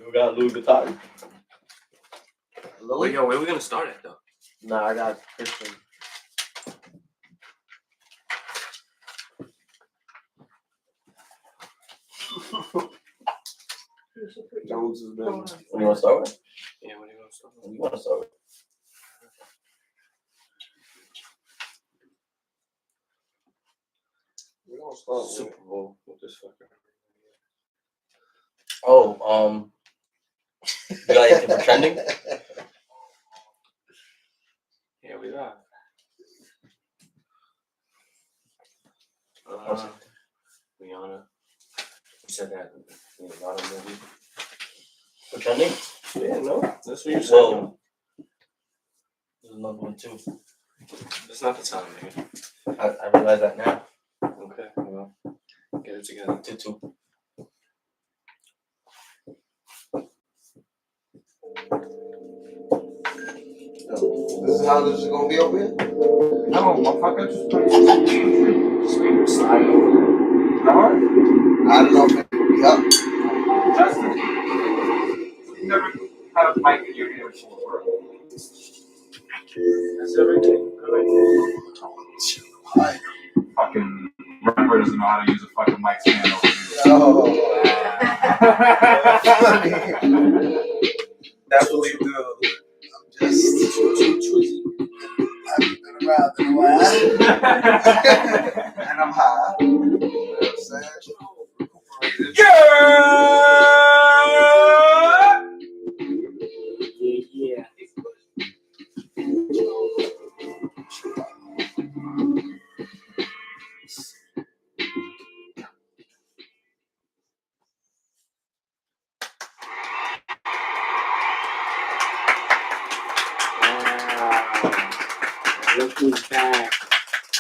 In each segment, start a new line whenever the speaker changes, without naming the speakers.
We got Louis Vuitton.
Wait, yo, where are we gonna start at though?
Nah, I got Christian.
Jones has been.
What do you want to start with?
Yeah, what are you gonna start with?
What do you want to start with?
We're gonna start
Super Bowl with this fucking.
Oh, you got anything for trending?
Yeah, we got. Rihanna. You said that in the Rihanna movie.
For trending?
Yeah, no, that's what you said.
Whoa. There's another one too.
It's not the time, nigga.
I realize that now.
Okay, well, get it together.
2-2.
This is how this is gonna be over here?
No, motherfucker, just
Slide over.
hard.
I don't know if it will be up.
Justin, you never had a mic in your ear before. That's everything.
Alright.
Fucking rapper doesn't know how to use a fucking mic stand over here.
Oh, definitely do. I'm just haven't been around in a while. And I'm high. You know what I'm saying?
Yeah. Look who's back.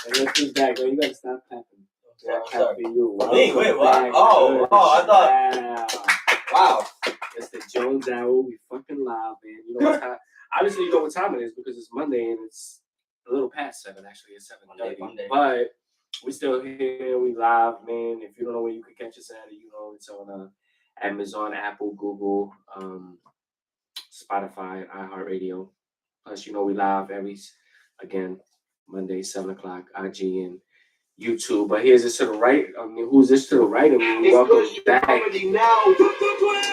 And look who's back. Oh, you gotta stop clapping.
Sorry.
You.
Wait, what? Oh, I thought. Wow.
It's the Jones Hour. We fucking live, man. You know what time? Obviously, you know what time it is because it's Monday and it's a little past 7. Actually, it's 7:30.
Monday.
But we still here. We live, man. If you don't know where you can catch us at, you know it's on Amazon, Apple, Google, Spotify, iHeartRadio. Plus, you know we live again Monday 7:00 IG and YouTube. But here's this to the right. I mean, who's this to the right of me? Welcome back.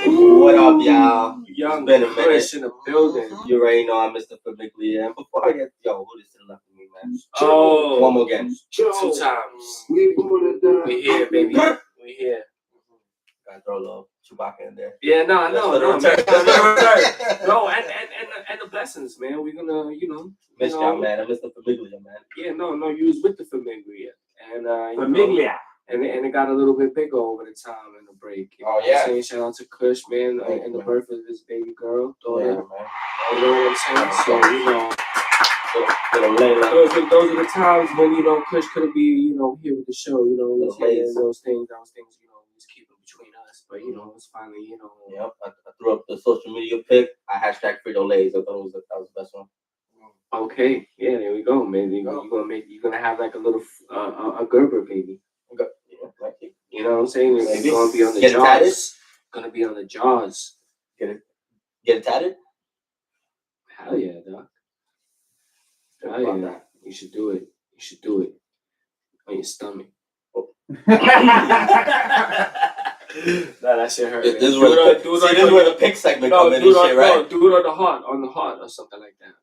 What up, y'all?
Young
Been a minute.
Kush in the building.
You already know I'm Mr. Publicly. And before I get, who is to the left of me, man?
Oh,
One more again.
2 times. We here, baby. We here.
Gotta throw a little Chewbacca in there.
Yeah, no,
for the
man.
return.
No, and the blessings, man. We're gonna,
Miss y'all, man. I'm Mr. Publicly, man.
Yeah, no, you was with the Familia. And
Familia.
And it got a little bit bigger over the time in the break. You know what I'm saying? Shout out to Kush, man, and the birth of his baby girl, daughter.
Yeah, man.
You know what I'm saying? So, those are the times when, Kush couldn't be, here with the show, those things, we just keep them between us. But, it's finally,
Yep, I threw up the social media pic. I hashtag Frito-Lays. I thought that was the best one.
Okay, yeah, there we go, man. You're gonna have like a little a Gerber baby. You know what I'm saying? It's gonna be on the jaws. Gonna be on the jaws.
Get it tatted?
Hell yeah, doc. Hell yeah. That. You should do it. On your stomach. Oh. Nah, that shit hurt.
This is where the pick segment comes in and shit, right?
Do it on the heart or something like that.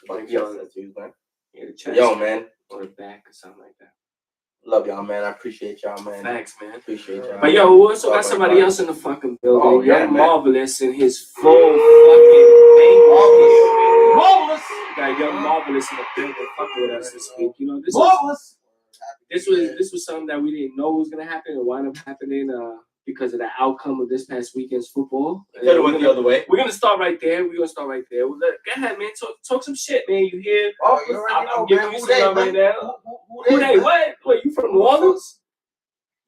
Maybe on the too, man.
Yeah, the chest.
Yo, man.
Or the back or something like that.
Love y'all, man. I appreciate y'all, man.
Thanks, man.
Appreciate y'all.
But yo, we also got somebody else in the fucking building.
Oh, yeah,
Young
man.
Marvelous in his full fucking thing.
Marvelous.
Got Young Marvelous in the building fucking with us this week. This was something that we didn't know was gonna happen and wound up happening because of the outcome of this past weekend's football.
Could have went the other way.
We're gonna start right there. Go ahead, man. Talk some shit, man. You here?
Oh, you already know,
I'm giving
man.
you
Who
some
they,
love right now. Who they? What? You from New Orleans?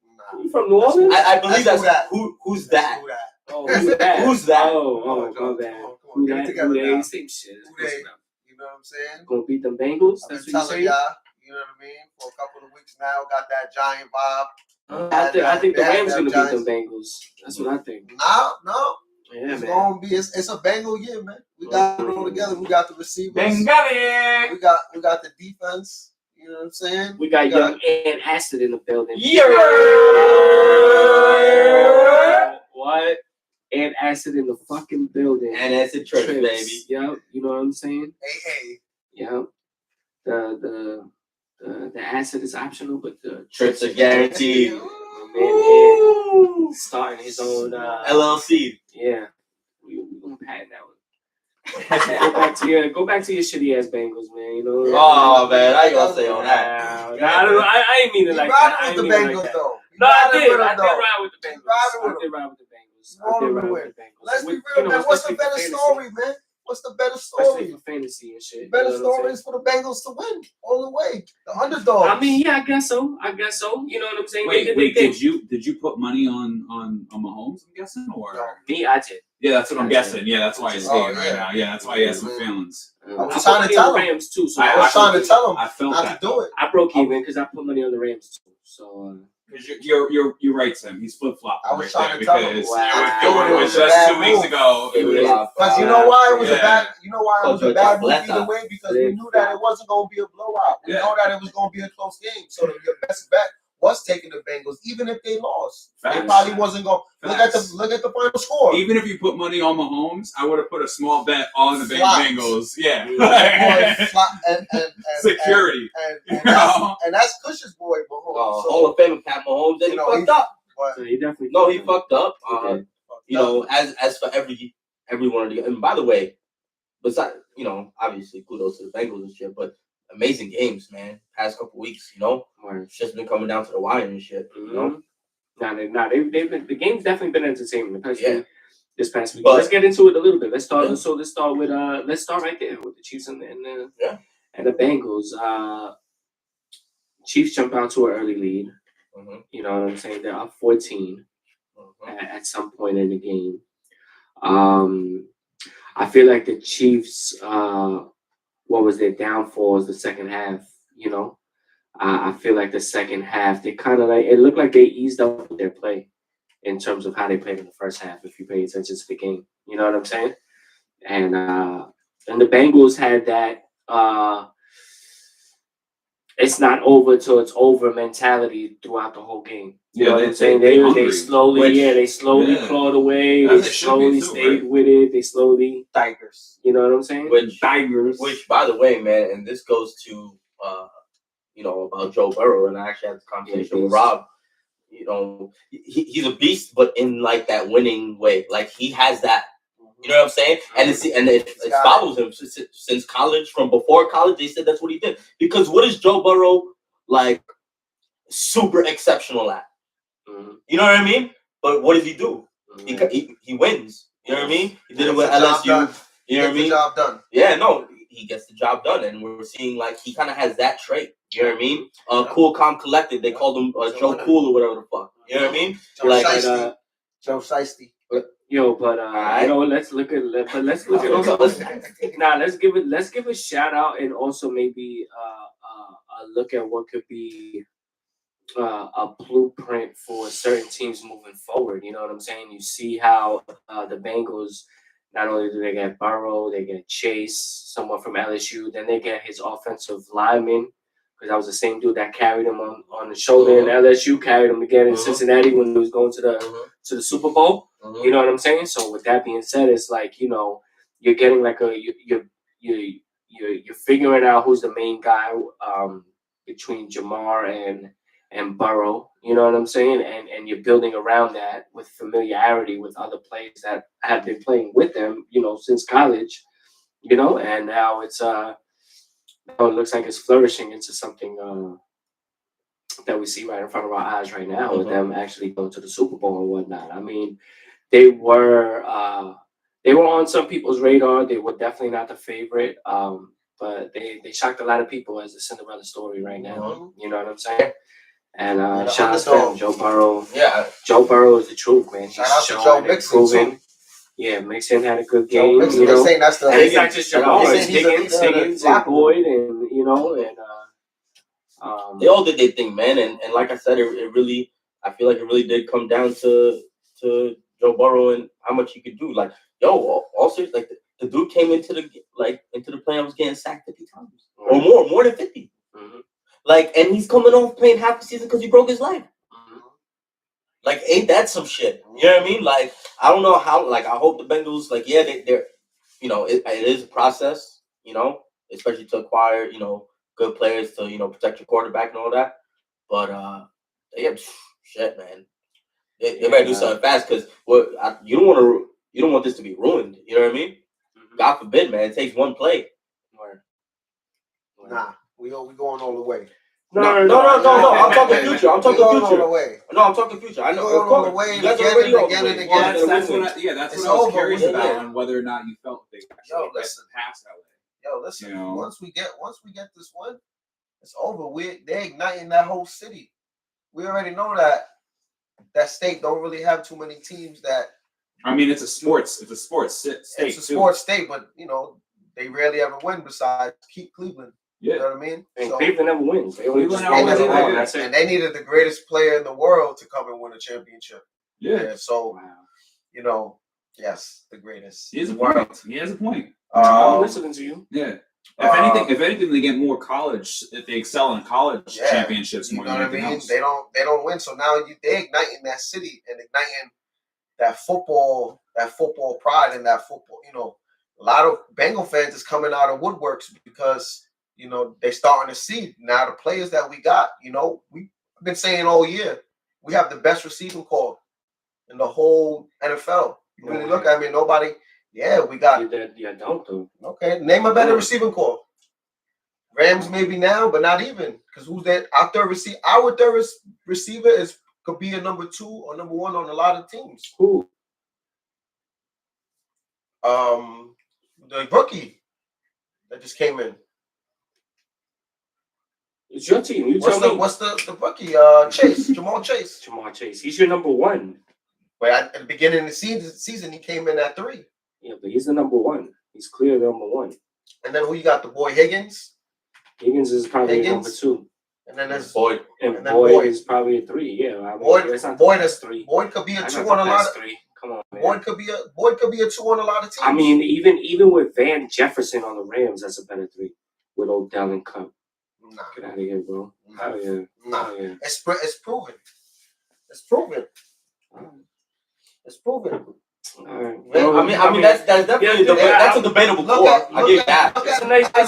Nah.
You from New Orleans?
I believe that's
that.
Who's that?
Oh, who's that?
Who's that?
Oh, my bad.
Who they? Same
shit.
Who they? You know what I'm saying?
Gonna beat them Bengals?
I've
That's
been
what you
telling
saying?
y'all, you know what I mean? For a couple of weeks now, got that giant vibe.
I think the Rams gonna beat them Bengals. That's what I think.
No.
Yeah,
it's
man.
gonna be. It's a Bengal year, man. We got it all together. We got the receivers.
Bengali.
We got the defense. You know what I'm saying?
We got young Ant Acid in the building.
Yeah.
What? Ant Acid in the fucking building.
And Acid Trips, baby.
Yep. You know what I'm saying?
Hey.
Yep. The acid is optional, but the
Trips are guaranteed.
Man, Ant starting his own
LLC.
Yeah. We gonna patent that one. Go back to your shitty ass Bengals, man. You know.
Oh man, I ain't gonna say all that.
I ain't mean it like that.
I ain't mean it like that.
No, I did ride with the Bengals. I did ride with the Bengals.
Let's be real, man. What's the better story, man? What's the better story?
Especially for fantasy and shit.
Better story is for the Bengals to win all the way. The underdog.
I mean, yeah, I guess so. You know what I'm saying?
Wait, did you put money on Mahomes? I'm guessing, or
no.
Me, I did.
Yeah, that's what I'm guessing. Yeah, that's why he's staying right now. Yeah, that's why he has some feelings.
I was trying to tell him.
Rams too. So
I was trying to tell him
I felt
not
that.
to do it.
I broke even because I put money on the Rams too. So.
Because you're right, Sam. He's flip flopped.
I was
right
trying
there
to tell him.
because
Wow.
it was just 2 weeks ago.
Because you know why it was a
Yeah.
bad. You know why it was a bad move either way, because we knew that it wasn't going to be a blowout. We know that it was going to be a close game. So your best bet was taking the Bengals, even if they lost.
Facts.
They probably wasn't going. Look at the final score.
Even if you put money on Mahomes, I would have put a small bet on the Bengals. Yeah.
and
Security.
And that's Kush's boy, Mahomes.
Hall of Fame Pat Mahomes, then he fucked up.
So he definitely.
No, he fucked up. You know, as for every one of the, and by the way, besides, you know, obviously kudos to the Bengals and shit, but amazing games, man. Past couple weeks, you know, it's just been coming down to the wire and shit. You know,
they've been, the game's definitely been entertaining, especially this past week.
But
let's get into it a little bit. Let's start right there with the Chiefs and the Bengals. Chiefs jump out to an early lead.
Mm-hmm.
You know what I'm saying? They're up 14 at some point in the game. I feel like the Chiefs, what was their downfalls the second half, you know? I feel like the second half, they kind of like, it looked like they eased up with their play in terms of how they played in the first half, if you pay attention to the game. You know what I'm saying? And the Bengals had that, it's not over till it's over mentality throughout the whole game. You know what I'm saying? They slowly clawed away. They slowly stayed with it. They slowly
Tigers.
You know what I'm saying?
Which, by the way, man, and this goes to you know, about Joe Burrow, and I actually had this conversation with Rob. You know, he's a beast, but in like that winning way. Like he has that. You know what I'm saying? And it follows him since college. From before college, they said that's what he did. Because what is Joe Burrow like super exceptional at? Mm-hmm. You know what I mean? But what does he do? Mm-hmm. He wins. You know what I mean? He did it with LSU. You know what I mean?
Job done.
Yeah, no, he gets the job done, and we're seeing like he kind of has that trait. You know what I mean? Cool, calm, collected. They called him Joe Cool or whatever the fuck. You know what I mean?
Joe Shiesty.
Yo, but you know, let's give a shout out and also maybe a look at what could be a blueprint for certain teams moving forward. You know what I'm saying? You see how the Bengals, not only do they get Burrow, they get Chase, someone from LSU, then they get his offensive lineman, because that was the same dude that carried him on the shoulder, and LSU carried him again in Cincinnati when he was going to the Super Bowl. You know what I'm saying? So with that being said, it's like, you know, you're getting like you're figuring out who's the main guy between Jamar and Burrow. You know what I'm saying? And you're building around that with familiarity with other players that have been playing with them, you know, since college. You know, and now it looks like it's flourishing into something that we see right in front of our eyes right now, with them actually going to the Super Bowl and whatnot. I mean, they were on some people's radar. They were definitely not the favorite, but they shocked a lot of people as the Cinderella story right now. You know what I'm saying? And shout out to them, Joe Burrow. Yeah, Joe Burrow is the truth, man.
Shout out to Joe Mixon too.
Yeah, Mixon had a good game.
Mixon,
you know,
saying that's the
and it's not just Jamar.
It's
Higgins and Boyd, and you know, and
they all did their thing, man. And like I said, it really I feel like it really did come down to Joe Burrow and how much he could do. Like, also like the dude came into the playoffs getting sacked 50 times or more than 50.
Mm-hmm.
Like, and he's coming off playing half the season because he broke his leg. Mm-hmm. Like, ain't that some shit? You know what I mean? Like, I don't know how. Like, I hope the Bengals, like, yeah, they're, it is a process, especially to acquire, good players to, protect your quarterback and all that. But shit, man. They better do something fast because you don't want this to be ruined. You know what I mean? Mm-hmm. God forbid, man. It takes one play.
Nah, we going all the way.
No. I'm talking future. I'm talking future. All the way. No, I'm talking future. I know.
Going all the way. That's what
I was curious about on whether or not you felt they actually passed that way.
Listen. Once we get this win, it's over. They're igniting that whole city. We already know that state don't really have too many teams that.
I mean, it's a sports state.
It's a sports state, but they rarely ever win besides Cleveland.
Yeah.
You know what I mean?
And Cleveland never wins. They only just
and they needed the greatest player in the world to come and win a championship.
Yeah.
So, yes, the greatest.
He has a point.
I'm listening to you.
Yeah. If anything, they get more college. If they excel in college championships, more than anything else.
They don't win. So now they're igniting that city and igniting that football pride and that football. A lot of Bengal fans is coming out of woodworks because they're starting to see now the players that we got. We've been saying all year we have the best receiving core in the whole NFL. You really look at me, nobody. Yeah, we got.
Yeah, don't do.
Okay, name a better receiving core. Rams maybe now, but not even because who's that? Our third receiver could be a number 2 or number 1 on a lot of teams.
Who?
The rookie that just came in.
It's your team.
What's the rookie? Chase, Jamar Chase.
Jamar Chase. He's your number 1.
But at the beginning of the season, he came in at 3.
Yeah, but he's the number 1. He's clear number 1.
And then who you got? The boy Higgins.
Higgins is probably number 2.
And then there's
Boyd.
And Boyd is probably a 3. Yeah,
Boyd is
3.
Boyd could be a 2 on a lot of.
3. Come on, man.
Boyd could be a 2 on a lot of teams.
I mean, even with Van Jefferson on the Rams, that's a better 3 with Odell and Cup.
Nah.
Get out of here, bro.
Nah.
Yeah.
Nah.
Oh, yeah.
It's proven. It's proven. It's proven.
All right.
I mean that's definitely that's a debatable core. I give that.
It's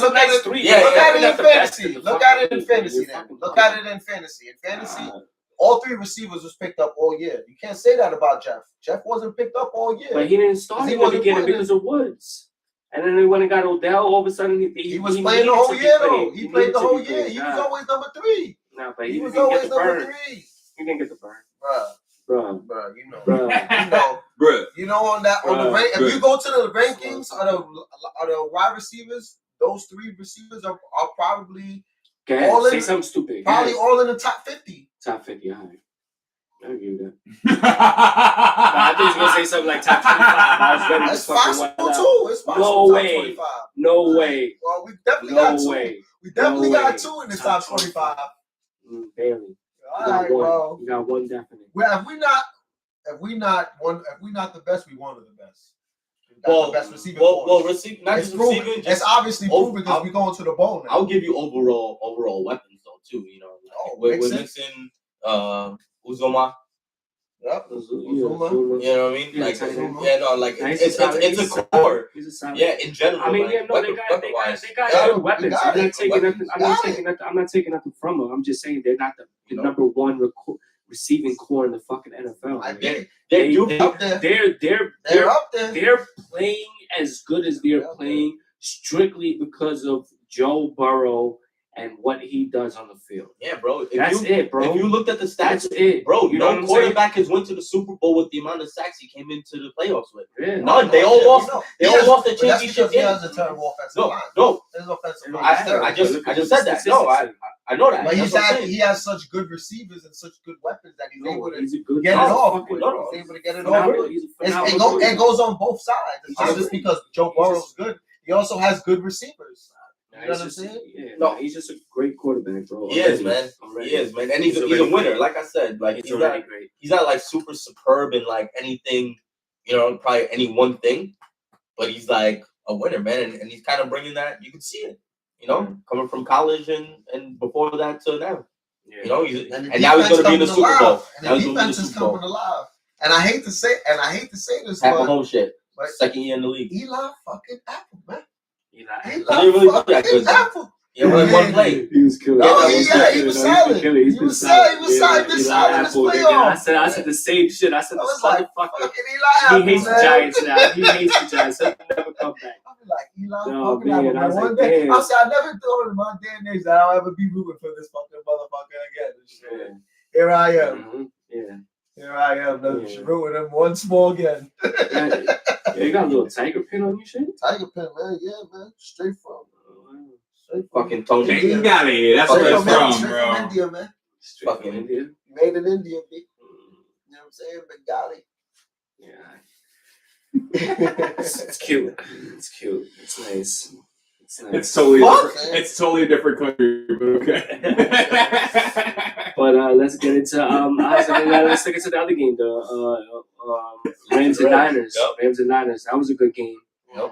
a nice 3.
Yeah, look at it in fantasy. Look at it in fantasy. Look at it in fantasy. In fantasy, all 3 receivers was picked up all year. You can't say that about Jeff. Jeff wasn't picked up all year.
But he didn't start in the beginning because of Woods. And then when he got Odell, all of a sudden
he was playing the whole year though. He played the whole year. He was always number 3.
Nah, but
he was always number 3.
He didn't get the burn.
Bruh, on the rank. If you go to the rankings of the wide receivers, those 3 receivers are probably
say something stupid.
Probably all in the top 50.
Top 50, all right. I'll give you that. I thought you were gonna say something like top 25. I was ready
It's possible too. It's possible.
No way.
25.
No way.
Well, we definitely got 2. We definitely got 2 in the top 25.
Barely.
All right, well,
you got 1 definite.
Well, if we not the best, we one of the best.
The best receiving. Receiving.
It's obviously proven because we going to the bowl now.
I'll give you overall weapons though too. We're mixing Uzoma.
Yep.
Uzoma. You know what I mean? It's a core. Yeah, in general.
I mean, they got weapons. I'm not taking nothing from them. I'm just saying they're not the number 1 receiving core in the fucking NFL.
They're up there.
They're playing as good as they're playing strictly because of Joe Burrow and what he does on the field.
Yeah, bro.
That's it, bro.
If you looked at the stats, bro, no quarterback has went to the Super Bowl with the amount of sacks he came into the playoffs with.
Yeah.
None. They all lost. They all lost the championship.
He has a terrible offensive line.
No.
His offensive line.
I just said that. No, I know that.
But he has such good receivers and such good weapons that he's able to get it off. He's able to get it off. It goes on both sides. It's not just because Joe Burrow's good. He also has good receivers. You know what I'm saying?
Yeah,
No.
he's just a great quarterback, bro.
He is, man. He is, man. And he's a winner. Like I said, like he's not great. He's not like super superb in like anything, probably any one thing, but he's like a winner, man. And he's kind of bringing that. You can see it, coming from college and before that to now.
Yeah.
And now he's going to be in the Super Bowl.
And the defense is coming alive. And I hate to say this,
but home shit. But second year in the league.
Eli fucking Apple, man.
Eli
fucking Apple.
Yeah, like one play.
He was killing.
He was solid. He was solid. He was solid this playoff.
I said the same shit. I said this motherfucker.
He
hates the Giants now. He hates the Giants. He'll never come back.
I be like, Eli
No,
fucking
man,
Apple. One day, I said, I never thought in my day and age that I'll ever be rooting for this fucking motherfucker again. Here I am.
Mm-hmm. Yeah.
Here I am, rooting him once more again.
You got a little tiger pin on your shit?
Tiger pin, man. Yeah, man. Straight from.
Fucking Tony.
Bengali. That's where it's from, bro.
From India, man.
Straight from India.
Made in India, B. You know what I'm saying? Bengali.
Yeah. It's cute. It's cute. It's nice. It's nice.
It's totally different. It's totally a different country, but okay.
But let's get into let's take it to the other game, the Rams and Niners.
Yep.
Rams and Niners. That was a good game.
Yep.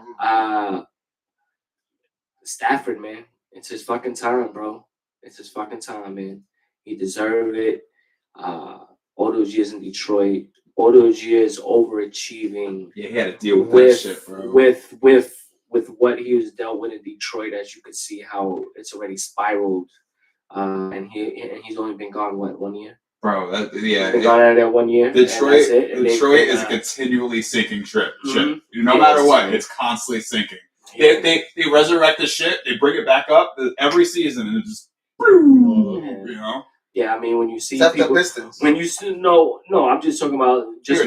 Stafford, man, it's his fucking time, bro. It's his fucking time, man. He deserved it. All those years in Detroit, all those years overachieving.
Yeah, he had to deal with that shit, bro.
With what he was dealt with in Detroit, as you could see how it's already spiraled. And he's only been gone, what, 1 year?
Bro,
He's been gone out of there 1 year.
Detroit is a continually sinking ship. No matter what, it's constantly sinking.
Yeah.
They resurrect the shit, they bring it back up every season, and it just,
Yeah, I mean, when you see
Except
people,
the Pistons.
when you see no, I'm just talking about just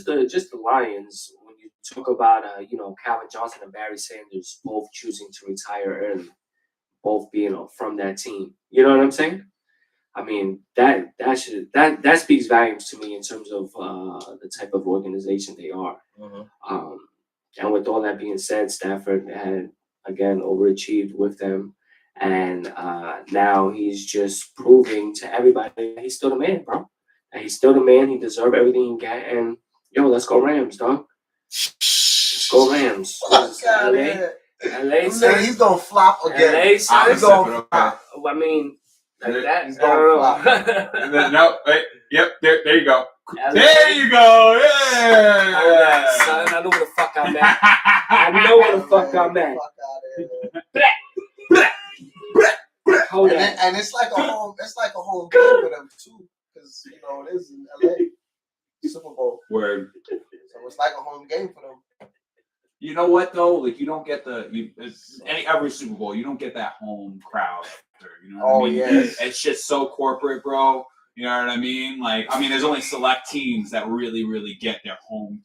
the Lions. When you talk about Calvin Johnson and Barry Sanders both choosing to retire early, both being from that team. You know what I'm saying? I mean, that speaks volumes to me in terms of the type of organization they are.
Mm-hmm.
And with all that being said, Stafford had again overachieved with them, and now he's just proving to everybody that he's still the man, bro. And he's still the man. He deserves everything he got. And let's go Rams, dog. Let's go Rams. LA, son.
He's gonna flop again.
LA, son.
He's gonna flop.
I mean, like that.
He's gonna flop.
And then, no, wait, yep, there you go. There you go, yeah.
All right, son, I know where the fuck I'm at. I know where the fuck I'm at. Hold on.
And it's like a home game for them too, because it is in LA, Super Bowl.
Word.
So it's like a home game for them.
You know what though? Like you don't get every Super Bowl, you don't get that home crowd after. You know what I mean?
Yes.
It's just so corporate, bro. You know what I mean? Like, I mean, there's only select teams that really, really get their home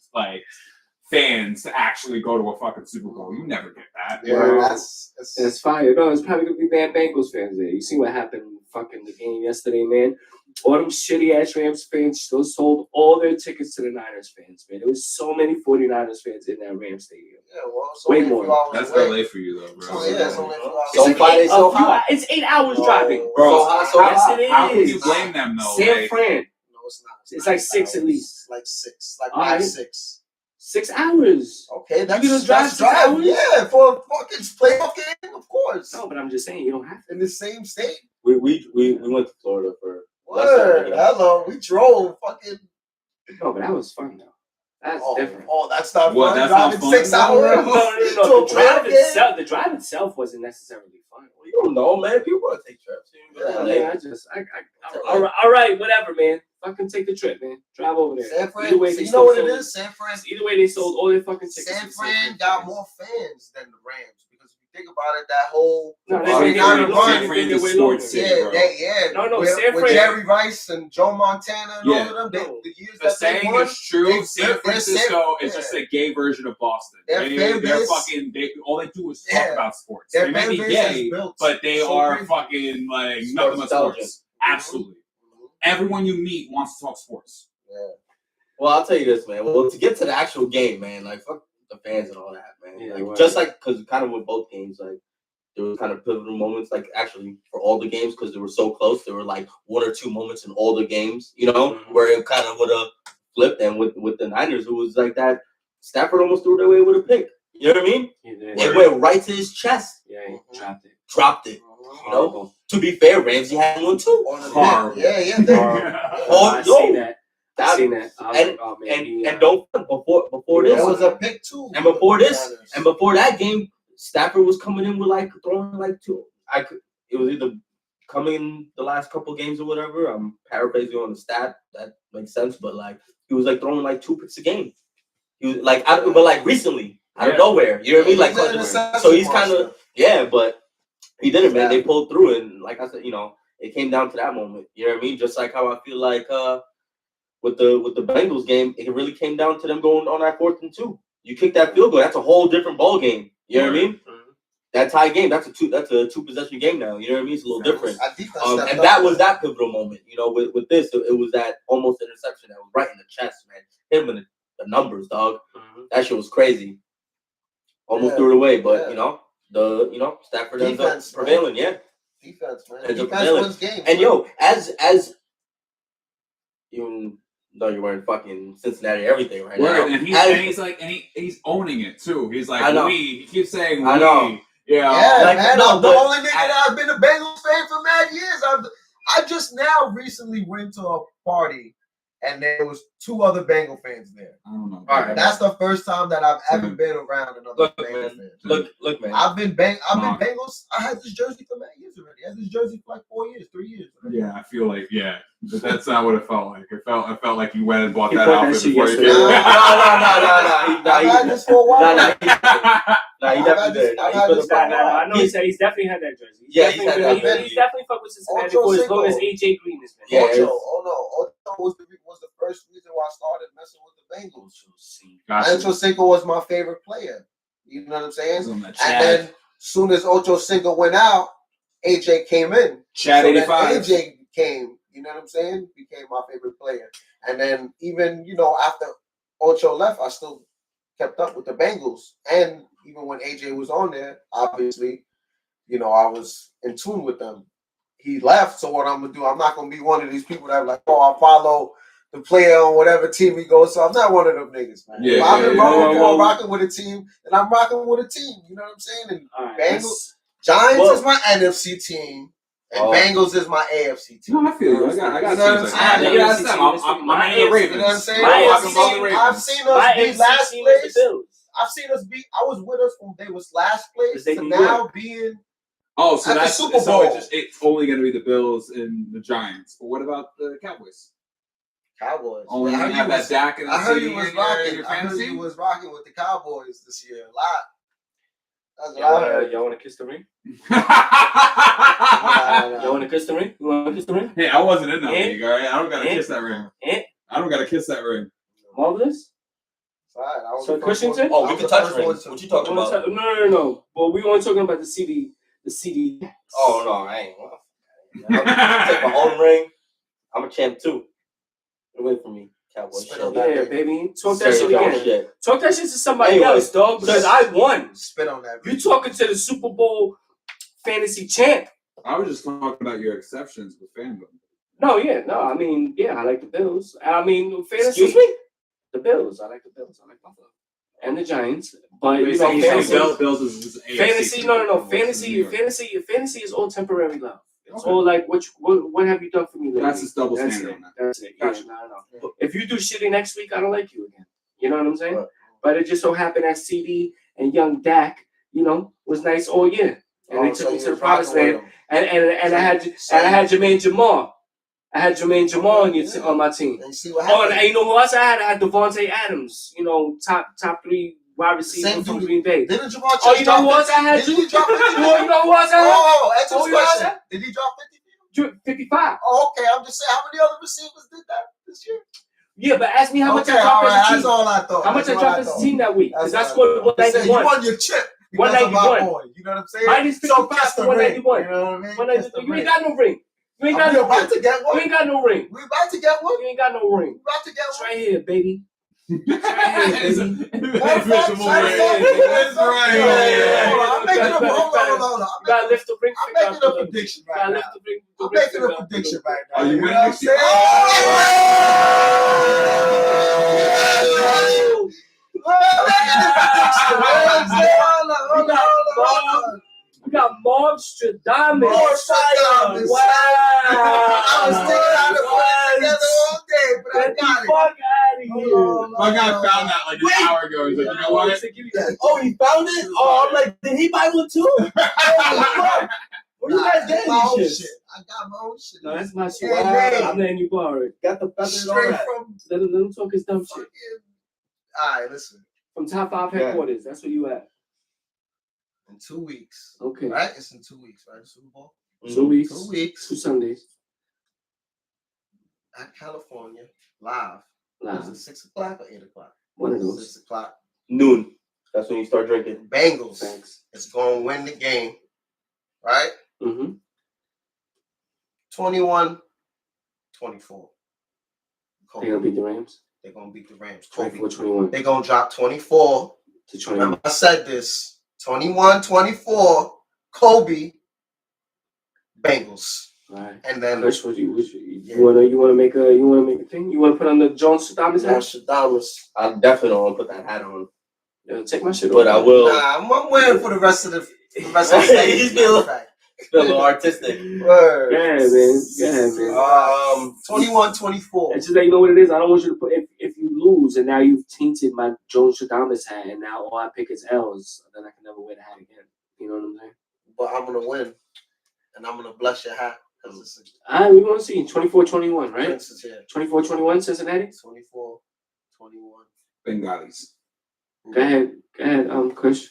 fans to actually go to a fucking Super Bowl. You never get that.
Yeah,
that's fire. No, it's probably gonna be bad Bengals fans there. You see what happened fucking the game yesterday, man. All them shitty ass Rams fans still sold all their tickets to the Niners fans, man. There was so many 49ers fans in that Rams stadium.
Yeah, well,
way more.
That's LA for you though, bro.
So it's only
it's 8 hours driving.
Bro,
yes, it is.
How can you blame them though?
San Fran.
No, it's not.
It's like 6 at least.
Like 6. Like 6.
6 hours.
Okay, that's
you gonna drive 6 hours?
Yeah, for a fucking playoff game, of course.
No, but I'm just saying you don't have to.
In the same state.
We went to Florida for.
Word. Hello, we drove fucking.
No, but that was fun though. That's different.
Oh, that's not
what,
fun.
That's
driving
not fun?
6 hours.
No. The drive itself wasn't necessarily fun.
You don't know, man. People want to take trips.
All right, whatever, man. Fucking take the trip, man. Drive over there.
San Fran,
either way,
you know what it is? San Fran.
Either way, they sold all their fucking tickets.
San Fran got more fans than the Rams because if you think about it, that whole
San Fran's a sports city, bro.
No, San Fran.
With Jerry Rice and Joe Montana and all of them, the years
the
that they
saying
won,
is true. San Francisco is just a gay version of Boston. All they do is talk about sports. They may be gay, but they are fucking like nothing but sports. Absolutely. Everyone you meet wants to talk sports.
Yeah. Well, I'll tell you this, man. Well, to get to the actual game, man, like fuck the fans and all that, man.
Yeah,
like just like because kind of with both games, like there were kind of pivotal moments, like actually for all the games because they were so close. There were like 1 or 2 moments in all the games, where it kind of would have flipped. And with the Niners, it was like that. Stafford almost threw it away with a pick. You know what I mean? It went right to his chest.
Yeah, he
dropped it. To be fair, Ramsey had one too.
Horrible.
Yeah.
I seen that. I seen that.
And don't before this,
it was a pick too.
And before that game, Stafford was coming in with like throwing like 2. It was either coming in the last couple games or whatever. I'm paraphrasing on the stat. That makes sense, but like he was like throwing like 2 picks a game. He was like, but like recently, out of nowhere. You know what I mean? Like, so he's kind of but he didn't, man. They pulled through, and like I said, it came down to that moment. You know what I mean? Just like how I feel like with the Bengals game, it really came down to them going on that 4th and 2. You kick that field goal, that's a whole different ball game. You know what I mean? That tie game, that's a 2 possession game now. You know what I mean? It's a little different. And that was that pivotal moment. With this, it was that almost interception that was right in the chest, man. Him and the numbers, dog. That shit was crazy. Almost threw it away, but Stafford ends up prevailing. Yeah,
defense, man.
Defense wins games. And as even though you're wearing fucking Cincinnati everything right now,
and he's owning it too. He's like,
I know.
He keeps saying,
I know.
Yeah, man. I'm the only nigga that I've been a Bengals fan for mad years. I just now recently went to a party and there was 2 other Bengal fans there.
I don't know.
All right, that's the first time that I've ever been around another Bengal fan.
Look, man.
I've been Bengals. I had this jersey for many years already. I had this jersey for like 4 years, 3 years. Already.
Yeah, I feel like but that's not what it felt like. It felt like you went and bought that outfit before you came.
No.
I've had this for a while.
He definitely did.
I know he's definitely had that jersey.
He's
definitely fucked with Cincinnati for as long as AJ Green has been.
Yeah, Ocho was the first reason why I started messing with the Bengals. Ocho Cinco was my favorite player. You know what I'm saying? And then soon as Ocho Cinco went out, AJ came in.
Chad 85.
AJ came. You know what I'm saying? Became my favorite player. And then even after Ocho left, I still kept up with the Bengals. And even when AJ was on there, obviously, I was in tune with them. He left, so what I'm gonna do? I'm not gonna be one of these people that are like, I follow the player on whatever team he goes. So I'm not one of them niggas, man. If I've been rocking with a team, then I'm rocking with a team. You know what I'm saying? And Bengals, Giants is my NFC team. And Bengals is my AFC team.
No, I feel you. I got
teams.
I'm in the Ravens.
You know what I'm saying? I've seen us be last place. I've seen us be. I was with us when they was last place to now being.
Oh, so that's
Super Bowl.
It's only going to be the Bills and the Giants. But what about the Cowboys? Only have that Dak and
I heard you was rocking.
your
I heard
fantasy?
you was rocking with the Cowboys this year a lot. That's what I heard.
Y'all want to kiss the ring?
You want to kiss the ring? You want to kiss the ring?
Hey, I wasn't in that league, all right? I don't got to kiss that ring. I don't got to kiss that ring.
Marvelous? So Cushington?
Oh, we can touch rings. What you talking about?
No. But we only talking about the CD.
Oh, no, I ain't. I'll take my own ring. I'm a champ, too. Get away from me, Cowboy shit.
Yeah, baby. Talk that shit again. Talk that shit to somebody else, dog, because I won.
Spit on that.
You talking to the Super Bowl fantasy champ.
I was just talking about your exceptions with fandom.
I mean, I like the Bills. I mean, fantasy.
Excuse me?
The Bills. I like the Bills. I like Buffalo. And the Giants. But,
fantasy. Bills is
fantasy, no. Fantasy is all temporary love. It's all like, what have you done for me lately?
That's just double standard on that.
That's it.
Gotcha.
No. If you do shitty next week, I don't like you again. You know what I'm saying?
Right.
But it just so happened that CD and young Dak, was nice all year. And they took me to the promised land. And I had Jermaine Jamal. I had Jermaine Jamal on my team.
And see what happened.
And you know who else I had? I had Devontae Adams. Top 3 wide receiver from Green Bay.
Didn't Jamal
you know who else I had?
Did he drop 50?
You know who else I had?
Answer the question. Did he drop 50?
55.
Oh, okay. I'm just saying, how many other receivers did that this year?
Yeah, but ask me how much I dropped as a team.
That's all I thought.
How much I dropped as a team that week? Because I scored 191.
You won your chip.
191.
You know what I'm saying?
Minus 55 to 191.
You know what I mean?
You ain't got no ring. You ain't got no ring.
to get one.
You ain't got no ring.
We about to get one.
You ain't got no ring.
We about to get
It's
one.
right here, baby. It's right
I'm making a prediction right now. I'm making a prediction right now.
Are you
know what I'm saying?
We got Markstradamus.
Wow. I was thinking how to put it together all day, but I got it.
Fuck out of here.
My guy found that like an hour ago. He's like, you know what?
Oh, he found it? Oh, I'm like, did he buy one too? Where you guys getting these shit?
I got my own shit.
No, that's my shit.
Hey,
I'm letting you borrow it.
Got the feather and all
straight
that.
from.
Let him talk his dumb shit.
Alright, listen.
From top 5 headquarters. That's where you at.
In 2 weeks.
Okay.
Right? It's in 2 weeks, right? Super Bowl?
2 weeks.
2 weeks.
2 Sundays.
At California, live. Is it 6 o'clock or 8 o'clock?
One of those.
6 o'clock.
Noon. That's when you start drinking.
Bengals.
Thanks.
It's going to win the game. Right?
Mm-hmm.
21-24.
They're going to beat the Rams?
They're going to beat the Rams.
24-21.
They're going to drop 24.
To 21.
Remember I said this. 21-24. Kobe. Bengals.
Right.
And then
Kush, you want to make a thing? You want to put on the Jones-Stradamus hat?
Jones-Stradamus.
I definitely don't want to put that hat on.
Yeah, take my shit
But
off.
I will.
Nah, I'm wearing for the rest of the day.
He's feeling a little artistic.
Word.
Yeah, man.
21-24.
It's just that you know what it is. I don't want you to put if you lose and now you've tainted my Jones-Stradamus hat and now all I pick is L's, then I can never wear the hat again. You know what I'm saying?
But I'm gonna win, and I'm gonna bless your hat because it's
we want to see 24-21, right?
Prince here.
24-21, Cincinnati.
24-21.
Bengalis.
Go ahead, Kush.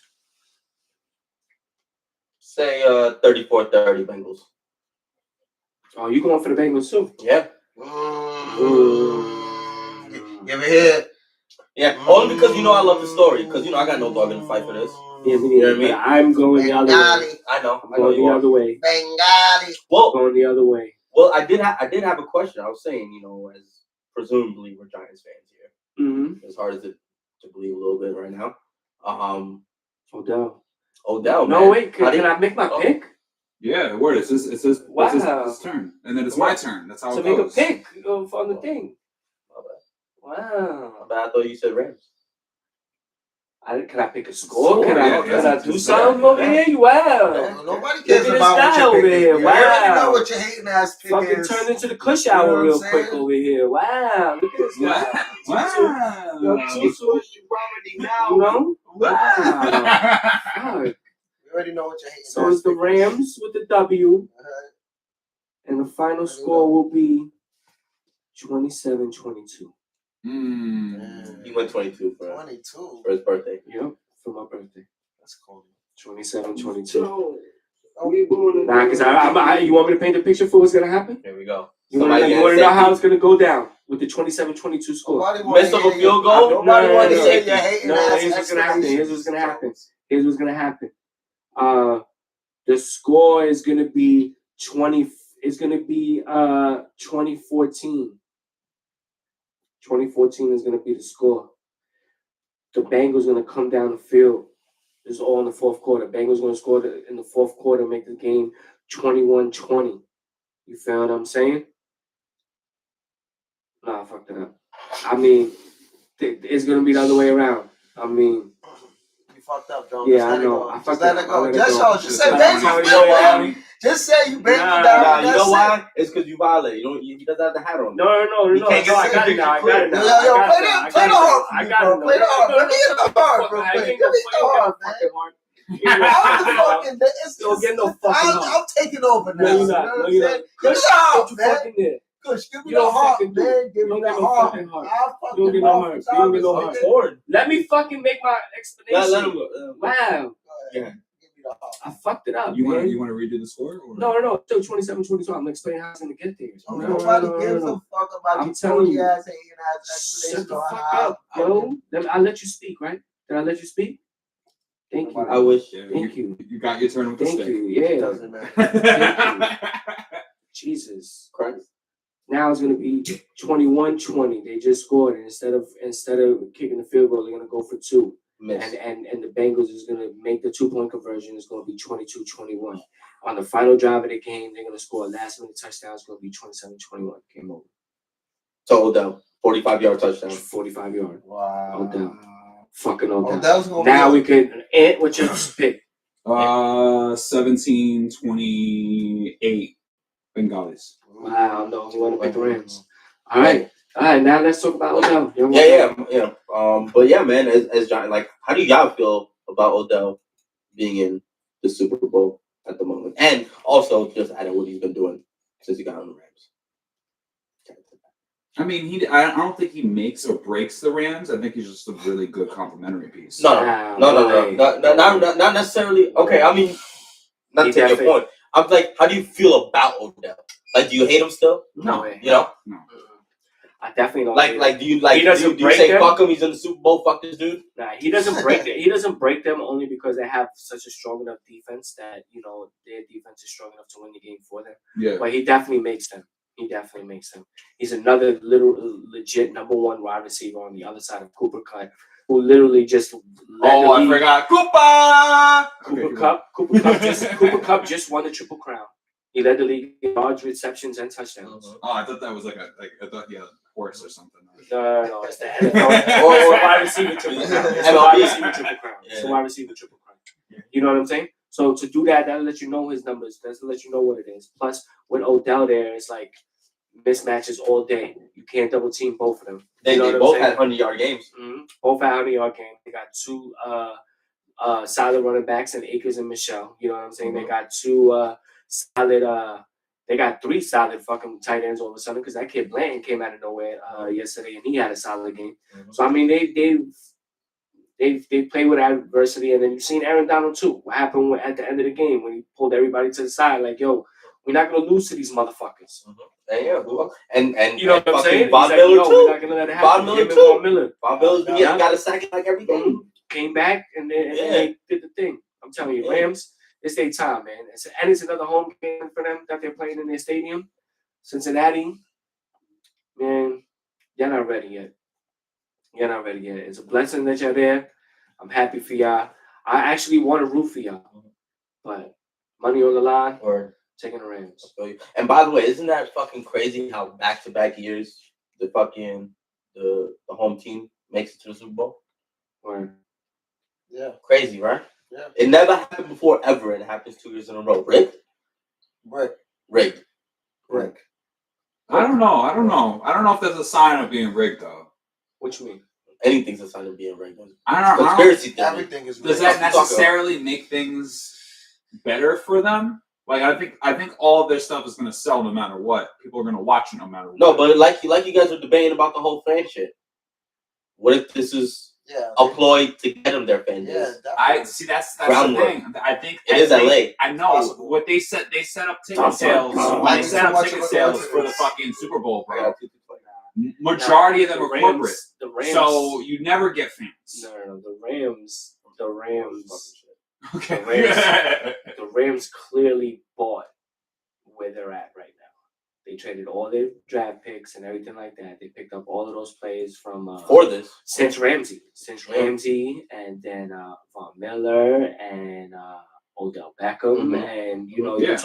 Say 34-30 Bengals.
Oh, you going for the Bengals too?
Yeah.
You ever hear?
Yeah, only because I love the story. Because I got no dog in the fight for this.
Yeah,
you know what I mean?
I'm going the other way.
I know.
I'm going the other way.
Bengali.
Well,
going the other way.
Well, I did have a question. I was saying, as presumably we're Giants fans here.
Mm-hmm.
As hard as it to believe a little bit right now.
Odell,
man.
No, wait. Can I make my pick?
Yeah, word. It's his turn, and then it's my turn. That's how it goes.
Make a pick on the thing. Wow.
I thought you said Rams.
Can I pick a score? Can I do something over here? Wow.
Nobody cares about what you're picking.
Wow.
You already know what your hating ass pick
fucking
is.
Turn into the Kush hour real quick over here. Wow. Look at this guy.
Wow.
You already know.
You know? Wow.
You already know what you're hating.
So it's the Rams with the W. And the final score will be 27-22.
He went 22 for
22
for his birthday.
Yep, for my birthday.
That's cool.
27-22. Nah, because you want me to paint a picture for what's gonna happen?
Here we go.
You want to know how it's gonna go down with the 27-22 score?
Mess up a field goal?
Nobody want to say you're
hating.
hating ass.
Here's what's gonna happen. The score is gonna be 20. It's gonna be 2014. 2014 is going to be the score. The Bengals going to come down the field. This is all in the fourth quarter. Bengals going to score in the fourth quarter, make the game 21-20. You feel what I'm saying? Nah, I fucked it up. I mean, it's going to be the other way around. I mean,
you fucked up, John.
Yeah, I know. Just let it go.
Just say Bengals. Just say you Bengals down.
Nah, you know why? It's because you violated. He doesn't have the hat on.
No.
You can't get
I got it now.
Play the hard. Let me hit the hard, bro. Give me the hard, man. I'm taking over now.
No, you're not.
Give me the hard, man. Kush, give me the heart, man. Give me the heart.
You don't get no heart. Let me fucking make my explanation.
Let him go.
Wow.
Yeah.
I fucked it up.
You want
man.
to redo the score? Or?
No. Still 27-22. I'm explaining how it's gonna get there.
Nobody gives a fuck about
I'm telling you.
ass hating ass explanation.
Shut the fuck up, yo. I'll let you speak, right? Did I let you speak? Thank you.
I wish.
Thank you.
You got your turn with the stick.
Thank you. Yeah.
Doesn't matter.
Thank you. Jesus
Christ.
Now it's going to be 21-20. They just scored, and instead of kicking the field goal, they're going to go for 2. And the Bengals is going to make the 2-point conversion. It's going to be 22-21. On the final drive of the game, they're going to score a last-minute touchdown. It's going to be 27-21. Game over.
So Odell, 45-yard touchdown.
45-yard.
Wow.
Odell. Fucking Odell.
Odell's gonna
now we can. Ant, what's your pick?
17-28 Bengalis.
Wow, no, you want to pick the Rams. All right. Now let's talk about Odell.
Yeah. But yeah, man, as John, like, how do y'all feel about Odell being in the Super Bowl at the moment, and also just adding what he's been doing since he got on the Rams?
I mean, I don't think he makes or breaks the Rams. I think he's just a really good complimentary piece.
No, not necessarily. Okay, I mean, not to take your point. I'm like, how do you feel about Odell? Like, do you hate him still?
No,
you know.
No. I definitely don't.
Like, do you like? Do you say fuck him? He's in the Super Bowl. Fuck this dude.
Nah, he doesn't break them. He doesn't break them only because they have such a strong enough defense that their defense is strong enough to win the game for them.
Yeah.
But he definitely makes them. He's another legit number 1 wide receiver on the other side of Cooper Kupp, who literally just.
I forgot
Cooper Kupp just won the Triple Crown. He led the league in yards, receptions, and touchdowns.
Oh, I thought that was I thought he had a horse or something.
No, it's the NFL or wide receiver Triple Crown. It's the wide receiver Triple Crown. It's the wide receiver Triple Crown. You know what I'm saying? So to do that'll let you know his numbers. That'll let you know what it is. Plus, with Odell there, it's like mismatches all day. You can't double team both of them.
They both had 100-yard games.
Mm-hmm. Both had 100-yard games. They got 2 solid running backs in Akers and Michelle. You know what I'm saying? Mm-hmm. They got 2 solid. They got 3 solid fucking tight ends all of a sudden because that kid Blanton came out of nowhere yesterday and he had a solid game. Mm-hmm. So I mean they play with adversity, and then you've seen Aaron Donald too. What happened at the end of the game when he pulled everybody to the side, like, yo, we're not gonna lose to these motherfuckers.
Mm-hmm. And
you know what I'm saying?
Bob Miller too.
We're not gonna let it happen.
Bob Miller's got a sack like every game.
Came back and they did the thing. I'm telling you, Rams, it's their time, man. And it's another home game for them that they're playing in their stadium. Cincinnati, man, you're not ready yet. It's a blessing that you're there. I'm happy for y'all. I actually want to root for y'all. But money on the line or taking the Rams.
And by the way, isn't that fucking crazy how back-to-back years the home team makes it to the Super Bowl?
Or
yeah.
Crazy, right?
Yeah.
It never happened before ever, and it happens 2 years in a row. Rigged.
I don't know. I don't know if that's a sign of being rigged, though.
What you mean?
Anything's a sign of being rigged.
I don't know.
Conspiracy theory.
Everything is rigged.
Does that necessarily make things better for them? Like, I think all of their stuff is going to sell no matter what. People are going to watch it no matter what.
No, but like you guys are debating about the whole fan shit. What if this is a ploy to get them their fan base?
I see. That's the thing. I think
it is LA.
I know what they set up ticket sales. They set up ticket sales for the fucking Super Bowl, bro. Majority of them are corporate, so you never get fans.
No, the Rams.
Okay.
The Rams clearly bought where they're at right now. They traded all their draft picks and everything like that. They picked up all of those players from
for this
since Ramsey, and then Von Miller and Odell Beckham, and you're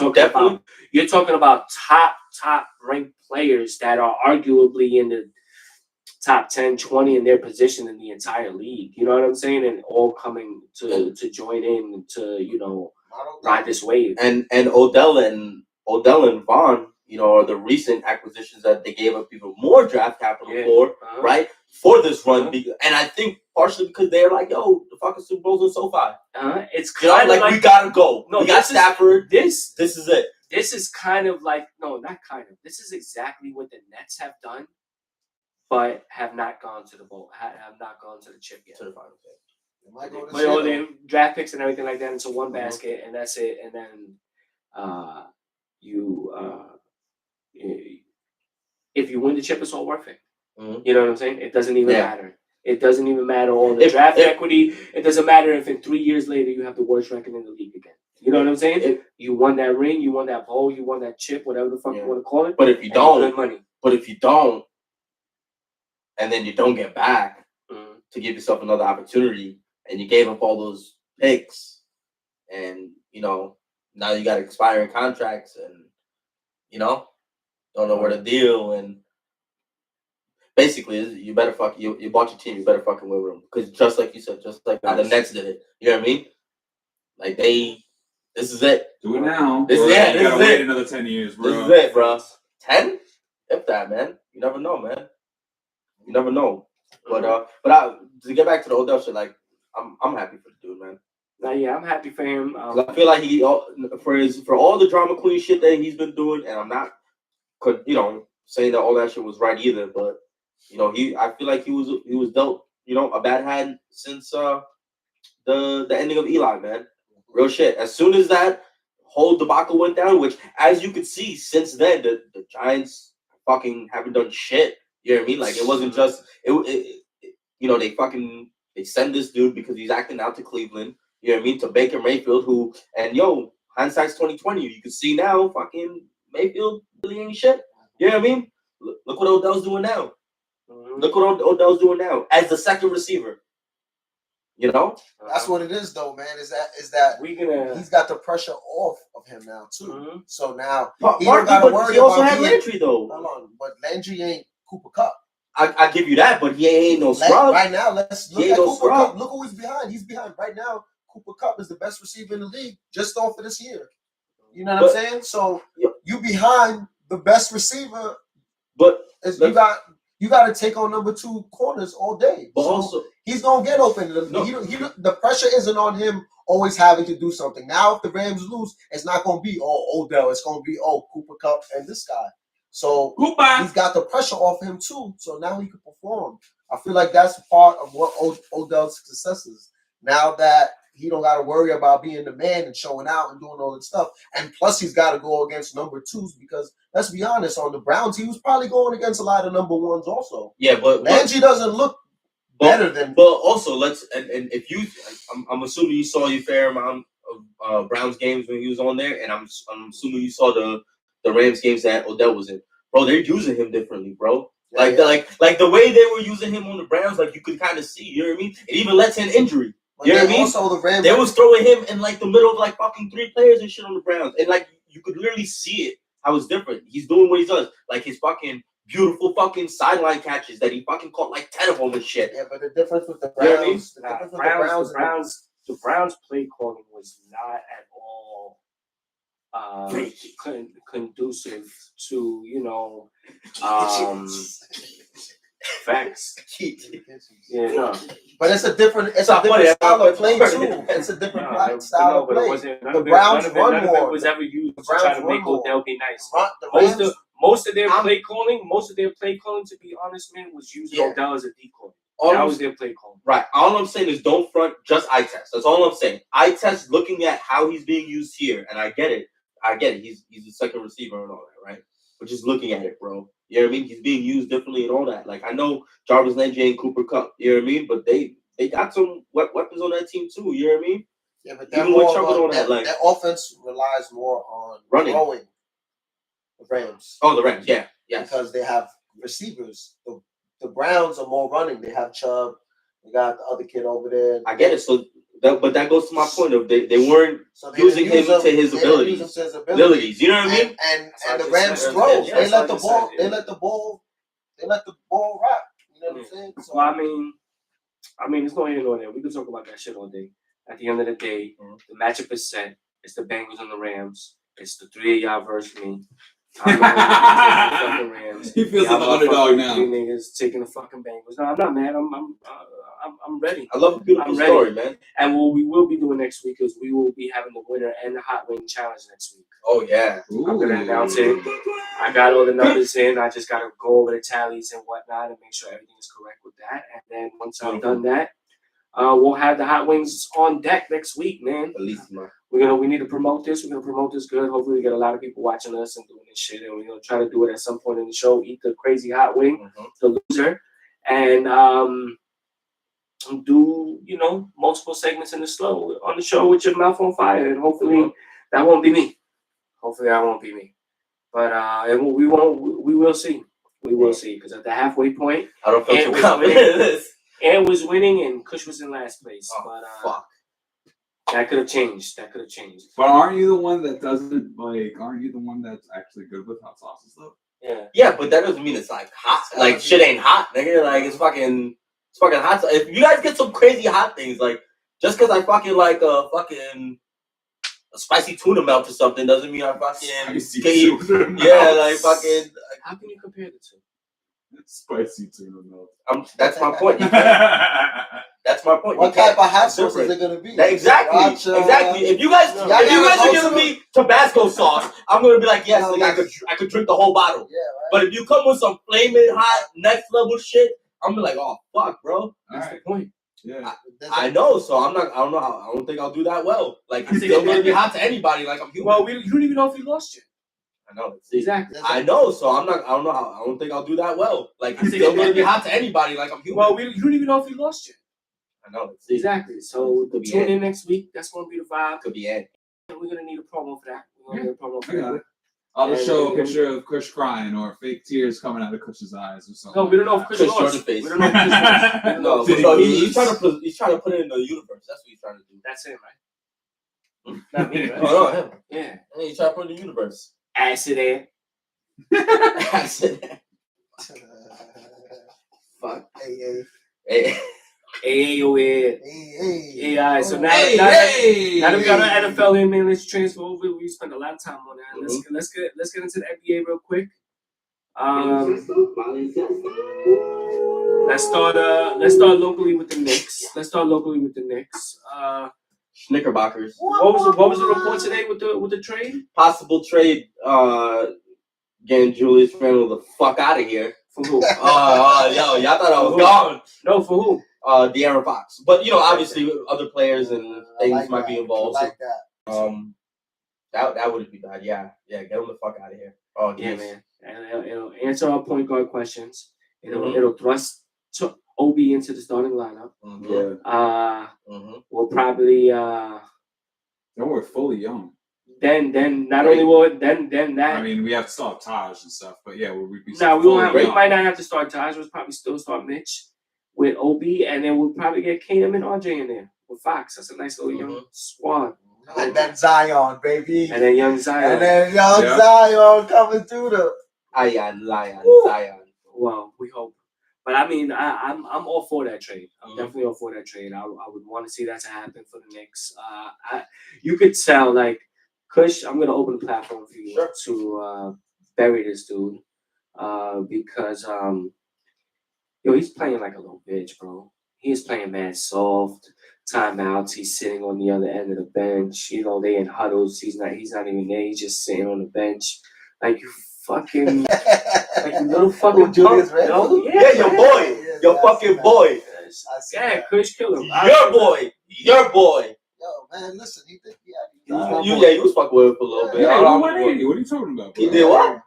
talking about top ranked players that are arguably in the top 10, 20 in their position in the entire league. You know what I'm saying? And all coming to join in to ride this wave.
And Odell and Vaughn, are the recent acquisitions that they gave up even more draft capital for, right? For this run. And I think partially because they're like, yo, the fucking Super Bowl's in SoFi.
It's kind of
like we gotta go. No, we got Stafford.
This
is it.
This is kind of like, no, not kind of. This is exactly what the Nets have done, but have not gone to the bowl, have not gone to the chip yet.
To the final game.
But all the draft picks and everything like that into one basket, and that's it. And then if you win the chip, it's all worth it. Mm-hmm. You know what I'm saying? It doesn't even matter. It doesn't even matter all the draft equity. It doesn't matter if in 3 years later you have the worst record in the league again. You know what I'm saying? You won that ring, you won that bowl, you won that chip, whatever the fuck you want to call it.
But if you don't,
good money.
But if you don't, and then you don't get back to give yourself another opportunity, and you gave up all those picks, and now you got expiring contracts, and don't know where to deal, and basically you better you bought your team, you better fucking win with them, because just like you said, just like how the Nets did it, you know what I mean? Like this is it.
Do it now.
This is it.
Wait another 10 years, bro.
This is it, bro. 10? If that, man. You never know, man. You never know. But to get back to the Odell shit, like I'm happy for the dude, man.
Yeah, I'm happy for him.
I feel like for all the drama queen shit that he's been doing, and I'm not, saying that all that shit was right either, but I feel like he was dealt, a bad hand since the ending of Eli, man. Real shit. As soon as that whole debacle went down, which, as you could see, since then the Giants fucking haven't done shit. You know what I mean? Like, it wasn't just they send this dude because he's acting out to Cleveland. You know what I mean? To Baker Mayfield, hindsight's 2020. You can see now, fucking Mayfield really ain't shit. You know what I mean? Look what Odell's doing now. Look what Odell's doing now as the second receiver.
That's what it is, though, man. Is that he's got the pressure off of him now too. So now he don't got to worry
he also had Landry, though.
Hold on, but Landry ain't Cooper Kupp.
I give you that, but he ain't no scrub.
Right now, let's look at Cooper Kupp. Look who he's behind. He's behind right now. Cooper Kupp is the best receiver in the league just off of this year. You know what I'm saying? So you behind the best receiver,
but
you got to take on number 2 corners all day.
But
so
also,
he's gonna get open. The pressure isn't on him always having to do something. Now, if the Rams lose, it's not gonna be Odell. It's gonna be Cooper Kupp and this guy. So he's got the pressure off him too. So now he can perform. I feel like that's part of what Odell's success is. Now that he don't got to worry about being the man and showing out and doing all that stuff. And plus, he's got to go against number 2s because, let's be honest, on the Browns, he was probably going against a lot of number 1s also.
Yeah, but
Landry doesn't look better than.
But also, and if you, I'm assuming you saw your fair amount of Browns games when he was on there, and I'm assuming you saw the Rams games that Odell was in. Bro, they're using him differently, bro. Like the way they were using him on the Browns, like you could kind of see. You know what I mean? It even led to an injury. You know what I mean?
Also, the Rams,
they was throwing him in like the middle of like fucking 3 players and shit on the Browns, and like you could literally see it how it's different. He's doing what he does, like his fucking beautiful fucking sideline catches that he fucking caught like 10 of them and shit.
Yeah, but the difference with the Browns,
the Browns play calling was not at all conducive to facts. Yeah, no.
But it's a different style of play too. It's a different style of play. The Browns run more.
Was ever used to try to make Odell be nice. Most of their play calling, to be honest, man, was using Odell as a decoy. That was their play calling.
Right. All I'm saying is don't front just eye test. That's all I'm saying. Eye test looking at how he's being used here, and I get it. He's the second receiver and all that, right? But just looking at it, bro. You know what I mean? He's being used differently and all that. Like, I know Jarvis Landry and Cooper Kupp, you know what I mean? But they got some weapons on that team too, you know what I mean?
Yeah, but that offense relies more on
running.
Throwing. The Rams.
Oh, the Rams, yeah.
Because they have receivers. The Browns are more running. They have Chubb. They got the other kid over there.
I get it. So, but that goes to my point of they weren't using him to his abilities. You know what I mean?
And the Rams throw. They let the ball. They let the ball rock. You know what I'm saying? So,
well, I mean, it's no here nor there. We can talk about that shit all day. At the end of the day, the matchup is set. It's the Bengals and the Rams. It's the 3 of y'all versus me. I'm not taking the fucking Rams.
He feels like the underdog now.
3 niggas taking the fucking Bengals. No, I'm not mad. I'm ready.
I love a beautiful story, man.
And what we will be doing next week is we will be having the winner and the hot wing challenge next week.
Oh yeah.
I'm gonna announce it. I got all the numbers in. I just gotta go over the tallies and whatnot and make sure everything is correct with that. And then once I've done that, we'll have the hot wings on deck next week, man. We need to promote this. We're gonna promote this good. Hopefully, we get a lot of people watching us and doing this shit. And we're gonna try to do it at some point in the show. Eat the crazy hot wing, the loser, and do multiple segments in the slow on the show with your mouth on fire. And hopefully, that won't be me. But we will see. We will see, because at the halfway point,
I don't feel too confident in this.
Ant was winning and Kush was in last place.
Oh,
but
fuck.
That could have changed.
But aren't you the one that doesn't like? Aren't you the one that's actually good with hot sauces though?
Yeah.
Yeah, but that doesn't mean it's like hot. Like shit ain't hot, nigga. Like it's fucking hot. If you guys get some crazy hot things, like just because I fucking like a spicy tuna melt or something doesn't mean I fucking can eat. Yeah, like fucking.
How can you compare the two?
Spicy tuna melt.
That's my point. That's my point.
What type of hot sauce is it gonna be?
Exactly. If you guys are giving me Tabasco sauce, I'm gonna be like, yes, I could drink the whole bottle.
Yeah, right.
But if you come with some flaming hot next level shit, I'm gonna be like, oh fuck, bro.
That's the point.
Yeah.
I know, so I don't think I'll do that well. Like it's still gonna be hot to anybody. Like I'm human.
Well, you don't even know if you lost yet.
I know.
Exactly.
I know, so I don't think I'll do that well. Like it's still gonna be hot to anybody. Like I'm human.
Well, you don't even know if you lost yet.
I know.
Exactly. So tune in next week. That's gonna be the vibe.
Could be it.
We're gonna need a promo for that. We're gonna need a promo for that.
I'll just show a picture of Kush crying or fake tears coming out of Kush's eyes or something.
No, we don't know if Kush lost. We don't know if Kush lost.
No, so he's trying to put it in the universe. That's what he's trying to do.
That's him, right? Not me, right?
Oh, no, him.
Yeah.
And he's trying to put it in the universe.
Acid Ant.
Acid. Fuck.
Hey.
Hey. All right. So now that we got our NFL in, man, let's transfer over. We spent a lot of time on that. Let's get into the NBA real quick. Let's start locally with the Knicks.
Knickerbockers.
What was the report today with the trade?
Possible trade. Getting Julius Randle the fuck out of here.
For who?
Y'all thought I was gone.
No, for who?
De'Aaron Fox. But obviously other players and things might be involved.
I like that.
That wouldn't be bad. Yeah, get him the fuck out of here. Oh
yeah, man. And it'll answer our point guard questions. It'll thrust OB into the starting lineup.
Yeah.
We'll probably
No, we're fully young.
Then not only will then that.
I mean, we have to start Taj and stuff, but yeah, we
might not have to start Taj. We'll probably still start Mitch with OB, and then we'll probably get KM and RJ in there with Fox. That's a nice little young squad.
And then Zion, baby.
And then young Zion.
Zion coming through the
Zion.
Well, we hope. But I mean, I'm all for that trade. I'm definitely all for that trade. I would want to see that to happen for the Knicks. You could tell, like, Kush, I'm going to open the platform for you to bury this dude because, he's playing like a little bitch, bro. He's playing mad soft, timeouts. He's sitting on the other end of the bench. They in huddles. He's not even there. He's just sitting on the bench. Like, you fucking, like you little fucking
Julius Randle?
Yeah, your boy. Your fucking boy.
Yeah, Kush, kill him.
Your boy.
Yo, man, listen, he did.
You was fucking with him for a little bit.
Yeah, what are you talking about? Bro?
He did what?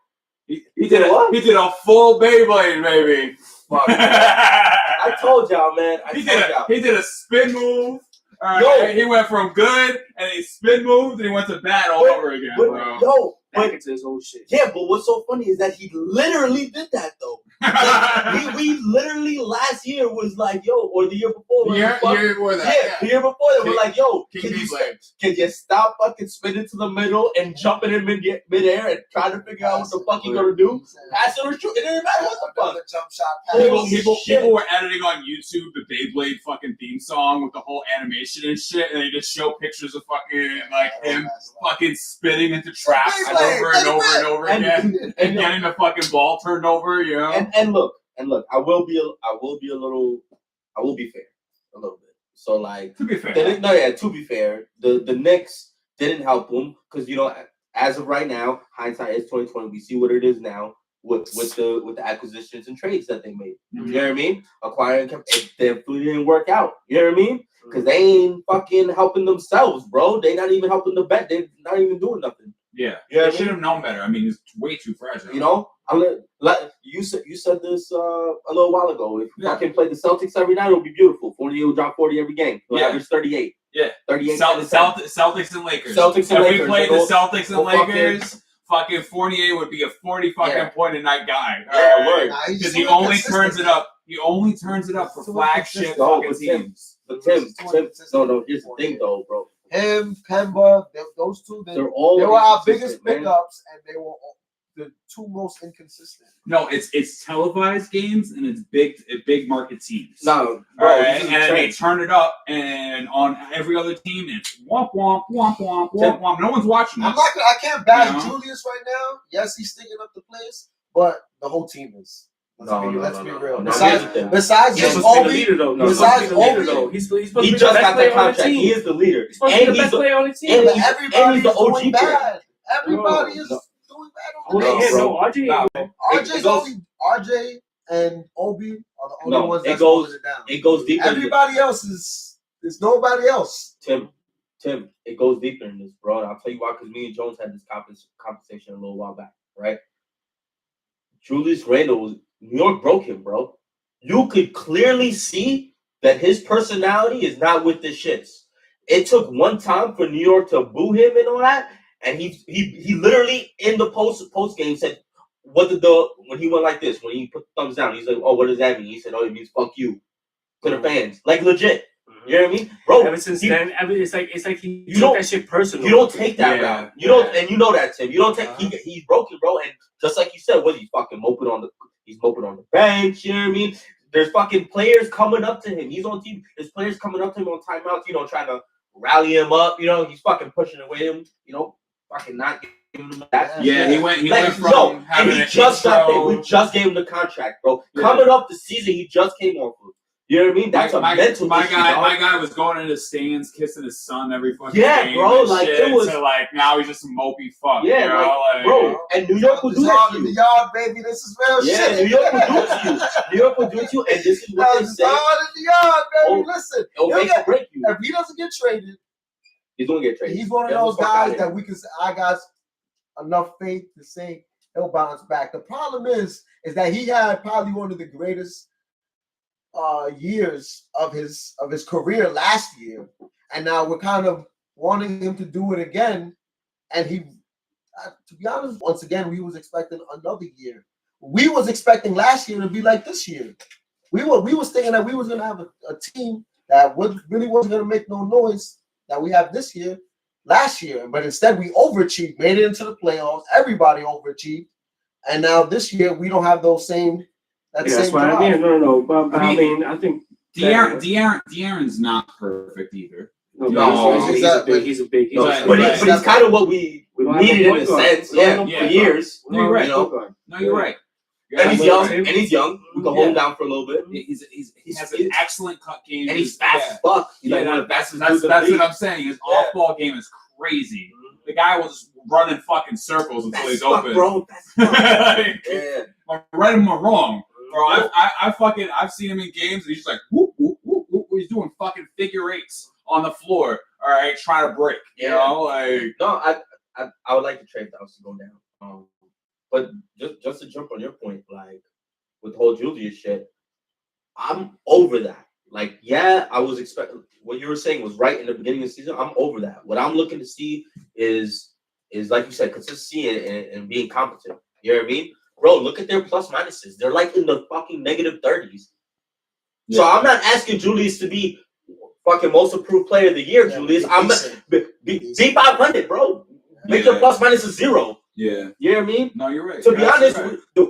He did what? He did a full Beyblade, baby.
Fuck, I told y'all, man.
He did a spin move. He went from good and he spin moved and he went to bad all over again, bro.
Back into his old shit.
Yeah, but what's so funny is that he literally did that though. Like, we literally last year was like, or the year before.
The year before that.
Yeah, the year before that, we're like, can you stop fucking spinning to the middle and jumping in midair and trying to figure out what the fuck you're gonna do? Pass it or shoot. It didn't matter what the fuck.
Jump shot.
People were editing on YouTube the Beyblade fucking theme song with the whole animation and shit, and they just show pictures of fucking like him fucking spinning into traps over and over again, and getting the fucking ball turned over,
And look, I will be fair a little bit. So like,
to be fair,
to be fair, the Knicks didn't help them because as of right now, hindsight is 2020. We see what it is now with the acquisitions and trades that they made.
Mm-hmm.
You know what I mean? Acquiring it definitely didn't work out. You know what I mean? Because they ain't fucking helping themselves, bro. They not even helping the bet. They're not even doing nothing.
Yeah,
they
should have known better. I mean, it's way too fragile.
You said this a little while ago. If you fucking play the Celtics every night, it'll be beautiful. 40 will drop 40 every game. He'll average 38.
Yeah,
38.
Celtics and Lakers.
If we
played the Celtics and Lakers fucking Fournier would be a 40 fucking point a night guy.
Yeah,
because he only turns it up. He only turns it up for flagship fucking teams.
But Tim, no. Here's the thing, though, bro.
Him, Kemba, those two, they were our biggest pickups, and they were the two most inconsistent.
No, it's televised games and it's big market teams.
No, bro,
right? And then they turn it up, and on every other team, it's womp womp womp womp womp womp. No one's watching this.
I can't bash Julius right now. Yes, he's sticking up the place, but the whole team is. Let's be real. Besides just Obi,
he just
got that contract. He is the leader,
and he's the best player on the team.
Everybody's doing bad. Everybody is doing bad on the team. RJ and Obi are the only ones that's holding it down.
It goes deeper.
Everybody else is nobody else.
Tim, it goes deeper than this, bro. And I'll tell you why, because me and Jones had this conversation a little while back, right? Julius Randle New York broke him, bro. You could clearly see that his personality is not with the shits. It took one time for New York to boo him and all that, and he literally in the post game said, "What did when he went like this? When he put the thumbs down, he's like, oh, what does that mean?" He said, "Oh, it means fuck you to the fans, like legit." You know what I mean, bro?
Ever since then, it's like he took that shit personal.
You don't take that route. You don't, and you know that, Tim. You don't take. He's broken, bro. And just like you said, what he fucking moping on the bench. You know what I mean? There's fucking players coming up to him. He's on TV. There's players coming up to him on timeouts. Trying to rally him up. He's fucking pushing away him. Fucking not giving him that.
Yeah, he went from having
and he just got paid. We just gave him the contract, bro. Yeah. Coming up the season, he just came off of. You know what I mean? That's a mental
my
issue,
my guy was going into the stands, kissing his son every fucking game.
Bro. Like
shit,
it was.
So now he's just a mopey fuck.
Yeah, bro. And New York will do that to you.
The yard, baby. This is real shit.
Yeah, New York will do it to you. New York will do it to you. And this is what they say.
In the yard, baby. Listen,
it'll make or break you.
If he doesn't get traded,
he's gonna get traded.
He's one of those guys that we can. I got enough faith to say he'll bounce back. The problem is that he had probably one of the greatest years of his career last year, and now we're kind of wanting him to do it again. And he, to be honest, once again, we was expecting another year. We was expecting last year to be like this year. We was thinking that we was gonna have a team that really wasn't gonna make no noise that we have this year, last year. But instead, we overachieved, made it into the playoffs. Everybody overachieved, and now this year we don't have those same.
That's what I mean. No. But I mean, I think
De'Aaron's not perfect either.
No, he's a big.
But he's kind of what we needed in a sense. For years.
No, you're right. No, you're right.
And he's young. We can hold him down for a little bit.
He has an excellent cut game,
and he's fast as fuck.
That's what I'm saying. His off-ball game is crazy. The guy was running fucking circles until he's open.
Bro,
right him wrong. Bro, I've seen him in games and he's like whoop whoop whoop whoop. He's doing fucking figure eights on the floor. All right, trying to break. No,
I would like to trade Downs to go down. But just to jump on your point, like with the whole Julius shit, I'm over that. Like, I was expecting what you were saying was right in the beginning of the season. I'm over that. What I'm looking to see is like you said, consistency and being competent. You know what I mean? Bro, look at their plus minuses. They're like in the fucking negative 30s. Yeah. So I'm not asking Julius to be fucking most improved player of the year, Julius. I'm be 500, bro. Make your plus minus a 0.
Yeah.
You know what I mean?
No, you're right.
To be honest,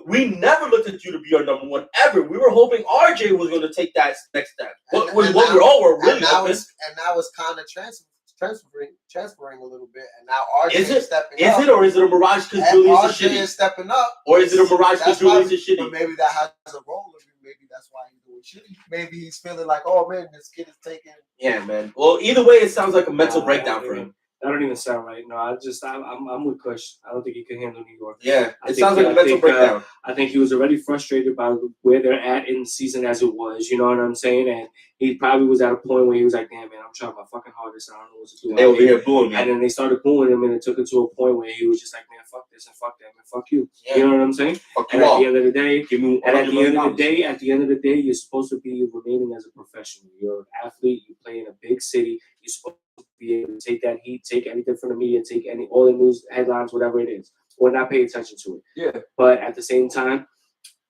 we never looked at you to be our number one ever. We were hoping RJ was going to take that next step. What we all were really hoping.
And now it's kind of transferring a little bit, and now RJ is stepping
up. Is it, or is it a mirage because Julius is shitty?
RJ is stepping up.
Or is it a mirage because Julius is shitty?
But maybe that has a role in it. Maybe that's why he's doing shitty. Maybe he's feeling like, oh man, this kid is taking.
Yeah, man. Well, either way, it sounds like a mental breakdown for him.
That don't even sound right. No, I'm with Kush. I don't think he can handle New York.
Yeah, it sounds like a mental breakdown.
I think he was already frustrated by where they're at in the season as it was. You know what I'm saying? And he probably was at a point where he was like, "Damn, man, I'm trying my fucking hardest. I don't know what to do."
They were here booing me.
And then they started booing him, and it took it to a point where he was just like, "Man, fuck this and fuck that, man, fuck you." Yeah. You know what I'm saying?
Fuck
and
you
at
all.
the end of the day,
Give me
at the end of the day, you're supposed to be remaining as a professional. You're an athlete. You play in a big city. You're supposed to be able to take that heat, take anything from the media, take all the news headlines, whatever it is. or not pay attention to it.
Yeah.
But at the same time,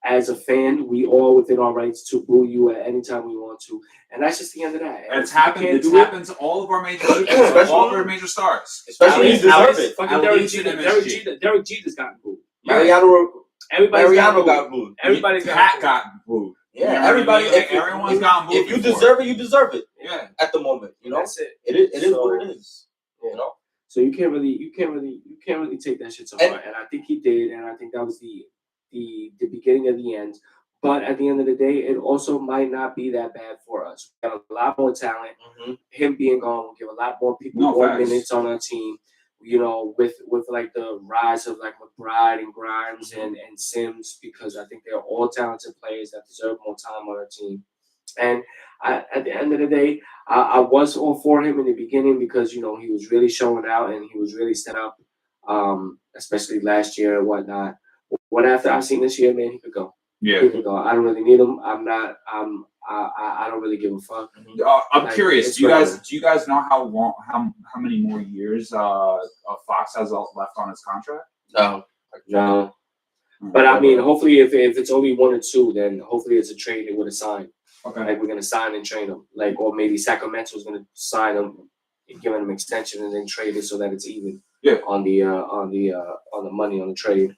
as a fan, we all within our rights to boo you at any time we want to, and that's just the end of that.
And it's happened. It's happened to all of our major, all of our major stars.
Especially you deserve it.
Fucking Derek Jeter's gotten booed.
Mariano got booed.
Everybody
got booed.
Yeah,
you know
everybody.
Everyone's gotten booed.
If you deserve it, you deserve it.
Yeah.
At the moment, you know,
that's it.
It is what it is. You know.
So you can't really take that shit to heart. And I think he did, and I think that was the beginning of the end. But at the end of the day, it also might not be that bad for us. We got a lot more talent.
Mm-hmm.
Him being gone will give a lot more people more minutes on our team. You know, with like the rise of like McBride and Grimes and Sims, because I think they're all talented players that deserve more time on our team. And at the end of the day, I was all for him in the beginning because, you know, he was really showing out and he was really stepping up, especially last year and whatnot. What after I've seen this year, man, he could go.
Yeah.
He could go. I don't really need him. I don't really give a fuck.
I'm curious. Do you guys know how many more years Fox has left on his contract?
No. But I mean, hopefully, if it's only 1 or 2, then hopefully it's a trade they would have signed.
Okay.
Like we're gonna sign and trade him. Like, or maybe Sacramento's gonna sign him, giving him extension, and then trade it so that it's even.
Yeah.
On the money on the trade.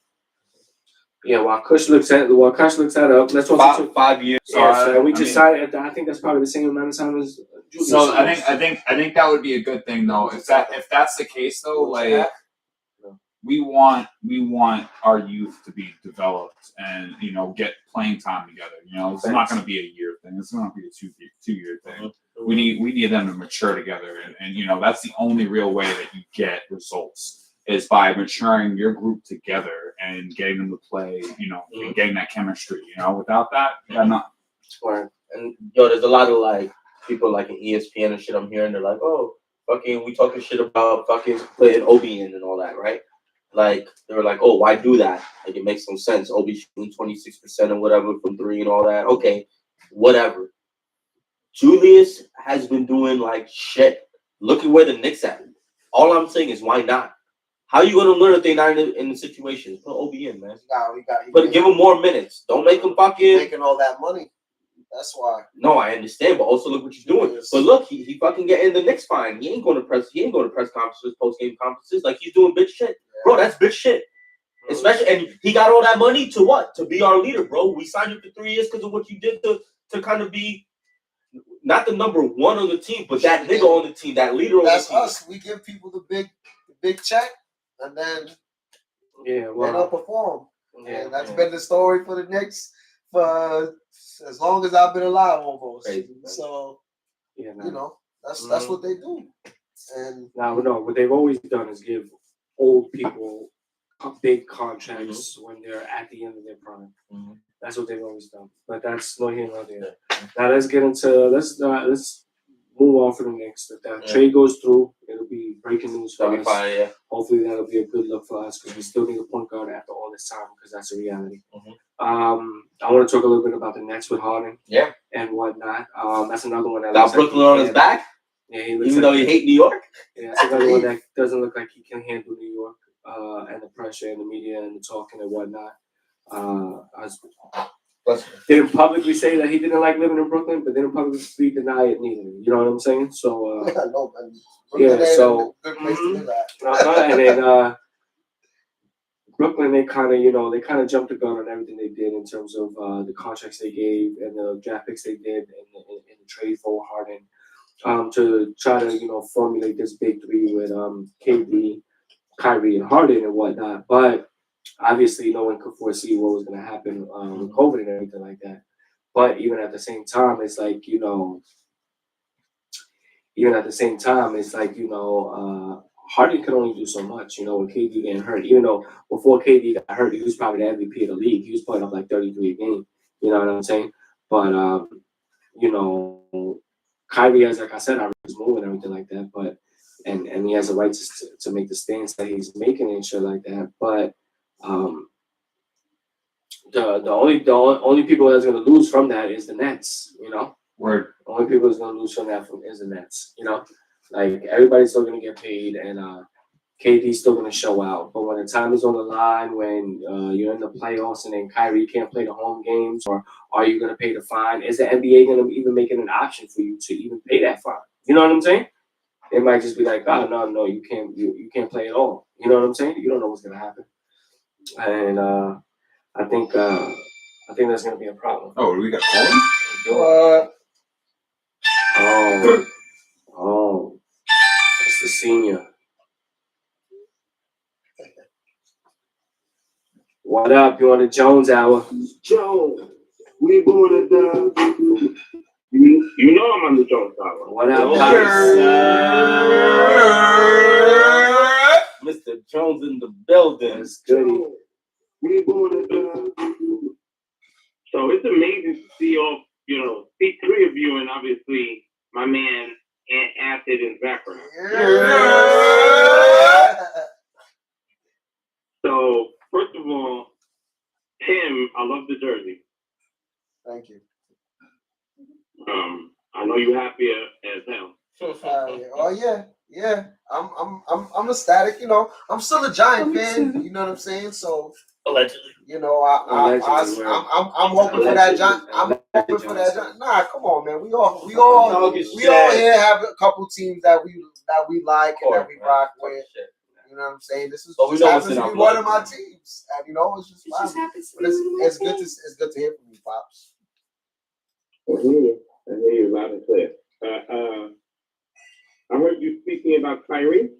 Yeah, while Kush looks that up, let's also
5 years.
So we just signed. I think that's probably the same amount of time as Julius.
So I think that would be a good thing though. If that's the case though, like we want our youth to be developed and, you know, get playing time together. You know, it's not going to be a year thing. It's going to be a 2 year thing. Mm-hmm. We need them to mature together, and you know that's the only real way that you get results is by maturing your group together and getting them to play. You know, and getting that chemistry. You know, without that, not.
And there's a lot of like people like in ESPN and shit. I'm hearing they're like, oh, fucking, we talking shit about fucking playing OBN and all that, right? Like, they were like, oh, why do that? Like, it makes no sense. Obi shooting 26% or whatever from 3 and all that. Okay, whatever. Julius has been doing, like, shit. Look at where the Knicks at. All I'm saying is, why not? How are you going to learn if they're not in the situation? Put Obi in, man. But give him more minutes. Don't make him fucking...
making all that money. That's why.
No, I understand, but also look what you're doing. Yes. But look, he fucking getting the Knicks fine. He ain't going to press conferences, post game conferences. Like, he's doing bitch shit, bro. That's bitch shit. Especially, and he got all that money to what? To be our leader, bro. We signed you for 3 years because of what you did to kind of be not the number one on the team, but that nigga on the team, that leader on the team.
That's us. We give people the big check, and then they don't perform. Yeah, and that's been the story for the Knicks for as long as I've been alive, almost. Crazy, so, you know, that's what they do. And
what they've always done is give old people big contracts when they're at the end of their prime. Mm-hmm. That's what they've always done. But that's no here nor there. Now let's get into let's move on for the Knicks. If that trade goes through, it'll be breaking news for us.
Fine,
Hopefully that'll be a good look for us because we still need a point guard after all this time because that's a reality. Mm-hmm. I want to talk a little bit about the Nets with Harden, and whatnot. That's another one that
got Brooklyn on his back.
Yeah,
even though he hate New York.
Yeah, that's another one that doesn't look like he can handle New York and the pressure and the media and the talking and whatnot. Didn't publicly say that he didn't like living in Brooklyn, but didn't publicly deny it neither. You know what I'm saying? So so
good place to live at.
And then Brooklyn, they kind of jumped the gun on everything they did in terms of the contracts they gave and the draft picks they did in the trade for Harden to try to formulate this big three with KD, Kyrie, and Harden and whatnot. But obviously, no one could foresee what was going to happen with COVID and everything like that. But even at the same time, it's like Harden could only do so much, with KD getting hurt. Even though before KD got hurt, he was probably the MVP of the league. He was putting up like 33 a game. You know what I'm saying? But, Kyrie has, like I said, his move and everything like that. But and he has a right to make the stance that he's making and shit like that. But the only people that's going to lose from that is the Nets.
Word.
The only people that's going to lose from that is the Nets. Like everybody's still going to get paid, and KD's still going to show out. But when the time is on the line, when you're in the playoffs and then Kyrie can't play the home games, or are you going to pay the fine? Is the NBA going to even make it an option for you to even pay that fine? You know what I'm saying? They might just be like, oh, no, you can't play at all. You know what I'm saying? You don't know what's going to happen. And I think that's going to be a problem.
Oh, we got calling?
What?
Oh, it's the senior. What up? You on the Jones Hour?
Jones, we going to you know I'm on the Jones Hour.
What up,
Mr. Jones in the building.
It's goody.
We going to So it's amazing to see see three of you, and obviously my man Acid in the background. So first of all, Tim, I love the jersey.
Thank you.
I know you happy as hell.
Oh yeah. I'm ecstatic. You know, I'm still a Giant fan. You know what I'm saying? So
Allegedly.
you know, I'm hoping for that Giant. I'm hoping for that Giant. Nah, come on, man. We all here have a couple teams that we like and that we rock with. You know what I'm saying? This is just happens to be one of my teams, and you know, it's just fun. But it's good to hear from you, Pops.
I hear you loud and clear. I heard you speaking about Kyrie.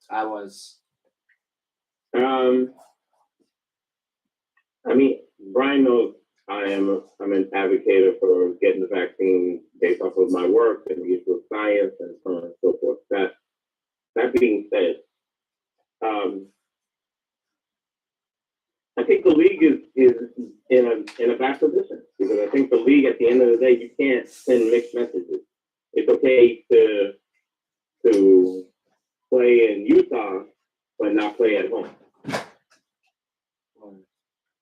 I was.
I mean, Brian knows I'm an advocate for getting the vaccine based off of my work and the use of science and so on and so forth. That being said, I think the league is in a bad position because I think the league, at the end of the day, you can't send mixed messages. It's okay to play in Utah, but not play at home.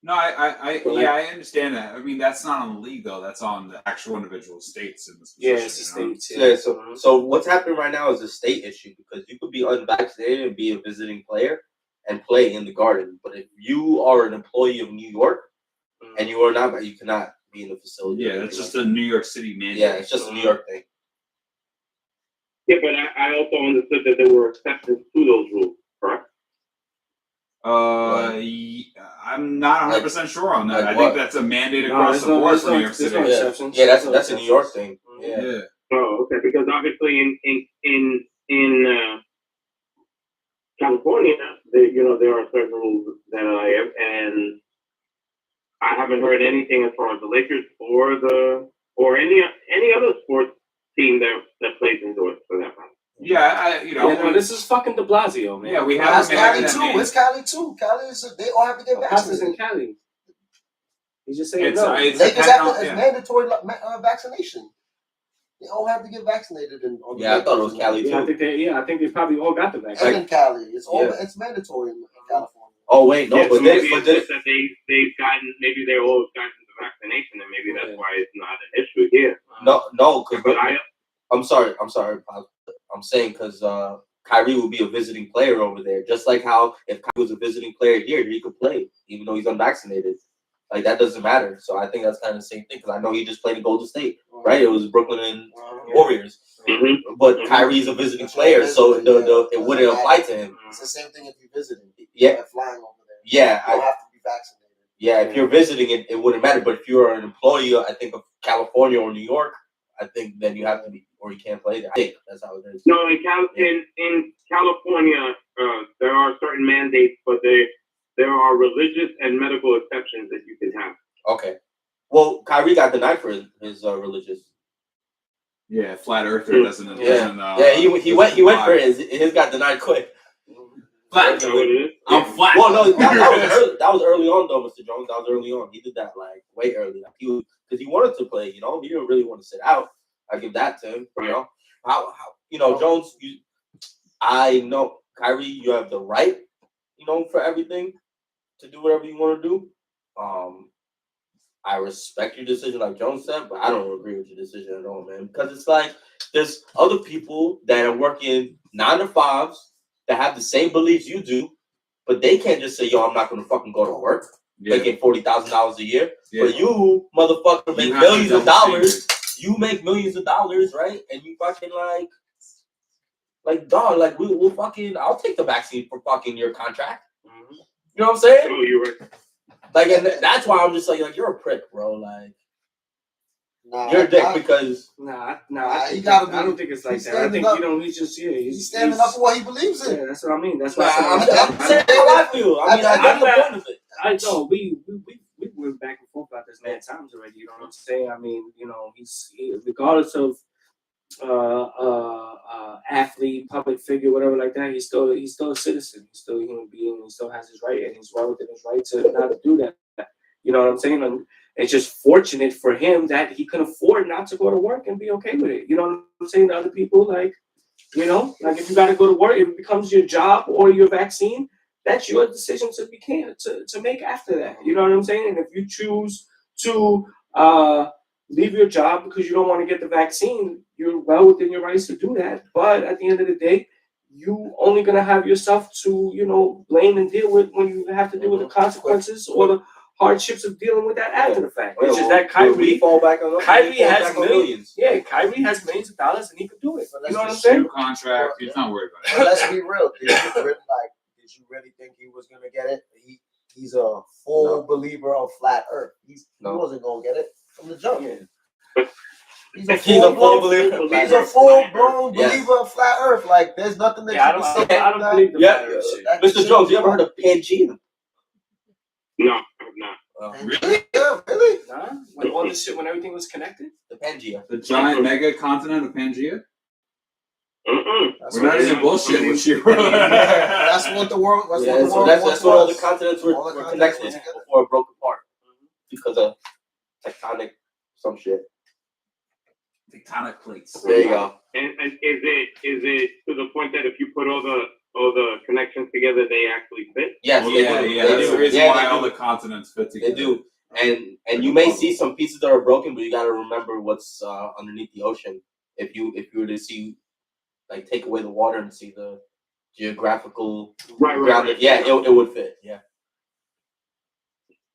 No, I understand that. I mean, that's not on the league though. That's on the actual individual states in this position.
Yeah, it's the states.
Yeah. So what's happening right now is a state issue because you could be unvaccinated and be a visiting player and play in the Garden, but if you are an employee of New York and you are not, you cannot be in the facility.
Yeah, that's just a New York City mandate.
Yeah, it's just a New York thing.
Yeah, but I also understood that there were exceptions to those rules, correct?
I'm not 100% sure on that.
Like
I think that's a mandate across the board for New York City.
Yeah, that's a New York thing. Yeah.
Oh, okay. Because obviously in California, there are certain rules that I have, and I haven't heard anything as far as the Lakers or any other sports team that plays indoors for that matter.
Yeah,
this is fucking De Blasio, man.
Yeah, we have
Cali too. It's Cali too. Cali is they all have to get vaccinated.
in Cali. He's just saying
it's
no.
Lakers have it's mandatory vaccination. They all have to get vaccinated.
I thought it was Cali too.
I think they probably all got the vaccine.
And in Cali, it's mandatory in California.
Oh wait, no, but
maybe it's just that they've gotten, maybe they've all gotten the vaccination, and maybe that's why it's not an issue here.
No, because I'm sorry, I'm saying because Kyrie will be a visiting player over there, just like how if Kyrie was a visiting player here, he could play even though he's unvaccinated. Like that doesn't matter. So I think that's kind of the same thing because I know he just played in Golden State, right? It was Brooklyn and Warriors, but Kyrie's a visiting player, so it wouldn't apply to him.
It's the same thing if you're visiting.
Yeah,
flying over there.
Yeah,
you have to be vaccinated.
Yeah, if you're visiting, it wouldn't matter. But if you're an employee, I think of California or New York, I think then you have to be, or you can't play there. I think that's how it is.
No, in California, there are certain mandates, but there are religious and medical exceptions that you can have.
Okay. Well, Kyrie got denied for his religious.
Yeah, flat earther doesn't.
He went for his. His got denied quick.
Flat. I'm flat.
Well, no, that was early on though, Mr. Jones. That was early on. He did that like way early. Like, because he wanted to play. He didn't really want to sit out. I give that to him. Right. How Jones. I know Kyrie. You have the right. For everything to do whatever you want to do. I respect your decision, like Jones said, but I don't agree with your decision at all, man. Because it's like there's other people that are working 9 to 5s that have the same beliefs you do, but they can't just say, "Yo, I'm not going to fucking go to work, making $40,000 a year." Yeah. But you, motherfucker, make millions of dollars. You make millions of dollars, right? And you fucking like dog, like we'll fucking. I'll take the vaccine for fucking your contract. Mm-hmm. You know what I'm saying?
Oh, you're right.
Like, and that's why I'm just like you're a prick, bro. Like. You're a dick because
you gotta be. I don't think it's like that. I think he's just he's
standing up for what he believes in.
Yeah, that's what I mean. That's why
I'm saying how I feel. I mean, I get the point of it.
I know we went back and forth about this many times already. You know what I'm saying? I mean, he's regardless of athlete, public figure, whatever like that. He's still a citizen. He's still a human being. He still has his right, and he's well within his right to not do that. You know what I'm saying? And it's just fortunate for him that he can afford not to go to work and be okay with it. You know what I'm saying? To other people, like if you got to go to work, if it becomes your job or your vaccine, that's your decision to make after that. You know what I'm saying? And if you choose to leave your job because you don't want to get the vaccine, you're well within your rights to do that. But at the end of the day, you only gonna have yourself to blame and deal with when you have to deal with the consequences or the hardships of dealing with that after the fact. It's just that Kyrie has millions. Yeah, Kyrie has millions of dollars and he could do it. You know what I'm saying?
Contract. He's not worried about it.
But let's be real. Did you really think he was gonna get it? He's a full believer of flat Earth. He wasn't gonna get it from the jump.
Yeah.
He's a full-blown believer of flat Earth. Like, there's nothing that
I don't believe the flat Earth shit.
Mr. Jones, you ever heard of Pangea?
No, I have not.
Really? Yeah, really?
Nah? When all this shit, when everything was connected?
The Pangea.
The giant mega continent of Pangea?
We're
not even bullshit with you.
That's what the world. That's
what all the continents were connected before it broke apart because of tectonic some shit.
Tectonic plates.
There you go.
And is it to the point that if you put all the connections together, they actually fit?
Yes,
they do. That's the reason why all the continents fit together.
They do. And you may see some pieces that are broken, but you got to remember what's underneath the ocean. If you were to see, like, take away the water and see the geographical ground, yeah, it would fit. Yeah.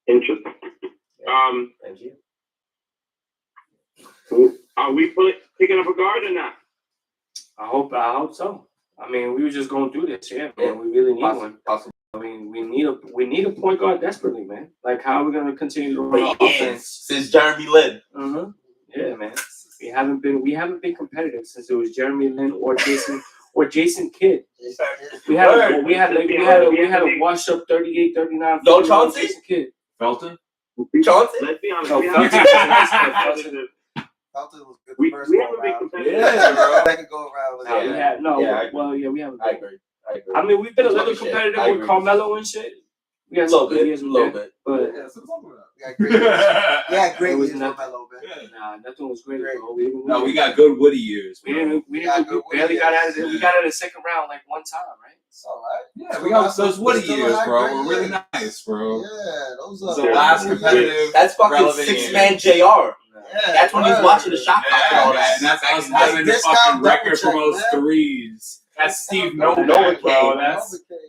Interesting.
Thank you.
Are we picking up a guard or not?
I hope so. I mean, we were just going through this, man. We really need one.
Possible.
I mean, we need a point guard desperately, man. Like, how are we gonna continue to run our offense
since Jeremy Lin?
Mm-hmm. Yeah, man. We haven't been competitive since it was Jeremy Lin or Jason Kidd. We had a wash up 38, 39.
No Chauncey?
Jason Kidd.
Felton?
Chauncey? Let's be honest.
Felton was good.
We haven't been competitive.
Yeah, bro. Second go around.
We haven't.
I agree.
I mean, we've been a little competitive with Carmelo and shit. We had some good years with that, but
great years with Carmelo, man.
Nah, nothing was great.
No, we got good Woody years.
We barely got out of it. We got out of the second round like one time, right?
It's all right.
Yeah, we got those Woody years, bro. We're really nice, bro.
Yeah, those
are the last competitive.
That's fucking 6-man JR. Yeah, that's when he's watching the shot clock and all that.
And that's us having the fucking record for most threes. That's Steve Novak, bro.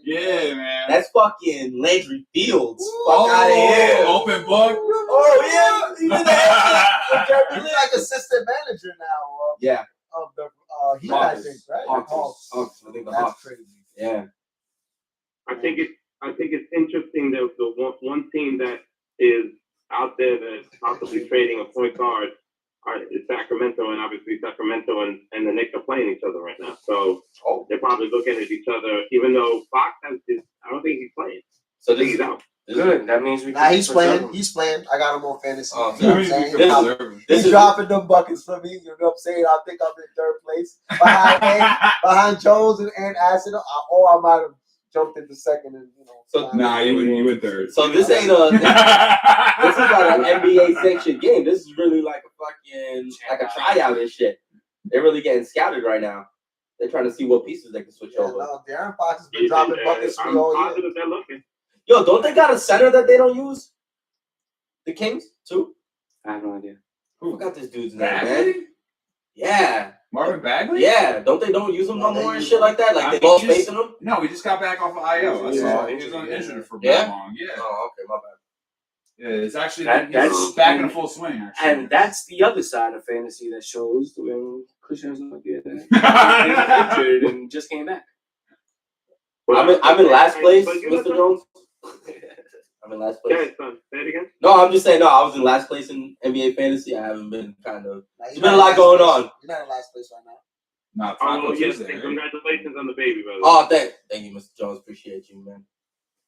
Yeah, man.
That's fucking Landry Fields.
Fuck out of here. Open book.
Oh, yeah.
He's like assistant manager now.
Yeah.
Of the Heat, I think, right?
Hawks. I think
that's crazy.
Yeah.
I think it's interesting that the one team that is out there that's possibly trading a point guard is Sacramento, and obviously Sacramento and the Knicks are playing each other right now. So they're probably looking at each other, even though Fox I don't think he's playing. So he's out.
Good. That means
he's playing. He's playing. I got him on fantasy.
You know what I'm saying?
He's dropping them buckets for me. You know what I'm saying? I think I'm in third place behind Jones and Acid. Or I might have jumped into second and
So you went third.
So this ain't this is not an NBA sanctioned game. This is really like a fucking a tryout and shit. They're really getting scouted right now. They're trying to see what pieces they can switch over.
No, De'Aaron Fox has been dropping buckets for all year.
They're looking.
Yo, don't they got a center that they don't use? The Kings too?
I have no idea.
I forgot this dude's name, man. Yeah.
Marvin Bagley?
Yeah, don't use him no more and shit like that. Like they lost faith in him.
No, we just got back off of IO. That's all. He was uninjured for that long. Yeah.
Oh, okay, my bad.
Yeah, it's actually that's back in full swing. Actually,
and that's the other side of fantasy that shows when Kush has not get injured and just came back.
I'm in last place, Mr. Jones. I'm in last place.
Say it again.
No, I'm just saying. No, I was in last place in NBA fantasy. I haven't been there's been a lot going on.
You're not in last place right now.
No, Taco
yes,
Tuesday,
congratulations on the baby, brother.
Oh, thank you, Mr. Jones. Appreciate you, man.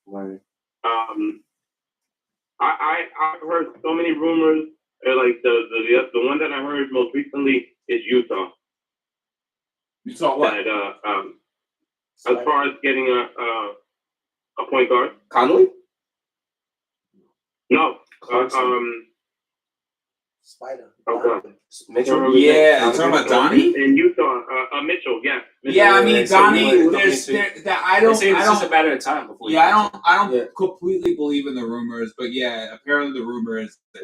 Right.
I heard so many rumors. Like the one that I heard most recently is Utah.
Utah what?
That, as far as getting a point guard.
Conley?
No.
Spider.
Okay.
Mitchell.
Yeah, you talking about Donnie?
In Utah, Mitchell. Yeah. Mitchell.
Yeah, I mean Donnie. I don't.
It's just a matter of time before.
Yeah, I don't completely believe in the rumors, but yeah, apparently the rumor is that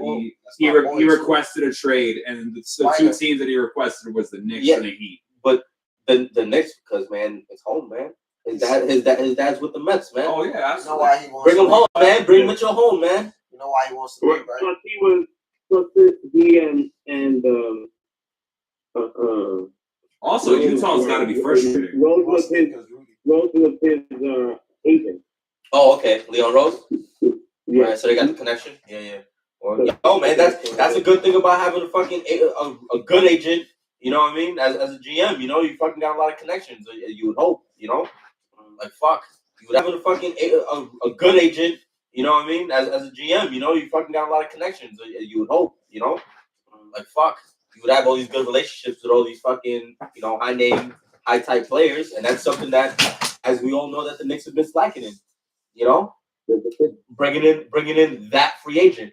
he requested a trade, and the two teams that he requested was the Knicks and the Heat.
But the Knicks, because man, it's home, man. His dad's with the Mets, man.
Oh yeah,
you know why he wants
bring him home, man. Bring Mitchell home, man.
You know why he wants to leave, right?
Plus he was.
Also, Utah's got to be frustrating.
Rose was his agent.
Oh, okay, Leon Rose.
Yeah.
Right, so they got the connection. Yeah. Oh man, that's a good thing about having a good agent. You know what I mean? As a GM, you know, you fucking got a lot of connections. You would hope, you know, like fuck, you would have a good agent. You know what I mean? As a GM, you know, you fucking got a lot of connections. You would hope, you know, like fuck, you would have all these good relationships with all these fucking, you know, high name, high type players, and that's something that, as we all know, that the Knicks have been slacking in. You know, bringing in that free agent.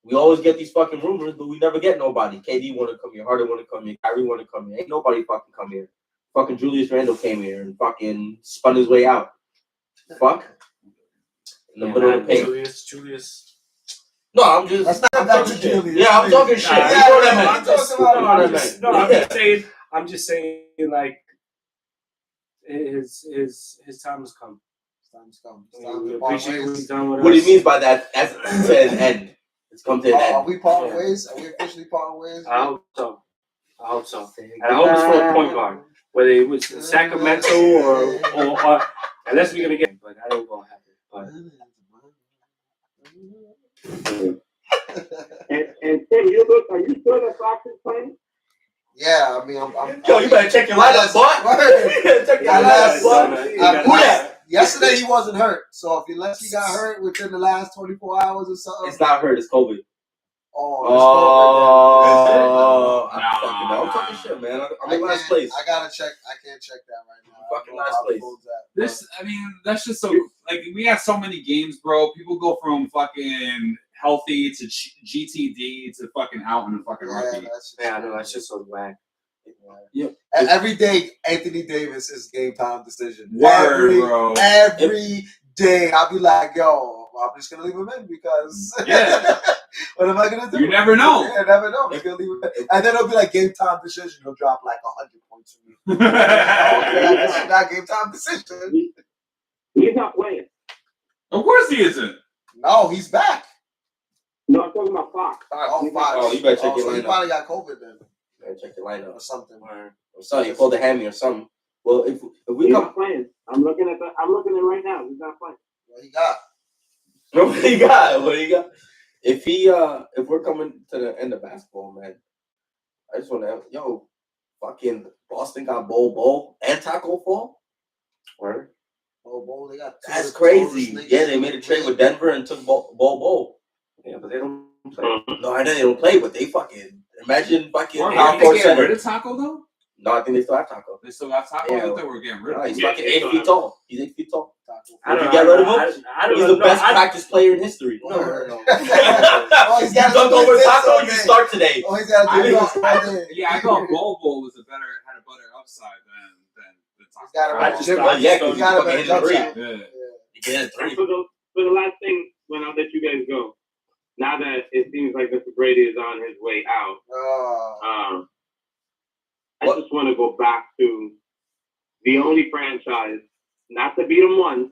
We always get these fucking rumors, but we never get nobody. KD want to come here, Harden want to come here, Kyrie want to come here. Ain't nobody fucking come here. Fucking Julius Randle came here and fucking spun his way out. Fuck. In the middle of the paint.
Julius.
No, I'm just.
I'm talking shit.
Yeah, I'm talking shit.
I'm just saying, like his time has come.
His time has come.
We appreciate what he's done with us.
What do you mean by that? As to an end. It's come to an end.
Are we parting ways? Are we officially parting ways?
I hope so. And I hope it's for a point guard, whether it was in Sacramento or unless we're gonna get. But that ain't gonna happen. But.
And Tim, are you sure that Fox is playing?
Yeah, I mean, I'm
Yo, you better check your lineup, boy. Check your lineup, boy.
Yesterday he wasn't hurt, so unless he got hurt within the last 24 hours or something.
It's not hurt. It's COVID. I'm talking shit, man. I'm in last place.
I gotta check. I can't check that right now.
Fucking last place.
That's just so like we got so many games, bro. People go from fucking healthy to GTD to fucking out in a fucking heartbeat.
I know that's just so whack.
Yeah. And every day, Anthony Davis is game time decision.
Bro.
Every day, I'll be like, yo, I'm just gonna leave him in because what am I gonna do?
You never know.
I never know. I'm just gonna leave him in. And then it'll be like game time decision. He'll drop like 100 points for me. This is not game time decision.
He's not playing.
Of course he isn't.
No, he's back.
No, I'm talking about Fox.
Fox.
Oh, you better check your lineup.
He probably got COVID then.
Check your lineup
or something.
Or something. You pulled a hammy or something. Well, if we
He's
come
not playing. I'm looking at right now. He's not playing.
What he got?
What he got? If we're coming to the end of basketball, man, I just want to fucking Boston got Bol and Taco Fall. Word.
Bol, they got.
That's crazy. Yeah, they made a trade with Denver and took Bol.
Yeah, but they don't play.
No, I know they don't play, but they fucking imagine fucking.
Are they getting rid of Taco though?
No, I think they still have Taco.
They still got Taco.
Yeah.
I thought they were getting rid of him.
He's fucking 8 feet tall. He's 8 feet tall.
Would
you get rid of him? He's the best practice player in history. No.
He's got
dunked over Taco. You start today.
Oh, he's got to do it.
Yeah, I thought Bol was had a better upside than Taco.
He's got a better jump shot.
He can hit a three.
For the last thing, when I'll let you guys go. Now that it seems like Mr. Brady is on his way out, I just want to go back to the only franchise, not to beat them once,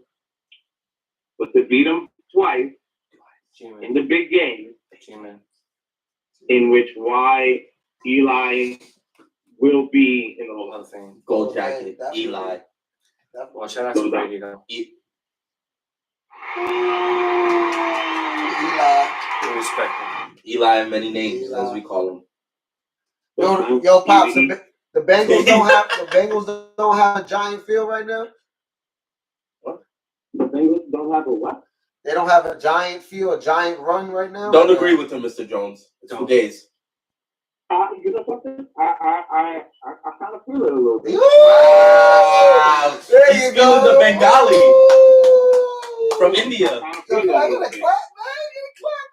but to beat them twice in the big game, in which why Eli will be in the Hall of Fame.
Gold jacket, Eli.
Well, shout out to Brady, though.
Eli.
Respect him.
Eli and many names, as we call him.
Yo, Pops, the Bengals don't have a giant field right now.
What? The Bengals don't have a what?
They don't have a giant field, a giant run right now.
Don't agree with him, Mr. Jones. It's 2 days.
You know something? I kind of feel it a little bit.
Wow.
There
He's
you
feeling
go.
the Bengali from India.
I gotta clap, man.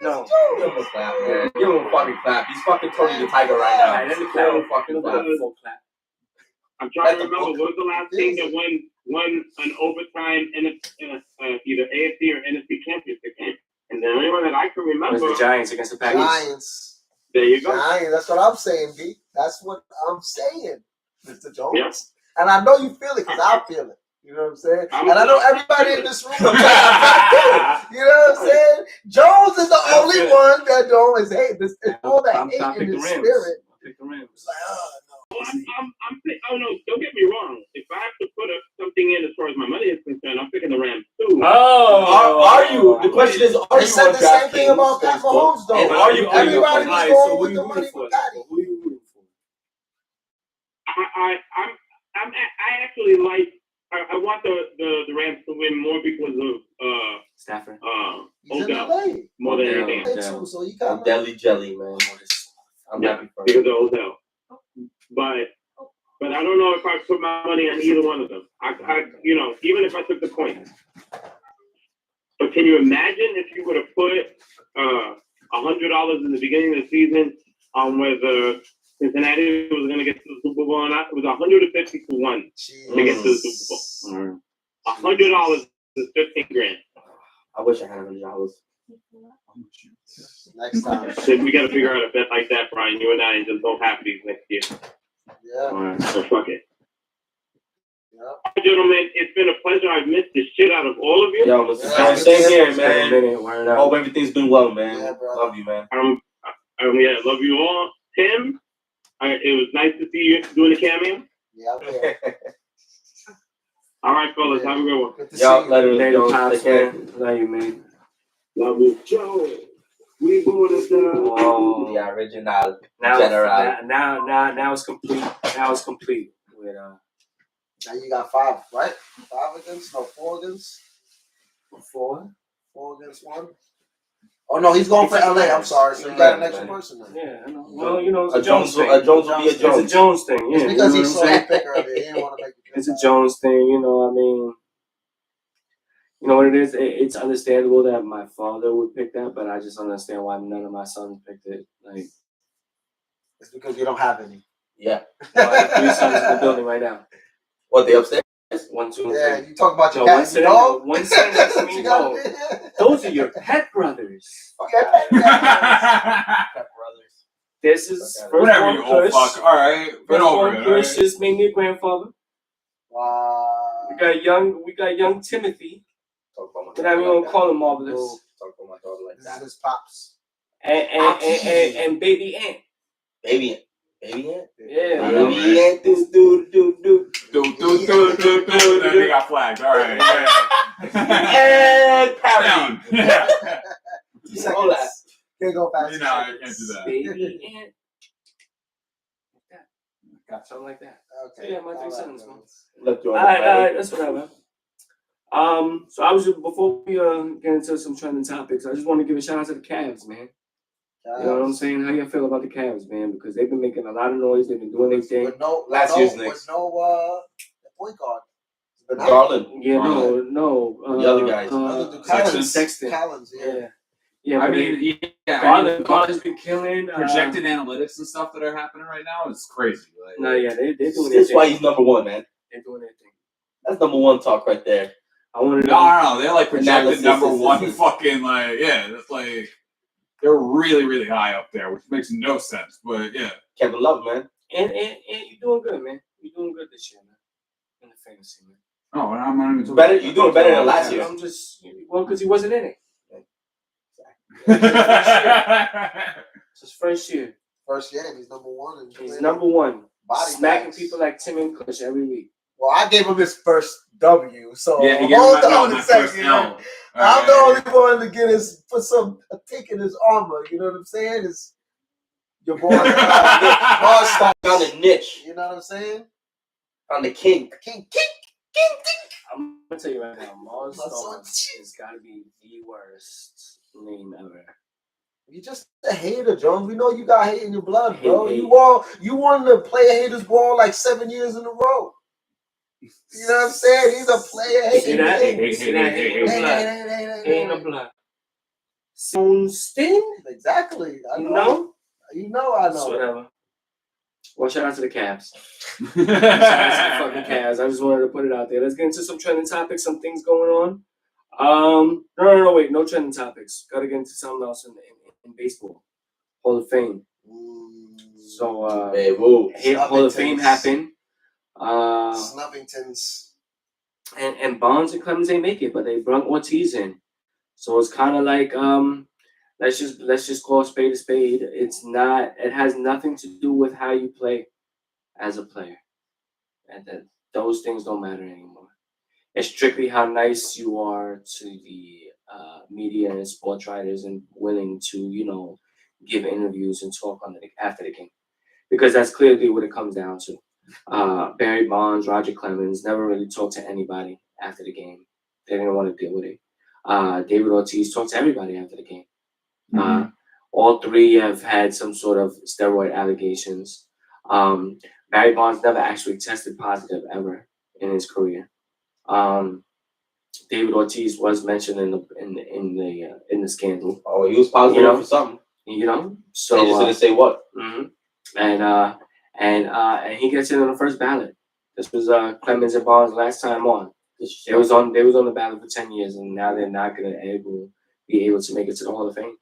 No, give him a clap, man. Give him a fucking clap. He's fucking Tony the Tiger right now. Give him a fucking clap.
I'm trying to remember, what was the last team that won an overtime in either AFC or NFC championship game? And the only one that I can remember
was the Giants against the Packers.
Giants.
There you go.
Giants. That's what I'm saying, B. That's what I'm saying, Mr. Jones.
Yep.
And I know you feel it because I feel it. You know what I'm saying? And I know everybody in this room feel it. You know what I'm saying? Jones is the only one that don't is hate. This all that hate in his spirit.
Pick the Rams.
It's like,
oh no, don't get me wrong. If I have to put something in as far as my money is concerned, I'm picking the Rams too.
Oh, are you? The question is, are
they
you
said
on
the same thing
DraftKings,
about Pat Mahomes, though.
And are you?
Everybody was going with the money for Gotti.
Who are you rooting for?
I actually like. I want the Rams to win more because of
Stafford.
He's in
Odell
LA.
more than anything.
Too, so you got
Deli Jelly, man. I'm happy for
because of Odell. But I don't know if I put my money on either one of them. I even if I took the points. But can you imagine if you would have put $100 in the beginning of the season on whether Cincinnati was going to get to the Super Bowl or not? It was 150 to 1 to get to the Super Bowl. $100 is $15,000.
I wish I had $100.
next time.
So we got to figure out a bet like that, Brian. You and I, and just both have these next year.
Yeah.
So fuck it.
Yeah.
Gentlemen, it's been a pleasure. I've missed the shit out of all of you.
Yo, Mr. Same here, man. Hope everything's been well, man.
Yeah, bro.
Love you, man.
Yeah, love you all. Tim, it was nice to see you doing the cameo.
Yeah, I'm here.
All right, fellas, have a good one.
Good to
Y'all
see
later,
you.
yo.
Pops,
Take care.
man. Love you, man.
Love you, Joe. We going to
Oh, the original
Now,
general.
now it's complete. Now it's complete. With
Now you got 5, right? 5 against? No, 4 against?
4.
4 against 1? Oh, no, he's going for LA. I'm sorry. So you got an extra person then.
Yeah, I know. Well, it's
A Jones will be a Jones.
It's a Jones thing. Yeah,
It's because he
you know
saw
what I'm
that pick earlier. He didn't want to make it.
It's a Jones thing, you know. I mean, you know what it is? It's understandable that my father would pick that, but I just understand why none of my sons picked it. Like,
It's because you don't have any.
Yeah.
well, I have 3 sons in the building right now.
What, they upstairs?
1, 2, and
Yeah,
3.
you talk about your
No,
cats, you know?
one sitting next to me.
You
No,
got-
those are your pet brothers.
Okay.
Brothers.
This is first
Whatever, you old
Kush.
fuck. All right. Been
First
over
born
it.
Kush
Right?
just made me a grandfather.
Wow.
We got young Timothy.
Talk about my
But I'm
daughter
gonna
like
call
that.
him Marvelous.
Talk about my daughter like
This is
that.
his pops.
And baby Ant.
Baby Ant?
Yeah.
Baby Ant, do.
Then they got flagged. All right. Yeah.
And Parody.
Down. Yeah.
2 seconds.
All that.
Can't go past
You
2
know, I
seconds.
can't do that.
Baby Ant. Like that. Got something like that.
Okay.
Yeah, my 3
all right,
sons,
man.
man.
Left you
All
on the
right, that's whatever. So I was just, before we get into some trending topics, I just want to give a shout out to the Cavs, man. You know what I'm saying? How you feel about the Cavs, man? Because they've been making a lot of noise. They've been doing their thing.
With no
Last year's Knicks.
With no point guard. But now-
Garland.
Yeah, no.
The other guys.
Sexton.
Collins, yeah.
Yeah,
I
but
mean,
Garland has been killing.
projected analytics and stuff that are happening right now is crazy. Like,
No, yeah, they're doing their
That's
thing.
why he's number 1, man.
They're doing their thing.
That's number 1 talk right there.
I wanted to
No, they're like projected
Analysis
number
is-
1 fucking, like, yeah, it's like, they're really, really high up there, which makes no sense, but yeah.
Kevin Love, man.
And you're doing good, man. You're doing good this year, man. In the fantasy, man.
Oh, I'm not even
better. You're doing better than last year.
I'm just because he wasn't in it. It's his first year.
First year, and he's number one.
He's number one. Smacking people like Tim and Kush every week.
Well, I gave him his first W, so
yeah, he
hold on a second.
L.
I'm the only one to get a tick in his armor. You know what I'm saying? It's your boy Mars
on the niche.
You know what I'm saying?
On the king.
King.
I'm gonna tell you right now, Mars has got to be the worst name ever.
You just a hater, Jones. We know you got hate in your blood, bro. You won the player haters ball like 7 years in a row. You know what I'm saying? He's a player hater.
Ain't no blood. Sting?
Exactly. I
know.
You know I know.
So whatever. Well, shout out to the Cavs. Shout out to the fucking Cavs. I just wanted to put it out there. Let's get into some trending topics, some things going on. No, wait, no trending topics. Got to get into something else in baseball. Hall of Fame. So, Hall of Fame happened.
Snubbingtons.
And Bonds and Clemens ain't make it, but they brought Ortiz in. So it's kind of like let's just call a spade a spade. It has nothing to do with how you play as a player. And those things don't matter anymore. It's strictly how nice you are to the media and sports writers and willing to, give interviews and talk after the game. Because that's clearly what it comes down to. Barry Bonds, Roger Clemens never really talked to anybody after the game. They didn't want to deal with it. David Ortiz talked to everybody after the game. All three have had some sort of steroid allegations. Barry Bonds never actually tested positive ever in his career. David Ortiz was mentioned in the scandal.
Oh, he was positive for something.
So
they just didn't say what.
And he gets in on the first ballot. This was Clemens and Bonds' last time on. They was on the ballot for 10 years, and now they're not going to be able to make it to the Hall of Fame.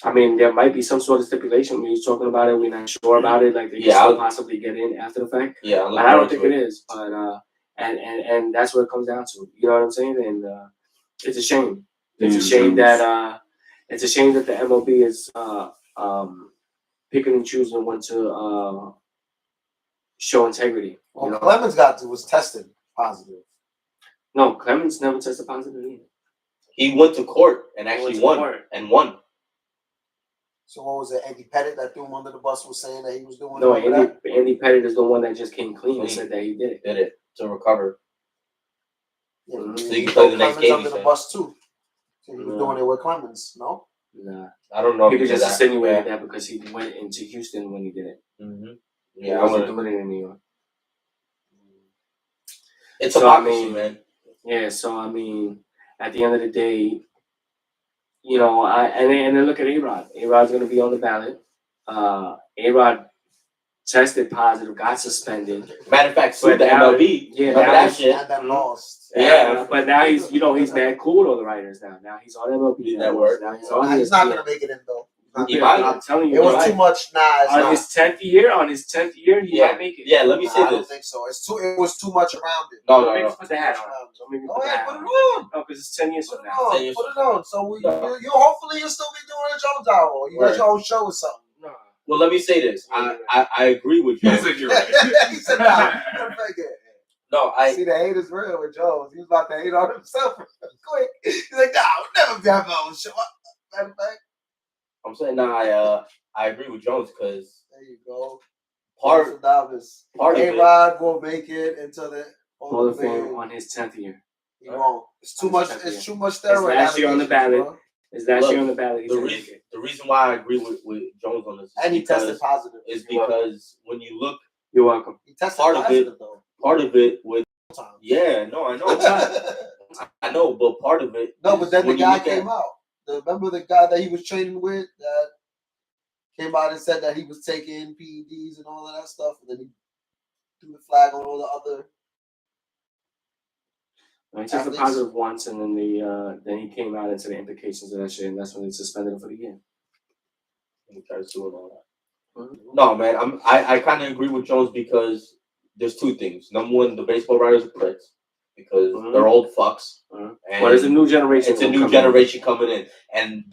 I mean, there might be some sort of stipulation. We were talking about it. We're not sure about it. Like they can still possibly get in after the fact.
Yeah,
but I don't think it is. But and that's what it comes down to. You know what I'm saying? And it's a shame. It's a shame that the MLB is picking and choosing when to show integrity.
Well, Clemens was tested positive.
No, Clemens never tested positive either.
He went to court and actually won.
So what was it? Andy Pettit that threw him under the bus was saying that he was doing.
No, Andy Pettit is the one that just came clean and said that he did it.
Did it to recover.
Yeah,
so you can play the next game.
Under the bus too. So he was doing it with Clemens. No.
Nah,
I don't know.
People just insinuated that because he went into Houston when he did it.
Yeah,
I wasn't doing it in New York.
It's hypocrisy, man.
Yeah, so I mean, at the end of the day, and then look at A-Rod. A-Rod's going to be on the ballot. A-Rod tested positive, got suspended.
Matter of fact, sued the MLB.
Yeah,
that shit.
And then lost.
Yeah, but now he's mad cool with all the writers now. Now he's on MLB
Network.
Now
he's not going to make it in though.
I'm telling you,
it was too much.
On his 10th year, he might make it.
Yeah, let me say
I don't think so. It was too much around it.
No.
Put the hat on.
Put it on.
No, because it's 10 years from now.
Put it on. So you hopefully you'll still be doing a Jones Hour. You got your own show or something.
No.
Well, let me say this. I agree with you.
He said you're right.
He said no.
No, I
see the hate is real with Jones. He was about to hate on himself quick. He's like, nah, I'll never be on my own show. Matter of fact.
I'm saying I agree with Jones because
there you go.
Part of
A-Rod will make it into the
Hall of Fame on his 10th year.
He won't. It's too much. It's too much steroid.
Last year on the ballot.
Bro.
Last year on the ballot.
The reason why I agree with Jones on this
and he tested positive
is because when you look,
you're welcome.
He tested positive though.
Part of it with I know. I know, but part of it.
No, but then the guy came out. Remember the guy that he was training with that came out and said that he was taking PEDs and all of that stuff, and then he threw the flag on all the other.
He tested positive once, and then then he came out into the implications of that shit, and that's when they suspended him for the year.
And he tried to sue and all that. No, man, I kind of agree with Jones because there's two things. Number one, the baseball writers are pricks because they're old fucks.
And well, there's a new generation.
It's a new generation coming in, and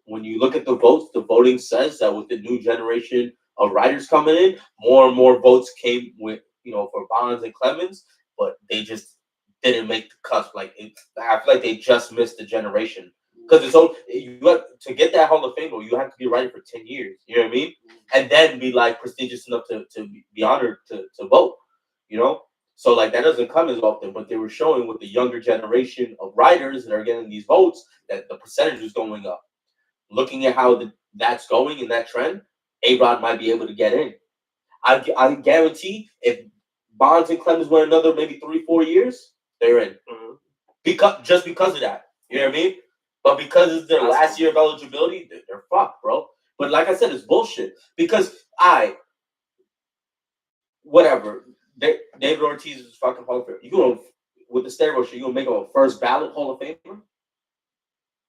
when you look at the votes, the voting says that with the new generation of writers coming in, more and more votes came with for Bonds and Clemens, but they just didn't make the cusp. I feel like they just missed the generation. Because you have to get that Hall of Fame, you have to be writing for 10 years. You know what I mean? And then be prestigious enough to be honored to vote. So that doesn't come as often. But they were showing with the younger generation of writers that are getting these votes that the percentage is going up. Looking at how that's going in that trend, A-Rod might be able to get in. I guarantee if Bonds and Clemens went another maybe 3-4 years, they're in. Because of that. You know what I mean? But because it's their last year of eligibility, they're fucked, bro. But like I said, it's bullshit. Because whatever. David Ortiz is fucking Hall of Famer. You going with the steroid shit, you gonna make him a first ballot Hall of Famer?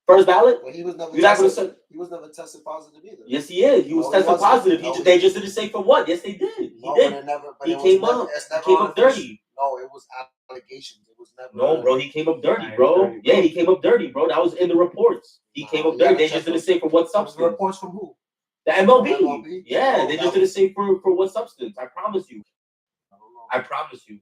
First ballot?
Well, he was never tested positive either.
Yes, he is. He was tested positive. They just didn't say for what. Yes, they did. He did. He came up dirty.
No, it was allegations. It was never.
No, bro, he came up dirty, bro. Yeah, he came up dirty, bro. That was in the reports. He came up dirty. They just didn't say for what substance.
Reports from who?
The MLB. Yeah, they just didn't say for what substance. I promise you. I promise you.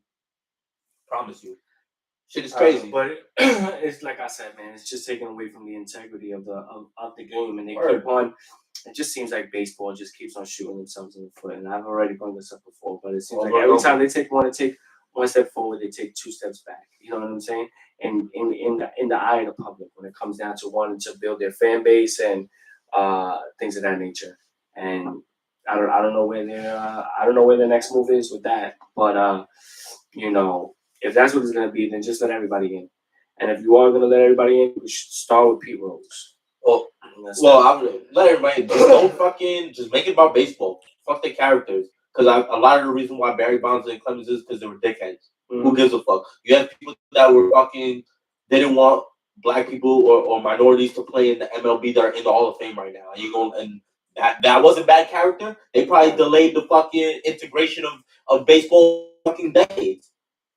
Shit is crazy.
But it's like I said, man. It's just taken away from the integrity of the game, and they keep on. It just seems like baseball just keeps on shooting themselves in the foot. And I've already brought this up before, but it seems like every time they take one step forward, they take 2 steps back. You know what I'm saying? And in the eye of the public, when it comes down to wanting to build their fan base and things of that nature. And I don't know where their next move is with that. But if that's what it's gonna be, then just let everybody in. And if you are gonna let everybody in, we should start with Pete Rose.
Well, I'm gonna let everybody just make it about baseball. Fuck the characters. Because a lot of the reason why Barry Bonds and Clemens is because they were dickheads. Who gives a fuck? You have people that were didn't want black people or minorities to play in the MLB that are in the Hall of Fame right now. And that wasn't bad character. They probably delayed the fucking integration of baseball fucking decades.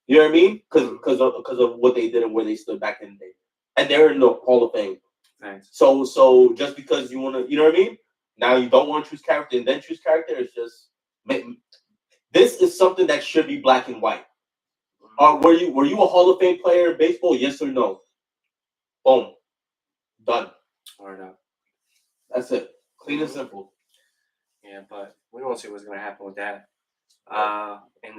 You know what I mean? Because of what they did and where they stood back in the day. And they're in the Hall of Fame.
Thanks.
So just because you want to, you know what I mean? Now you don't want to choose character and then choose character. It's just this is something that should be black and white. Were you a Hall of Fame player in baseball? Yes or no? Boom, done.
Word up.
That's it. Clean and simple.
Yeah, but we don't see what's gonna happen with that. In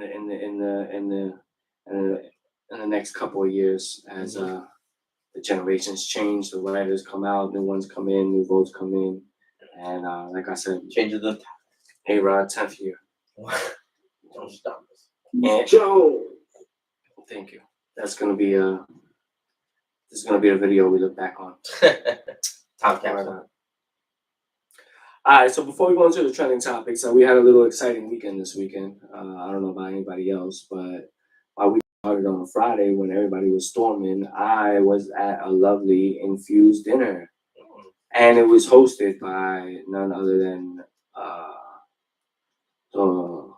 the next couple of years as the generations change, the writers come out, new ones come in, new votes come in, and like I said,
changes the
A-Rod 10th year.
Don't stop us.
And Joe, thank you. That's gonna be this is gonna be a video we look back on.
Top capsule.
All right, so before we go into the trending topics, we had a little exciting weekend this weekend. I don't know about anybody else, but my week started on a Friday when everybody was storming. I was at a lovely infused dinner, and it was hosted by none other than the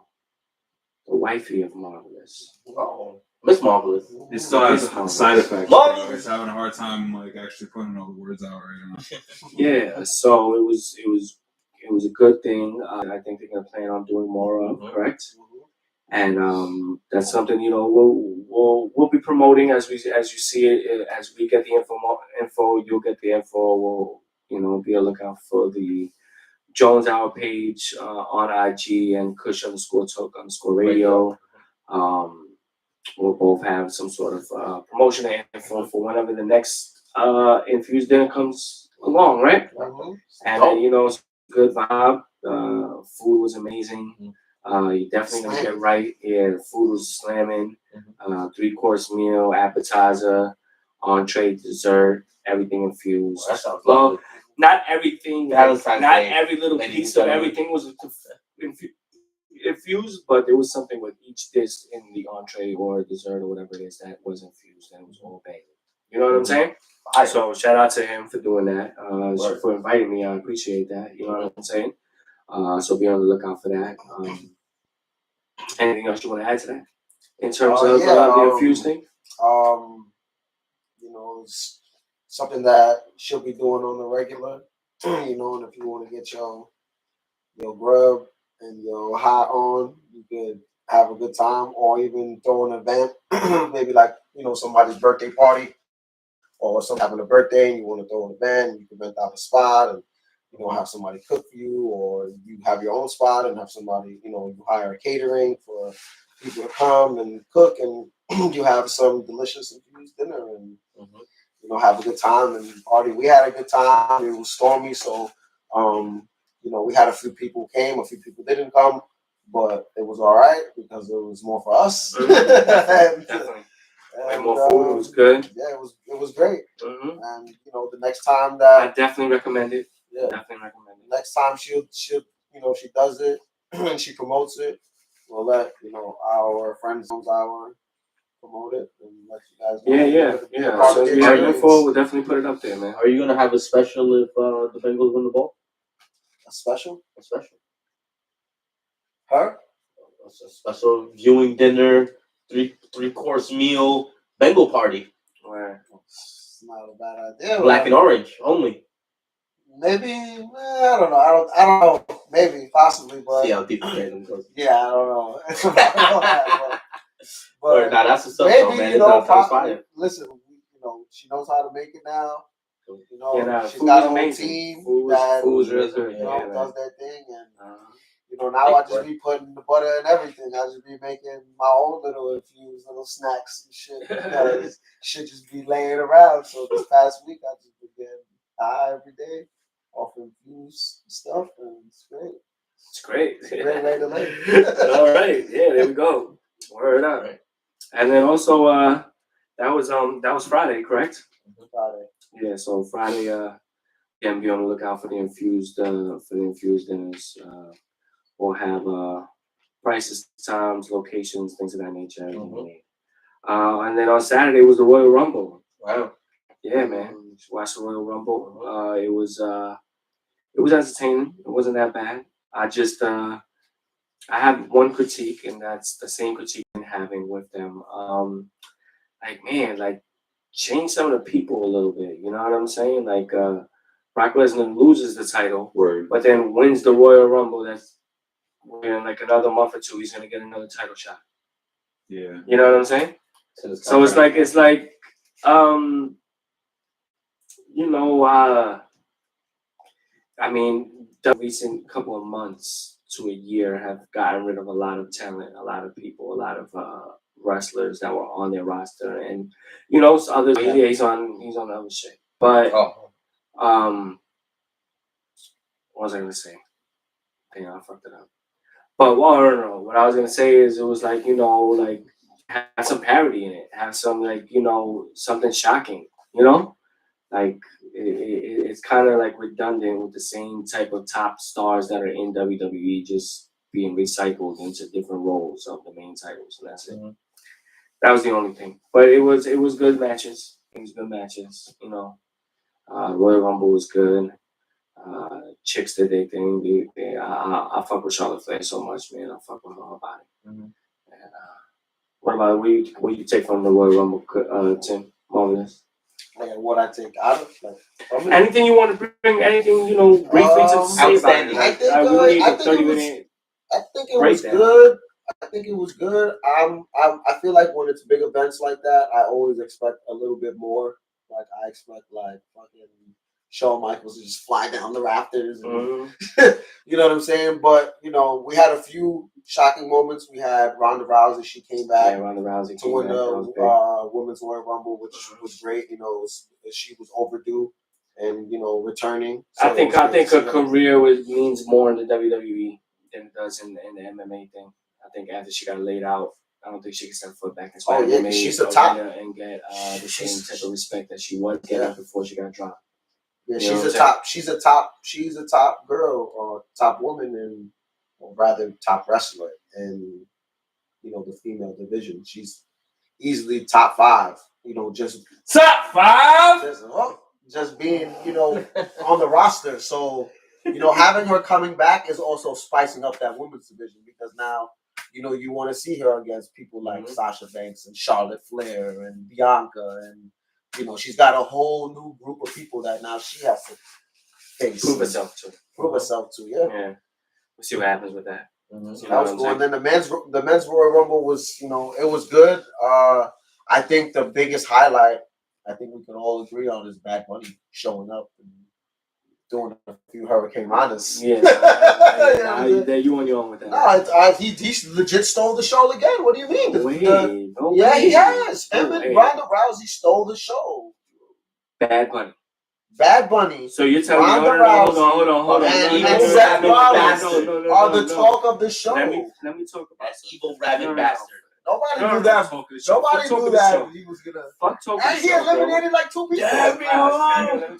wifey of Marvelous.
Oh, Miss Marvelous.
It still has side effects.
Marvelous.
It's having a hard time actually putting all the words out right now.
Yeah, so it was a good thing. I think they're gonna plan on doing more of, correct? And that's something we'll be promoting as you see it. As we get the info, you'll get the info. We'll be a lookout for the Jones Hour page on IG and Kush _talk_radio. We'll both have some sort of promotion and info for whenever the next infused dinner comes along, right? And it's a good vibe. Food was amazing. You definitely gonna get right. Yeah, the food was slamming. 3-course meal, appetizer, entree, dessert, everything infused.
That sounds lovely.
Not everything. Not every little piece of everything was infused, but there was something with each dish in the entree or dessert or whatever it is that was infused, and it was all banging. You know what I'm saying? So shout out to him for doing that. For inviting me, I appreciate that. You know what I'm saying? So be on the lookout for that. Anything else you want to add to that in terms of the infused thing?
It's something that she'll be doing on the regular. And if you want to get your grub and your high on, you could have a good time, or even throw an event, maybe like somebody's birthday party, or someone having a birthday and you want to throw an event. You can rent out a spot and have somebody cook for you, or you have your own spot and have somebody you hire a catering for people to come and cook, and you have some delicious infused dinner and have a good time and party. We had a good time. It was stormy, so we had a few people came, a few people didn't come, but it was all right because it was more for us.
Definitely. And more food. It was good.
Yeah, it was great. And the next time
I definitely recommend it.
Yeah, definitely recommend it. Next time she does it and she promotes it, we'll let our friends promote it and let you guys know.
Yeah. So we have info, we'll definitely put it up there, man.
Are you gonna have a special if the Bengals win the ball?
A special?
A special viewing dinner, three course meal, Bengal party.
Where? It's not a bad idea.
Black and orange only.
Maybe I don't know. I don't know. Maybe possibly, but
see how deep the fandom goes.
Yeah, I don't know. but
that's the stuff,
maybe
man.
Probably, listen, she knows how to make it now. She's got her own team that
food's really good.
Does their thing, and now I just be putting the butter and everything. I just be making my own little infused little snacks and shit because shit just be laying around. So this past week I just been getting high every day off infused stuff, and it's great.
It's great.
It's a great way to live.
All right, yeah, there we go. Word up. Right. And then also that was Friday, correct?
Friday.
Yeah, so Friday, again, be on the lookout for the infused dinners. We'll have prices, times, locations, things of that nature. And then on Saturday was the Royal Rumble.
Wow.
Yeah, man. Watch the Royal Rumble. It was entertaining. It wasn't that bad. I have one critique, and that's the same critique I'm having with them. Change some of the people a little bit. You know what I'm saying? Like, Brock Lesnar loses the title, but then wins the Royal Rumble. That's in like another month or two, he's gonna get another title shot.
Yeah.
You know what I'm saying? So it's like I mean, the recent couple of months to a year have gotten rid of a lot of talent, a lot of people, a lot of wrestlers that were on their roster, and others. He's on the other shit. But what was I gonna say? Damn, I fucked it up. But I don't know. What I was gonna say is it was like have some parody in it, have some something shocking. Like it's kind of like redundant with the same type of top stars that are in WWE just being recycled into different roles of the main titles, and that's it. That was the only thing. But it was good matches. It was good matches. Royal Rumble was good. Chicks did their thing. I fuck with Charlotte Flair so much, man. I fuck with her body. And what about what you take from the Royal Rumble, Tim? Marvelous.
What I take out of
anything you want to bring, anything briefly to say about it.
I think it was good. I think it was good. I feel like when it's big events like that, I always expect a little bit more. Like I expect fucking Shawn Michaels to just fly down the rafters. And, you know what I'm saying? But we had a few shocking moments. We had Ronda Rousey. She came back.
Yeah, Ronda Rousey
to win the Women's Royal Rumble, which was great. She was overdue and returning. So
I think her career means more in the WWE than it does in the MMA thing. I think after she got laid out, I don't think she can step foot back and
MMA she's a top
and get the same type of respect that she was getting before she got dropped.
Yeah, she's a top girl or top woman or rather top wrestler in the female division. She's easily top 5. Just
top 5.
Just being on the roster. So having her coming back is also spicing up that women's division because now, you want to see her against people like Sasha Banks and Charlotte Flair and Bianca, and she's got a whole new group of people that now she has to face.
Prove herself to.
Yeah.
We'll see what happens with that.
So that was cool. And then the men's Royal Rumble was, it was good. I think the biggest highlight, I think we can all agree on, is Bad Bunny showing up and doing a few Hurricane Ranas.
Yeah, you on your own with that.
No, he legit stole the show again. What do you mean?
No
yeah,
way.
He has. Him and Ronda Rousey stole the show.
Bad Bunny.
So
you're telling me, hold on.
And Seth Rollins are the talk of the show.
Let me talk about
that evil rabbit bastard.
Nobody knew that. Nobody knew that he was gonna.
Fuck talking.
And he eliminated like 2 people.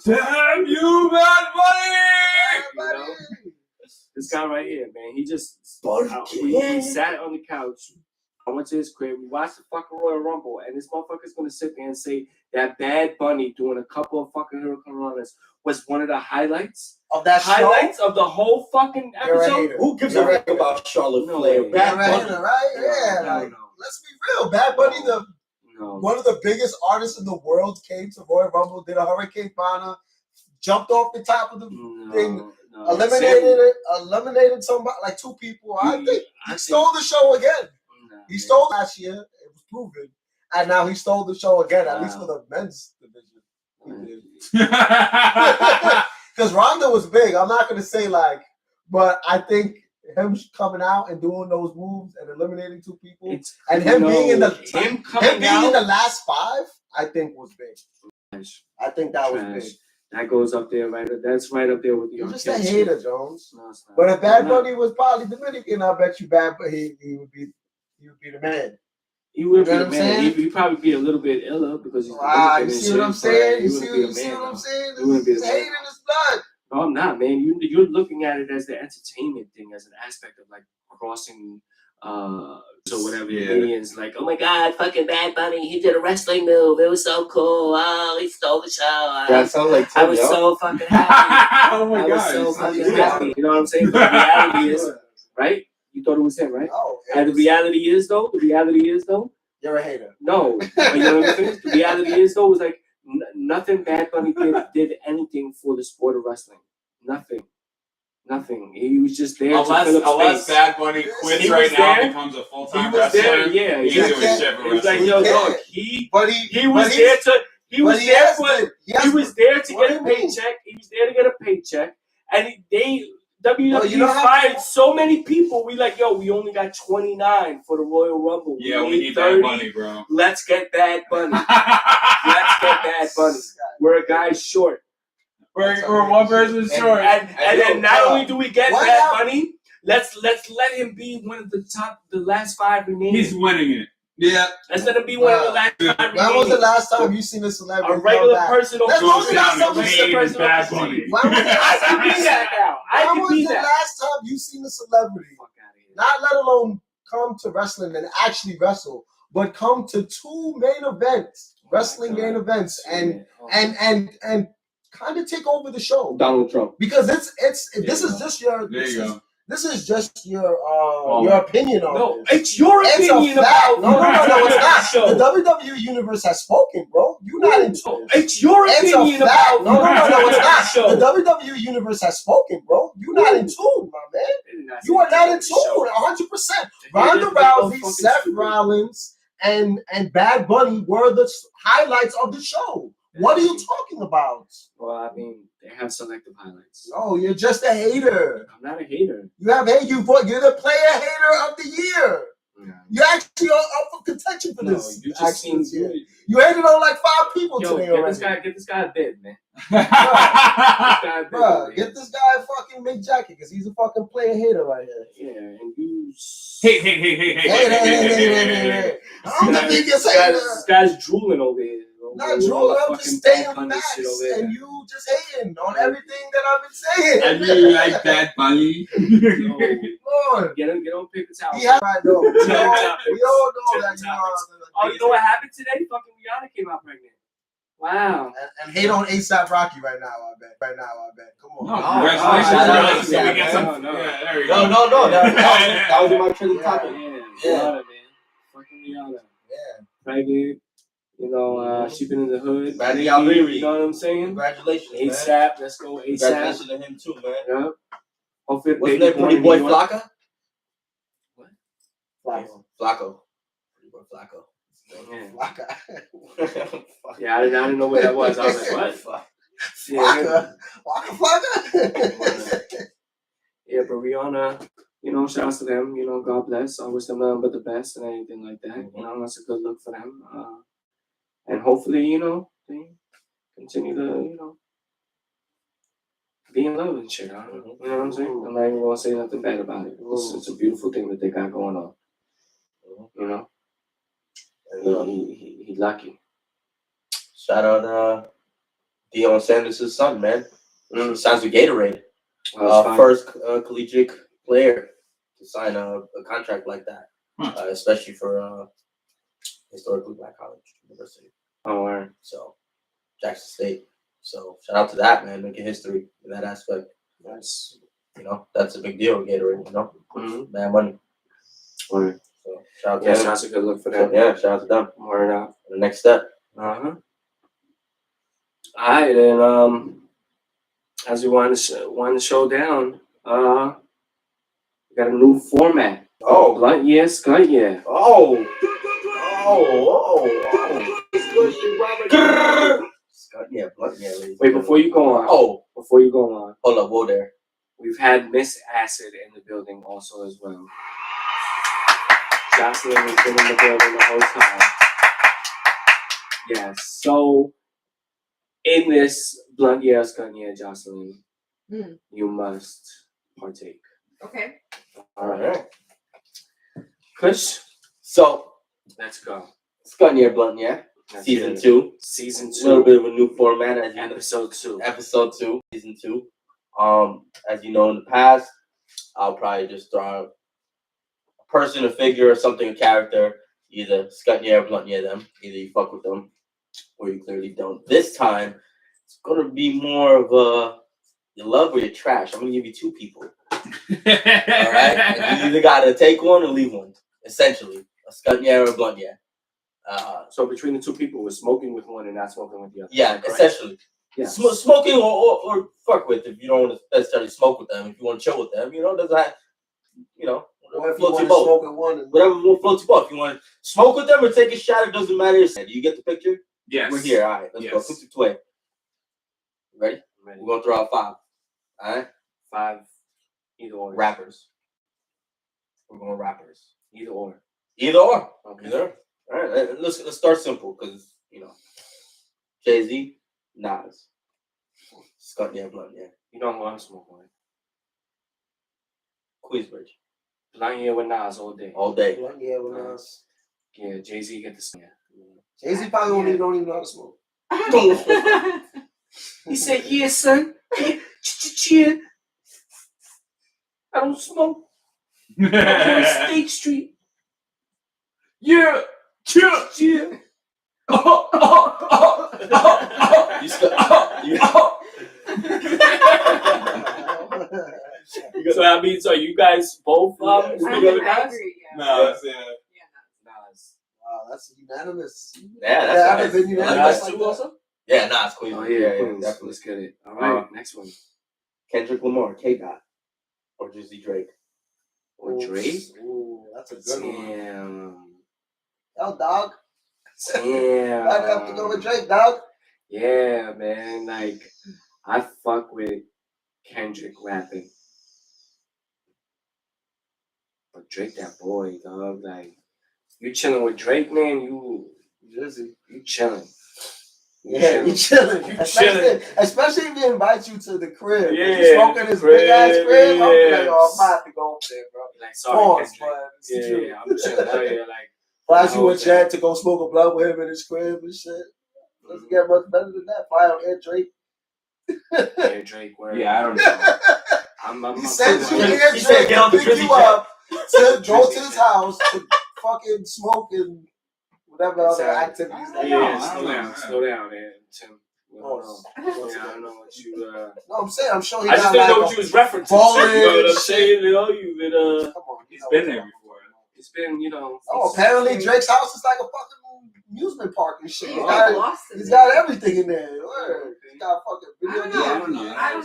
Damn you, Bad Bunny!
This guy right here, man. He just he sat on the couch. I went to his crib. We watched the fucking Royal Rumble, and this motherfucker's gonna sit there and say that Bad Bunny doing a couple of fucking Hurricane Runners was one of the highlights
of that
show? Of the whole fucking episode.
Who gives a fuck about Charlotte Flair?
Bad Bunny, right? Yeah, let's be real. Bad Bunny, one of the biggest artists in the world, came to Royal Rumble, did a Hurricane Rana, jumped off the top of the thing, eliminated somebody, like 2 people. I think he stole the show again. He stole last year. It was proven. And now he stole the show again, at least for the men's division. Because Ronda was big. I'm not going to say but I think him coming out and doing those moves and eliminating 2 people and him being in the last 5, I think was big. I think that was big.
That goes up there, right? That's right up there with the.
You're just a hater, Jones. No, but if Bad Bunny was probably Dominican, I bet you he would be the man.
He would be the man. He'd probably be a little bit iller because he's.
You see what I'm saying? You see what I'm saying? This hate in his blood.
No, I'm not, man. You're looking at it as the entertainment thing, as an aspect of crossing. So whatever Indians like, oh my God, fucking Bad Bunny, he did a wrestling move. It was so cool. Oh, he stole the show.
That sounds like
I was so fucking happy.
Oh my God,
was so fucking happy. You know what I'm saying? But the reality is, right? You thought it was him, right?
No.
And the reality is though,
you're a hater.
No, but you know what I'm saying? The reality is though, was nothing Bad Bunny did anything for the sport of wrestling. Nothing. He was just there
unless Bad Bunny quits right now and becomes a full-time wrestler.
There, yeah.
He's doing shit for wrestling.
He's like, yo, dog, he was there to get a paycheck. He was there to get a paycheck. And WWE fired so many people. We we only got 29 for the Royal Rumble.
Yeah, we need 30. Bad Bunny, bro.
Let's get Bad Bunny. We're a guy short.
We're one person short.
And then not only do we get Bad Bunny, let's let him be one of the last 5 remaining.
He's winning it. Yeah.
Let's let him be one of the last 5 remaining.
When was the last time you seen a celebrity?
A regular person
goes down and paid Bad Bunny.
I can be that now.
When was the last time you seen a celebrity? Not let alone come to wrestling and actually wrestle, but come to 2 main events, wrestling main events, and kind of take over the show.
Donald Trump.
Because this is just your opinion on this.
It's your opinion about.
No, it's not. The WWE universe has spoken, bro. You're not in tune.
It's your opinion about.
No, it's not. The WWE universe has spoken, bro. You're not in tune, my man. You are not in tune, 100%. Ronda Rousey, Seth Rollins, and Bad Bunny were the highlights of the show. What are you talking about?
Well, I mean, they have selective highlights.
Oh, you're just a hater.
I'm not a hater.
You're the player hater of the year. Yeah. You're actually up for contention for this.
You just seem
good. You hated on 5 people today already.
Get this guy a bid, man.
Get this guy a fucking Mick Jackie because he's a fucking player hater right here.
Yeah, and you.
Hey.
I'm the biggest hater.
This guy's drooling over here.
Not drooling, I'm just stating facts, and you just hating on everything that I've been saying.
And you like Bad Bunny?
Lord.
Get on paper towel.
We all know that.
Oh, you know what happened today? Fucking Rihanna came out pregnant. Wow.
And hate on ASAP Rocky right now. I bet. Come on.
No, congratulations. So we get some.
No.
Yeah, there you go.
No. That was in my trending topic.
Yeah. Rihanna, man. Fucking Rihanna.
Yeah.
Pregnant. You know, she been in the hood.
You
know what I'm saying?
Congratulations,
ASAP.
man.
Let's go ASAP.
Congratulations to him too, man.
Yeah. Hopefully,
what's his name? Pretty boy Flocka.
What?
Flacco. Pretty boy Flacco.
Flocka.
Yeah, I didn't know what that was. I was like, what?
Flocka.
Yeah, but Rihanna, you know, shouts to them. You know, God bless. I wish them nothing but the best and anything like that. You know, that's a good look for them. And hopefully, you know, they continue to, you know, be in love and shit. You know what I'm saying? I'm not even gonna say nothing bad about it. It's a beautiful thing that they got going on. You know, and he lucky.
Shout out Deion Sanders' son, man. Signs with Gatorade. First collegiate player to sign a contract like that, especially for historically black college university.
Oh, right.
So Jackson State. So shout out to that, man, making history in that aspect.
That's,
you know, that's a big deal, Gatorade. You know, man, money.
Right.
So shout out to them.
That's a good look for them.
Yeah, shout out to them.
Word out.
The next step.
All right, and as we wind the show down, we got a new format.
Oh,
Blunt yeah, Skunt yeah.
Oh. Skunt yeah, Blunt yeah.
Wait, before you go on. Hold up,
whoa there.
We've had Miss Acid in the building also as well. Jocelyn has been in the building the whole time. Yes. So in this Blunt yeah, Skunt yeah, Jocelyn, you must partake.
Okay.
All right. Kush.
So
let's go.
Skunt yeah, Blunt yeah. Season 2.
Season 2.
A little bit of a new format as you
Episode 2.
Episode 2. Season 2. As you know, in the past, I'll probably just throw out a person, a figure, or something, a character. Either Skunt yeah or Blunt yeah them. Either you fuck with them or you clearly don't. This time, it's gonna be more of a you love or you trash. I'm gonna give you 2 people. All right, and you either gotta take one or leave one. Essentially, a Skunt yeah or a Blunt yeah.
So between the 2 people, we're smoking with one and not smoking with the other.
Yeah, essentially. Yeah. Smoking or fuck with if you don't want to necessarily smoke with them. If you want to chill with them, you know, doesn't have, you know, whatever floats your boat. Whatever floats your boat. If you want to smoke with them or take a shot, it doesn't matter. Do you get the picture?
Yes.
We're here. All right, let's go. 2-2. Ready? We're going to throw out 5. All right?
5 either or.
Rappers. We're going rappers.
Either or.
Okay. Either. All right, let's start simple because, you know, Jay-Z, Nas, Skunt yeah, Blunt yeah.
You don't want to smoke one.
Queensbridge.
Blunt yeah with Nas all day.
Blunt yeah with Nas.
Yeah, Jay-Z get the smoke.
Jay-Z probably don't even know how to smoke.
He said, yeah, son. Yeah. I don't smoke. I'm on State Street.
Yeah.
Yeah. So I mean, so you guys both
I agree.
Nas.
Nas.
Wow, that's unanimous.
Yeah, that's
been unanimous.
Nas too also?
Yeah, Nas, Queens.
Oh yeah, definitely. Let's get it. All right, next one.
Kendrick Lamar, K-Dot, or Drizzy Drake.
Or Drake?
Ooh, that's a good one.
Damn.
Hell, dog.
Damn.
I'd have to go with Drake, dog.
Yeah, man. Like, I fuck with Kendrick rapping. But Drake, that boy, dog. Like, you chilling with Drake, man, you chilling.
You chilling. Especially if he invites you to the crib.
Yeah.
You smoking his big ass crib. I'm like, oh, I'm about to go up there, bro.
Like, sorry,
Kendrick.
Yeah, I'm chilling out here. Like,
flies you with Chad to go smoke a blunt with him in his crib and shit. Doesn't get much better than that. Fly on Air Drake.
Air Drake, where?
Yeah, I don't know.
He sends you Air Drake to pick you up, drove to his house to fucking smoke and whatever other activities.
Slow down, man, Tim. I don't know what you.
No, I'm saying, I'm sure he
I just didn't know what you was referencing.
Bowling,
you know what I'm saying? You know, you've been
Come on,
He's been there before.
It's been, you know.
Oh, apparently Drake's house is like a fucking amusement park and shit. He's got everything in there. He's got fucking video games.
I don't know. I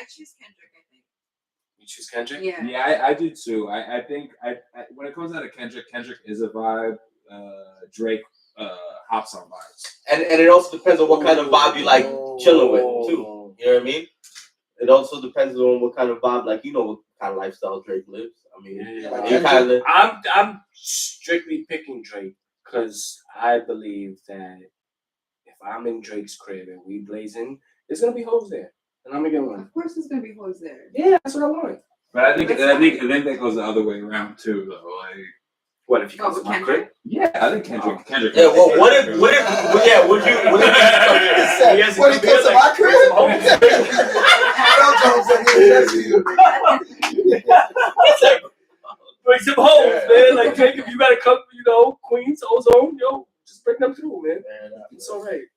choose Kendrick, I think.
You choose Kendrick?
Yeah, I do too. I think when it comes down to Kendrick is a vibe. Drake hops on vibes.
And it also depends on what kind of vibe you like chilling with too. You know what I mean? It also depends on what kind of vibe, like, you know, what kind of lifestyle Drake lives. I mean,
I'm strictly picking Drake because I believe that if I'm in Drake's crib and we blazing, there's gonna be hoes there, and I'm gonna get one.
Of course, there's gonna be hoes there.
Yeah, that's what I want.
But I think that goes the other way around too, though. Like,
what if you come to my crib?
Yeah, I think Kendrick.
Yeah, well, what if would he
comes to my crib?
Bring some hoes, man. Like, Drake, if you gotta come, you know, Queens, Ozone, yo, just bring them through, man. It's all right.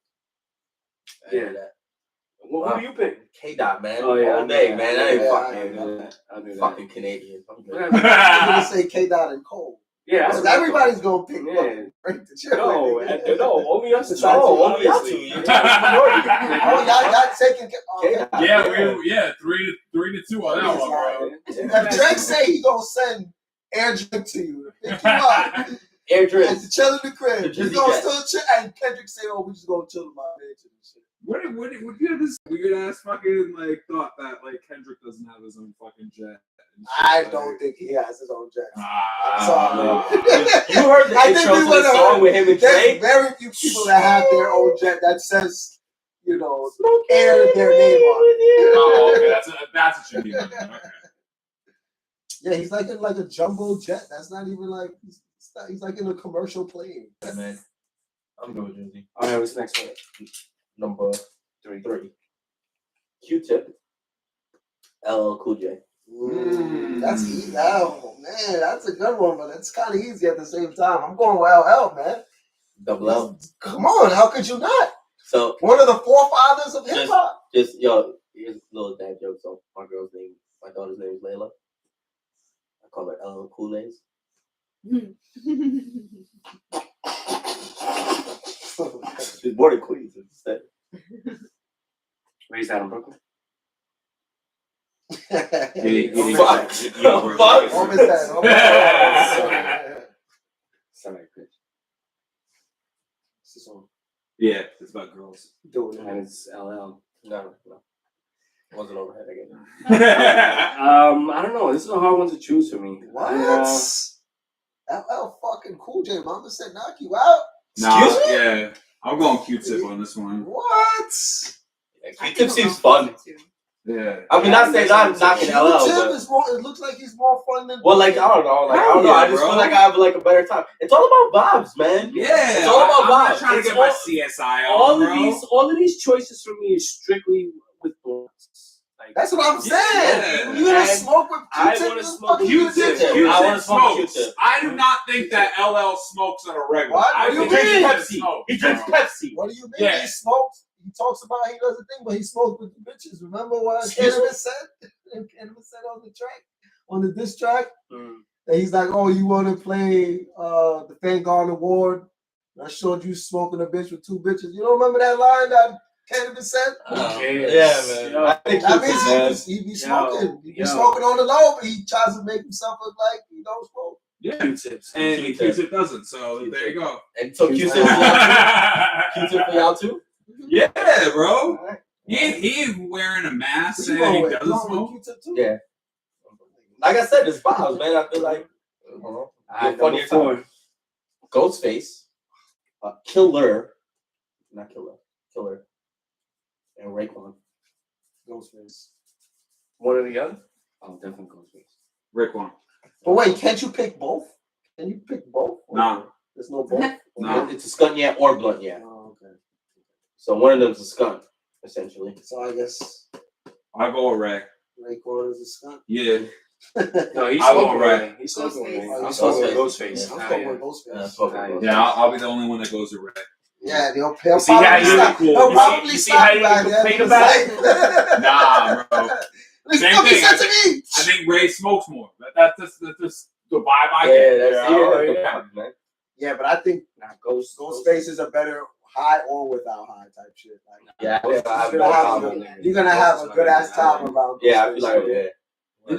Yeah. Who do you pick?
K-Dot, man.
Oh, yeah,
all day, man. I ain't fucking Canadian.
I'm gonna say K-Dot and Cole.
Yeah,
because everybody's gonna pick Drake to chill.
No, only us.
Only us two.
Y'all taking.
Yeah, 3-2 on that one, bro.
If Drake say he gonna send Air Drake to you, pick you up.
Air Drake.
And to chill in the crib. He's gonna still chill. And Kendrick say, "Oh, we just gonna chill in my mansion and shit."
What you have this weird ass fucking like thought that like Kendrick doesn't have his own fucking jet?
I don't think he has his own jet.
You heard the intro to the song with him and Drake?
There's very few people that have their own jet that says, you know, Air their name on it.
Oh, okay, that's what you mean. Okay.
Yeah, he's like in like a jumbo jet. That's not even like he's like in a commercial plane.
Yeah, man. I'm good with Jersey.
All right, what's the next one?
Number 3. Q-Tip. LL Cool J.
That's easy. Oh man, that's a good one, but it's kind of easy at the same time. I'm going with LL, man.
Double L.
Come on, how could you not?
So
one of the forefathers of hip hop.
Just yo, here's a little dad joke. So my daughter's name is Layla. I call her LL Cool A's. She's born in Queens.
Raised out in Brooklyn.
Fuck.
Sorry, Kush.
Yeah, it's about girls.
And it's LL.
No. Wasn't overhead again.
I don't know. This is a hard one to choose for me.
What? LL fucking Cool J. Mama said knock you out.
Excuse me? Yeah. I'm going Q-Tip on this one.
What?
Yeah, Q-Tip seems fun.
Yeah.
I mean, not saying I'm knocking LL, but
is more, it looks like he's more fun than.
Well, like I don't know. I just feel like I have like a better time. It's all about vibes, man.
Yeah.
It's all about vibes.
I'm trying to get my CSI on,
all of these choices for me is strictly with blunts. Like,
that's what I'm saying.
Yeah.
You want to smoke with Q-Tip?
I want to smoke
Q-Tip.
I want to smoke Q-Tip. I do not think that LL smokes on a regular.
What do you mean?
Pepsi. He drinks Pepsi.
What do you mean?
Yeah.
He smokes. He talks about he does a thing, but he smokes with the bitches. Remember what Cannabis said? Cannabis said on the track, on the diss track, that he's like, "Oh, you want to play the Vanguard Award? I showed you smoking a bitch with 2 bitches." You don't remember that line that Cannabis said?
Yeah, man. I think
that means he be smoking. He be smoking on the low, but he tries to make himself look like he don't smoke.
Yeah, Q-Tips. And Q-Tip doesn't, so there you go.
And so Q-Tip for y'all too?
Yeah, bro. He wearing a mask saying he doesn't smoke.
Yeah. Like I said, it's vibes, man. I feel like funnier time. Ghostface, Killer, and Raekwon.
Ghostface.
One or the other? Oh, definitely Ghostface.
Raekwon.
But wait, can't you pick both? Can you pick both?
No.
There's no both?
No.
It's a skunk yeah or blunt yeah.
Oh, okay.
So one of them's a skunk, essentially.
So I guess
I'll go with Ray.
Raekwon is a skunk.
Yeah.
No, he's
I
smoking
will, right.
Ray. He's smoking Ray.
Ghostface.
I'm smoking with
Ghostface.
Ghostface.
I'm
Ah,
fucking
yeah.
with Ghostface.
I'll be the only one that goes to Red.
Yeah, he'll
see how
probably
you-
slap.
cool.
He'll
You
probably
see
slap
how
you
you
back there.
complain about it?
Nah, bro.
Listen,
Same
what he
thing.
said to me.
I think Ray smokes more. That's just the vibe I
Yeah,
get.
that's
Yeah.
it, man.
Yeah, but I think
Nah,
Ghostface is a better high or without high type shit. Like,
Yeah, I
you're
have
gonna
no
have
problem.
you're gonna have a good ass time around.
Yeah, I
Ghostface.
feel like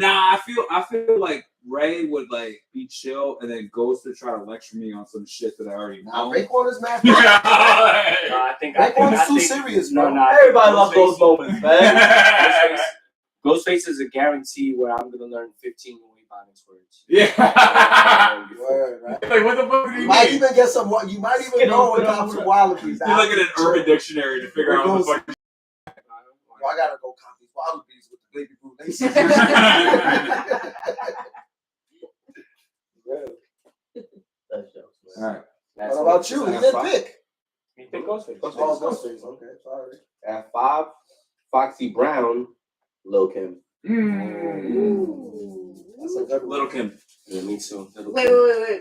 Nah, I feel like Ray would like be chill and then goes to try to lecture me on some shit that I already
Nah,
know.
Raekwon is mad.
I think
Raekwon's too serious, bro.
No,
Everybody loves those moments, man.
Ghostface is a guarantee where I'm gonna learn 15 Louis Bonnets words.
Yeah.
Word, right?
Like what the fuck do
You
you
might
mean?
even get some. You might even go and cop some Wallabies.
You look at an Urban Dictionary to figure out what the fuck.
Yo, I gotta go cop these Wallabies with the baby blue laces.
All right.
What about you? You didn't pick.
You think Ghostface?
Oh, Ghostface. Okay, sorry.
At 5, Foxy Brown, Lil' Kim.
That's a good one.
Little Kim.
Yeah, me too.
Wait.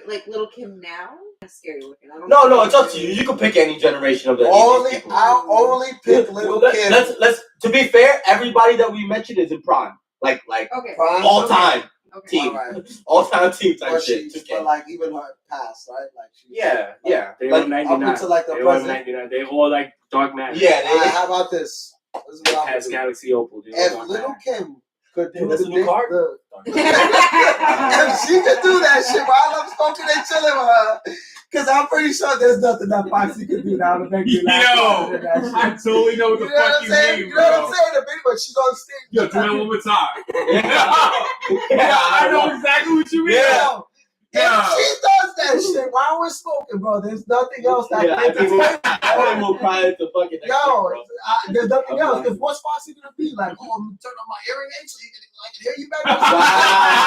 Like Little Kim now? That's scary looking. I don't
No,
know.
it's up to you. You can pick any generation of the
I'll only pick Little Kim.
Let's. To be fair, everybody that we mentioned is in prime. Like
Okay.
Prime?
all time
Okay.
team,
Alright.
all time team type
But
shit.
but like even her past, right? Like she's
Yeah. They
Like,
all 99.
up into like the
They all
present.
99. They all like Dark Matter.
Yeah,
Alright, how about this? This is what I'm
Past
gonna do.
Galaxy Opal. They all
If
Dark
Little
Matter.
Kim could do
That's
the
a new card?
if she could do that shit while I'm smoking and chilling with her, because I'm pretty sure there's nothing that Foxy could do now to make me laugh.
Yo, I totally know what the fuck you mean,
You know what I'm
bro.
saying? The video, but she's on stage.
Yo, do it one more time.
Yeah,
I know exactly what you mean.
Yo,
Yeah.
if she does that shit while we're smoking, bro, there's nothing else that
Yeah, I
can entertain
I
me.
will cry into fucking.
Yo, there's nothing else. Because what's Foxy gonna be like? Oh, I'm gonna turn on my hearing aid so you can hear you better.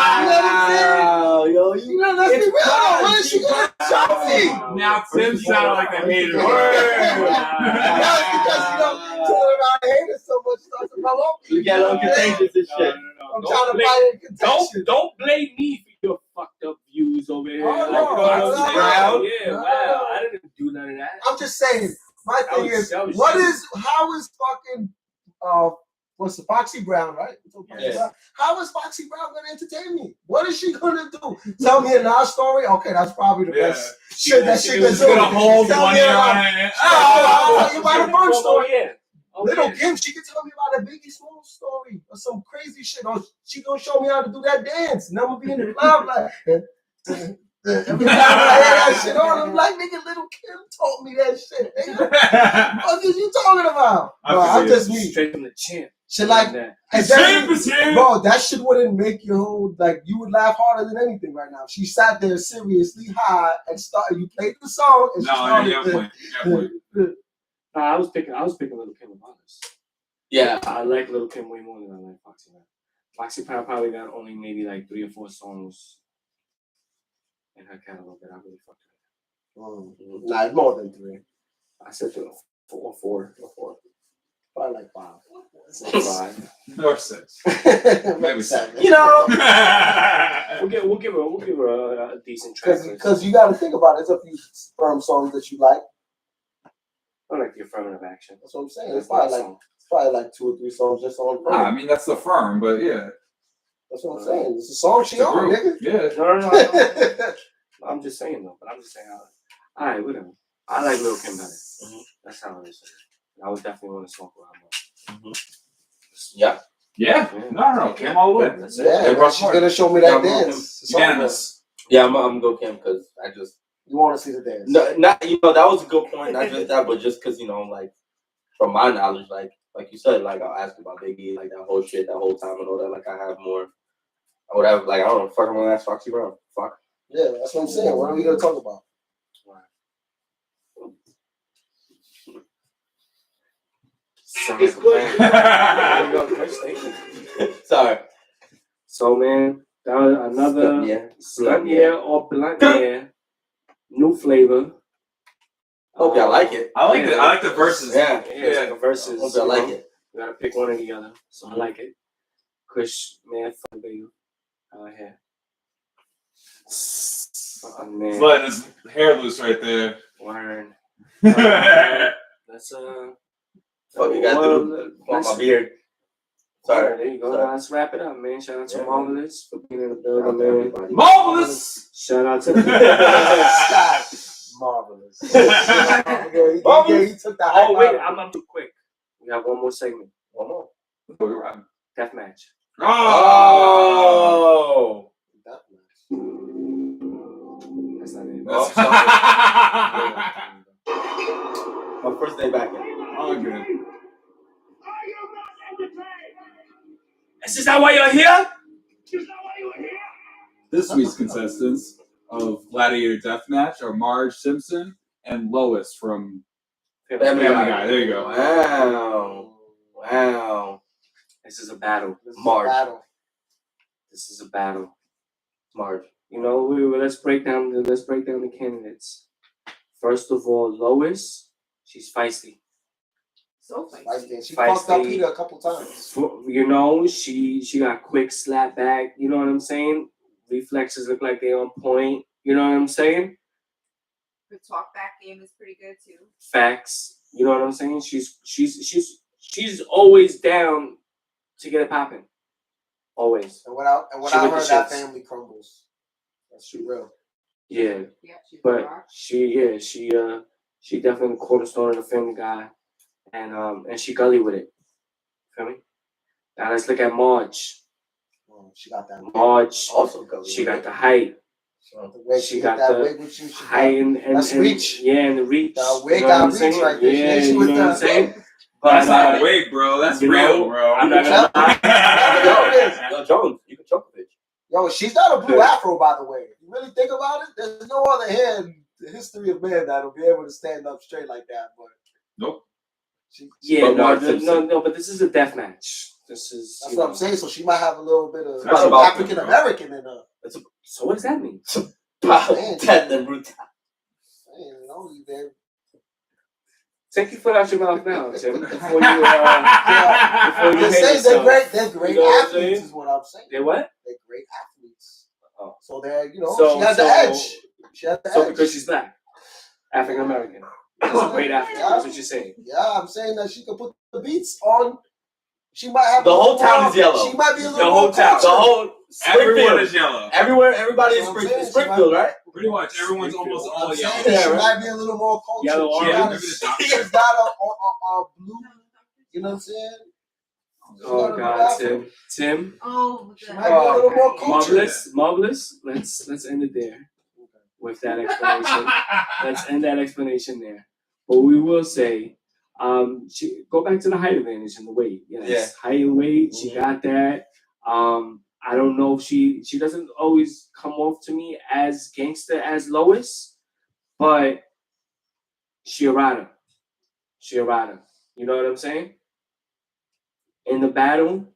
Wow, yo,
You know, let's be real though. What is she gonna show me?
Now Tim sounded like a hater.
That's because talking about haters so much. Talking about
you get uncontagious and shit.
I'm trying to fight in contention.
Don't blame me for your fucked up views over here.
Oh,
Like,
no,
you know what I'm
no,
saying? Yeah,
no.
wow. I didn't do none of that.
I'm just saying. My
That
thing
was-
is,
that was
how is fucking what's the Foxy Brown, right?
Yes.
How is Foxy Brown gonna entertain me? What is she gonna do? Tell me a love story? Okay, that's probably the best shit that she can
She's
do.
gonna hold
Tell
one
me
ear
about-
on it.
I'll tell you about a bird story.
Yeah.
Little Kim, she can tell me about a Biggie Smalls story or some crazy shit. Or she gonna show me how to do that dance. And I'm gonna be in the club like every time I hear that shit on, I'm like, nigga, Little Kim told me that shit. Nigga, what is you talking about? Bro, I'm just me.
Straight from the chin.
Shit like
that.
bro, that shit wouldn't make you like you would laugh harder than anything right now. She sat there seriously high and started. You played the song and she started.
You got point.
I was picking Little Kim, I'm honest.
Yeah.
I like Little Kim way more than I like Foxy Brown. Foxy Brown probably got only maybe like 3 or 4 songs in her catalog that I really fucked with.
Nah, it's more than 3.
I said 4 or 4.
Probably like 5.
5.
Or 6.
Maybe 7.
You know,
We'll give her a decent track.
Because you got to think about it. There's a few firm songs that you like.
I like the affirmative action.
That's what I'm saying. It's probably like 2 or 3 songs just on firm.
I mean, that's the firm, but yeah.
That's what I'm saying. It's a song she on, nigga.
Yeah.
No. I'm just saying though. But I'm just saying. All right, whatever. I like Lil' Kim better. Mm-hmm. That's how it is. I would definitely want to smoke with her more.
Yeah.
Yeah. No. Kim all the way.
That's it.
Yeah, she's gonna show me that dance.
Unanimous.
Yeah, I'm gonna go Kim because I just.
You want to see the dance?
No, not that was a good point. Not just that, but just because like from my knowledge, like you said, like I'll ask about Biggie, like that whole shit, that whole time and all that. Like I have more, or whatever. Like I don't know. Fuck, I'm gonna ask Foxy Brown. Fuck.
Yeah, that's what I'm saying. What are we gonna talk about?
It's good.
Sorry.
So man, that was another Blunt Year or Blunt Year. New flavor.
Hope y'all like it.
I like the verses.
Yeah.
It's like a verses.
Hope y'all like it.
You gotta pick one or the other. So I like it. Kush, man, fuck you. out here. Man.
Letting his hair loose right there.
Word. Let's
Fuck, you gotta do my beard. Sorry.
There you go.
Sorry.
Let's wrap it up, man. Shout out to Marvelous for being in the building, man.
Marvelous!
Shout out to
Marvelous.
Marvelous.
Yeah, he took that.
Oh wait, I'm too quick. We have one more segment.
One more.
Death match.
Oh!
That's not it.
Oh, my first day back in.
Oh, good.
Is that why you're here?
This week's contestants of Gladiator Deathmatch are Marge Simpson and Lois from Family Guy. There you go.
Wow.
This is a battle.
Marge.
This is a battle. Marge. You know, let's break down the candidates. First of all, Lois, she's feisty.
So feisty.
She fucked up Peter a couple times.
You know, she got quick slap back. You know what I'm saying? Reflexes look like they on point. You know what I'm saying?
The talk back game is pretty good too.
Facts. You know what I'm saying? She's always down to get it popping. Always.
And without her, that family crumbles. That's real.
Yeah.
Yeah, she's
But she definitely the cornerstone of the Family Guy, and she gully with it. Feel me? Now let's look at Marge.
Oh, she got that.
Marge
Also gully.
She got the height.
The way
She got
that
the
wig with you.
height and
reach.
Yeah, and the reach.
The wig got reach right there.
Yeah,
She
you know what I'm saying?
That's not a wig, bro. That's real, bro.
I'm not gonna lie.
Yo, Jones, you can choke a bitch.
Yo, she's got a blue afro, by the way. You really think about it? There's no other hair in the history of man that'll be able to stand up straight like that. But
nope.
But this is a death match. This is.
That's what I'm saying. So she might have a little bit of
That's about
African American in her.
So what does that mean?
Death and brutality.
You know, they're
Take your foot out your mouth now, Tim. Before you
they're great athletes, is what I'm saying.
They're what?
They're great athletes.
Oh.
So they're, she has the edge. She has the edge.
Because she's black, African American, she's a great athlete. That's what you're saying.
Yeah, I'm saying that she could put the beats on. She might have
the whole town is yellow.
She might be a little
the whole town. The whole
everyone is yellow.
Everybody is Springfield, right?
Pretty much everyone's almost all yellow.
She might be a little more cultured.
Yellow orange.
She's got a blue. You know what I'm saying?
Oh God, Tim.
Oh,
she might be a little more cultured.
Marvelous. Let's end it there with that explanation. Let's end that explanation there. But we will say, go back to the height advantage and the weight. Yes,
yeah.
Height and weight. She got that. I don't know if she doesn't always come off to me as gangster as Lois, but she a rider. She a rider. You know what I'm saying? In the battle.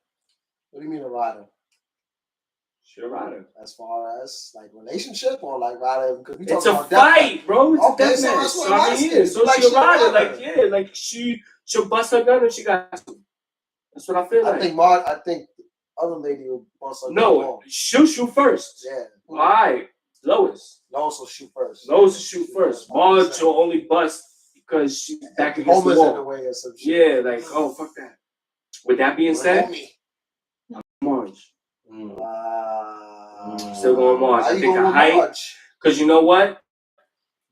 What do you mean a rider?
She a rider.
As far as like relationship or like rider? Because we
it's a fight, bro. It's a death match. So I mean, so like she a rider. Like she'll bust her gun if she got to. That's what I feel like.
I think other lady will bust her gun.
No, she'll shoot first.
Yeah.
All right, Lois.
Lois will shoot first.
Lois will shoot first. Marge will only bust because she's back against the wall.
In the way or some shit.
Yeah, like, oh, fuck that. With that being said, Marge. Still going Marge. I think the height. Because you know what?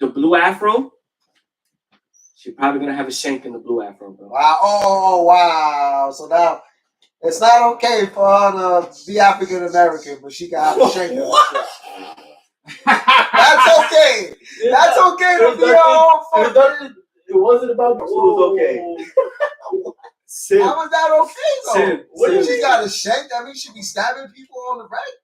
The blue afro, she's probably going to have a shank in the blue afro, bro.
Wow. Oh, wow. So now, it's not okay for her to be African American, but she can have a shank in her. That's okay. That's okay to be her own fucking.
It wasn't about the was okay.
Sim. How was that okay though? What if she got a shank? That means she be stabbing people on the right.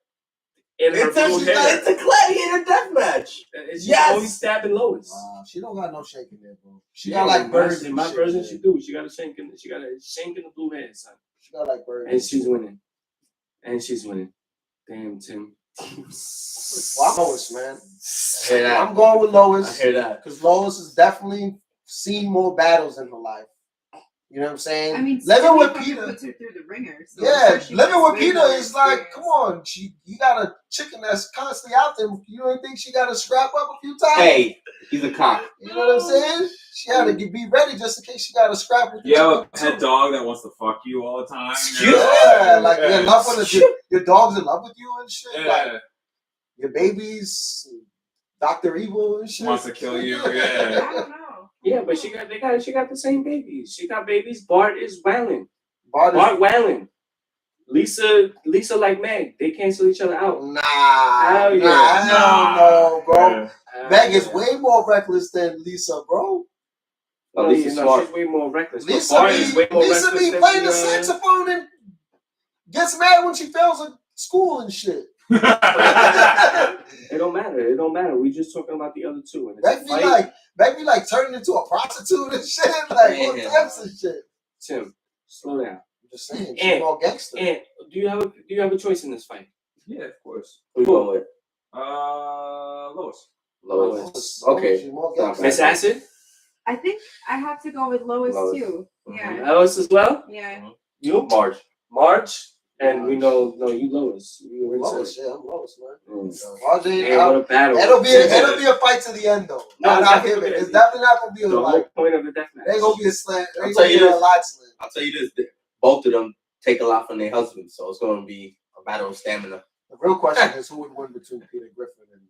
It's a gladiator death match.
She's only stabbing Lois.
She don't got no shank in there, bro. She got like birds.
In my version, she do. She got a shank in. She got a shank in the blue head, son.
She got like birds.
And she's winning. Damn, Tim.
Well, Lois, man.
I hear that.
I'm going with Lois.
I hear that
because Lois has definitely seen more battles in her life. You know what I'm saying?
I mean,
living with Peter
puts her through the ringer. So
yeah,
so
living with Peter is like, come on, you got a chicken that's constantly out there. You don't think she got to scrap up a few times?
Hey, he's a cop.
You know what I'm saying? She had to be ready just in case she got to scrap with the
You have a
chicken
pet dog that wants to fuck you all the time.
Yeah, like you're in love with your dog's in love with you and shit.
Yeah.
Like your baby's Dr. Evil and shit.
Wants to kill you.
I
Yeah.
don't know.
Yeah, but she got the same babies. She got babies. Bart is Whalen.
Bart
Whalen. Lisa like Meg. They cancel each other out.
Hell
yeah.
No, bro.
Yeah.
Meg is way more reckless than Lisa, bro.
No,
Lisa's smart.
she's way more reckless.
Lisa
Bart is way more
Lisa
reckless
be
than
playing the saxophone and gets mad when she fails at school and shit.
It don't matter. We just talking about the other two. And
Meg be like turning into a prostitute and shit. Like all types of shit.
Tim, slow down.
I'm just saying, she's more gangster.
And do you have a choice in this fight?
Yeah, of course.
Who you going with?
Lois.
Okay.
She's more gangster.
Miss Acid?
I think I have to go with Lois. Too. Yeah.
Lois as well?
Yeah.
You? Marge? And we know you Lois. You already
Lois,
said.
yeah, I'm Lois, man.
What a battle.
It'll be a fight to the end though.
No,
it's definitely not gonna be a
the whole
like.
point of the death match.
Ain't gonna be a slam.
I'll
Ain't
tell
gonna
you
be a
this.
lot slam.
I'll tell you this. Both of them take a lot from their husbands, so it's going to be a battle of stamina.
The real question is who would win between Peter Griffin and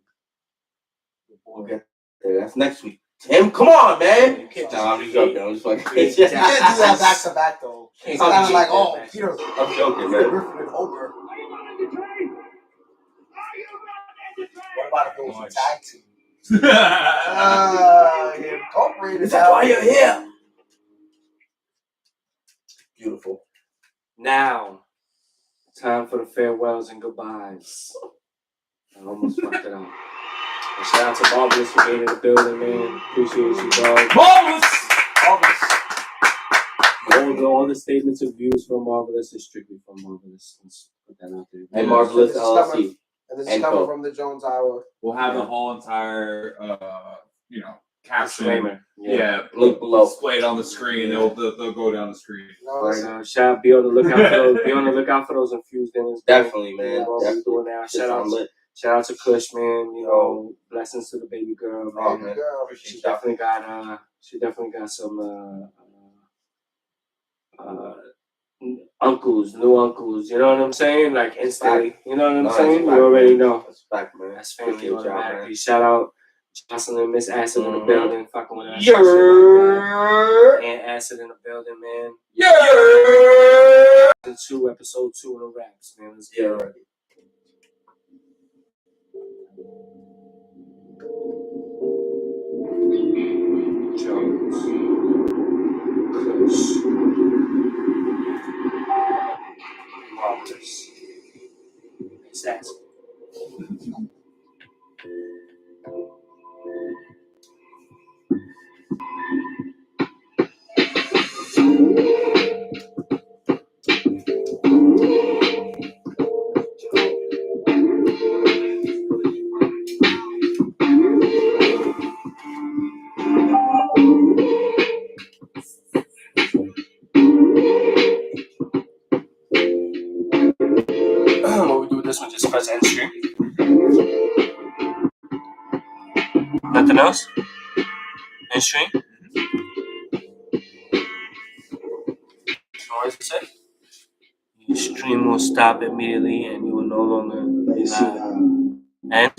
the boy.
Okay. Yeah, that's next week. Tim, come on, man.
You can't
I'm just joking. I'm just fucking.
You can't do that back to back though. It's kind of like, oh, Peter.
I'm joking,
Peter
man.
Griffin and Ogre. What about if it was a tag team? Incorporated.
Is that why you're here? Beautiful.
Now, time for the farewells and goodbyes. I almost fucked it up. And shout out to Marvelous for being in the building, man. Appreciate you, dog.
Marvelous!
All the statements of views from Marvelous is strictly from Marvelous. Let's put that out there.
And Marvelous LLC.
And this is coming from the Jones Hour.
We'll have the whole entire, caption.
Disclaimer.
Yeah,
Link below.
displayed on the screen. They'll go down the screen.
Shout be on the lookout for those. Be on the lookout for those infused dinners.
Definitely, man.
Definitely. Doing now. Shout out to Kush, man. You know, blessings to the baby girl, man.
Oh, man.
She definitely got some new uncles. You know what I'm saying? Like instantly. You know what I'm saying? You already know.
That's back, man.
That's family automatically. Shout out Jocelyn, Miss Acid in the building, fucking with us. And Acid in the building, man. Episode 2 of the raps, man. Let's get ready. Jones, Kush, Marvelous, Miss Acid. What we do with this one, just press end screen. Nothing else? End screen? What does it say? Your stream will stop immediately and you will no longer be live. And?